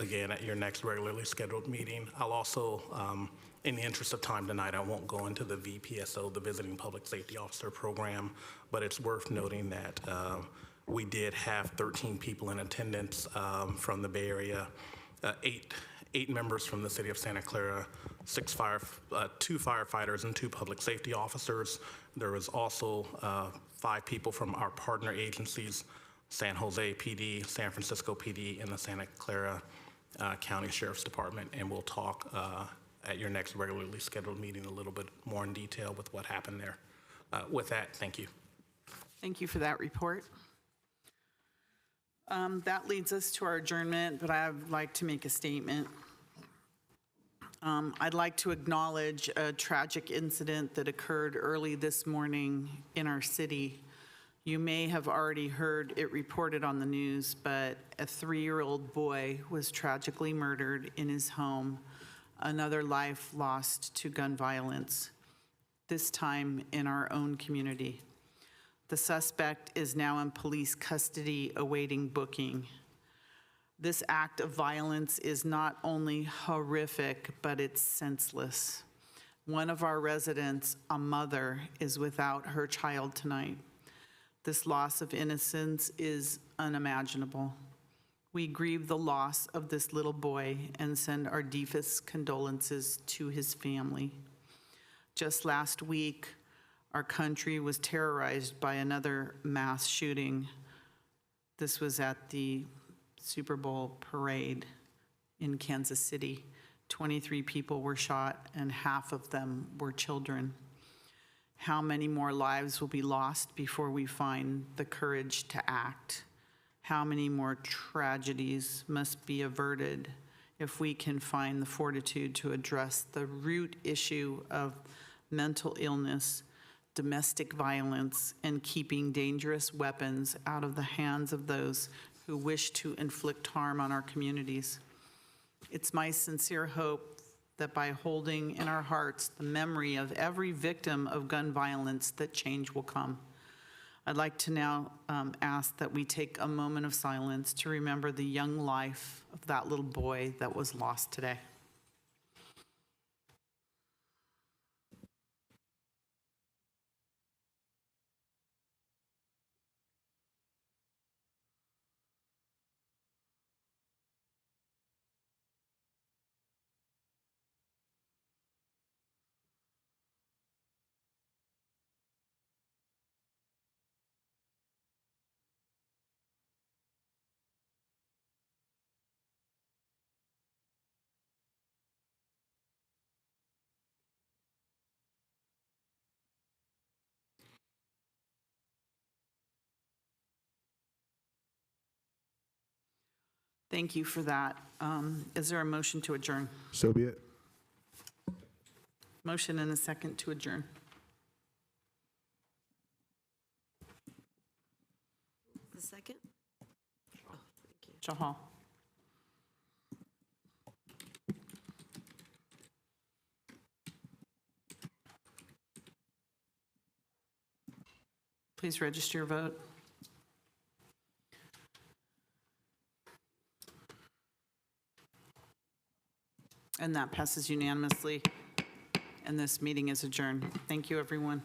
again at your next regularly scheduled meeting. I'll also, in the interest of time tonight, I won't go into the VPSO, the Visiting Public Safety Officer Program, but it's worth noting that we did have 13 people in attendance from the Bay Area, eight members from the City of Santa Clara, 2 firefighters and 2 public safety officers. There was also 5 people from our partner agencies, San Jose PD, San Francisco PD, and the Santa Clara County Sheriff's Department, and we'll talk at your next regularly scheduled meeting a little bit more in detail with what happened there. With that, thank you. Thank you for that report. That leads us to our adjournment, but I'd like to make a statement. I'd like to acknowledge a tragic incident that occurred early this morning in our city. You may have already heard it reported on the news, but a 3-year-old boy was tragically murdered in his home, another life lost to gun violence, this time in our own community. The suspect is now in police custody awaiting booking. This act of violence is not only horrific, but it's senseless. One of our residents, a mother, is without her child tonight. This loss of innocence is unimaginable. We grieve the loss of this little boy and send our deepest condolences to his family. Just last week, our country was terrorized by another mass shooting. This was at the Super Bowl parade in Kansas City. 23 people were shot, and half of them were children. How many more lives will be lost before we find the courage to act? How many more tragedies must be averted if we can find the fortitude to address the root issue of mental illness, domestic violence, and keeping dangerous weapons out of the hands of those who wish to inflict harm on our communities? It's my sincere hope that by holding in our hearts the memory of every victim of gun violence, that change will come. I'd like to now ask that we take a moment of silence to remember the young life of that little boy that was lost today. Thank you for that. Is there a motion to adjourn? So be it. Motion and a second to adjourn. The second? Jahal. Please register your vote. And that passes unanimously, and this meeting is adjourned. Thank you, everyone.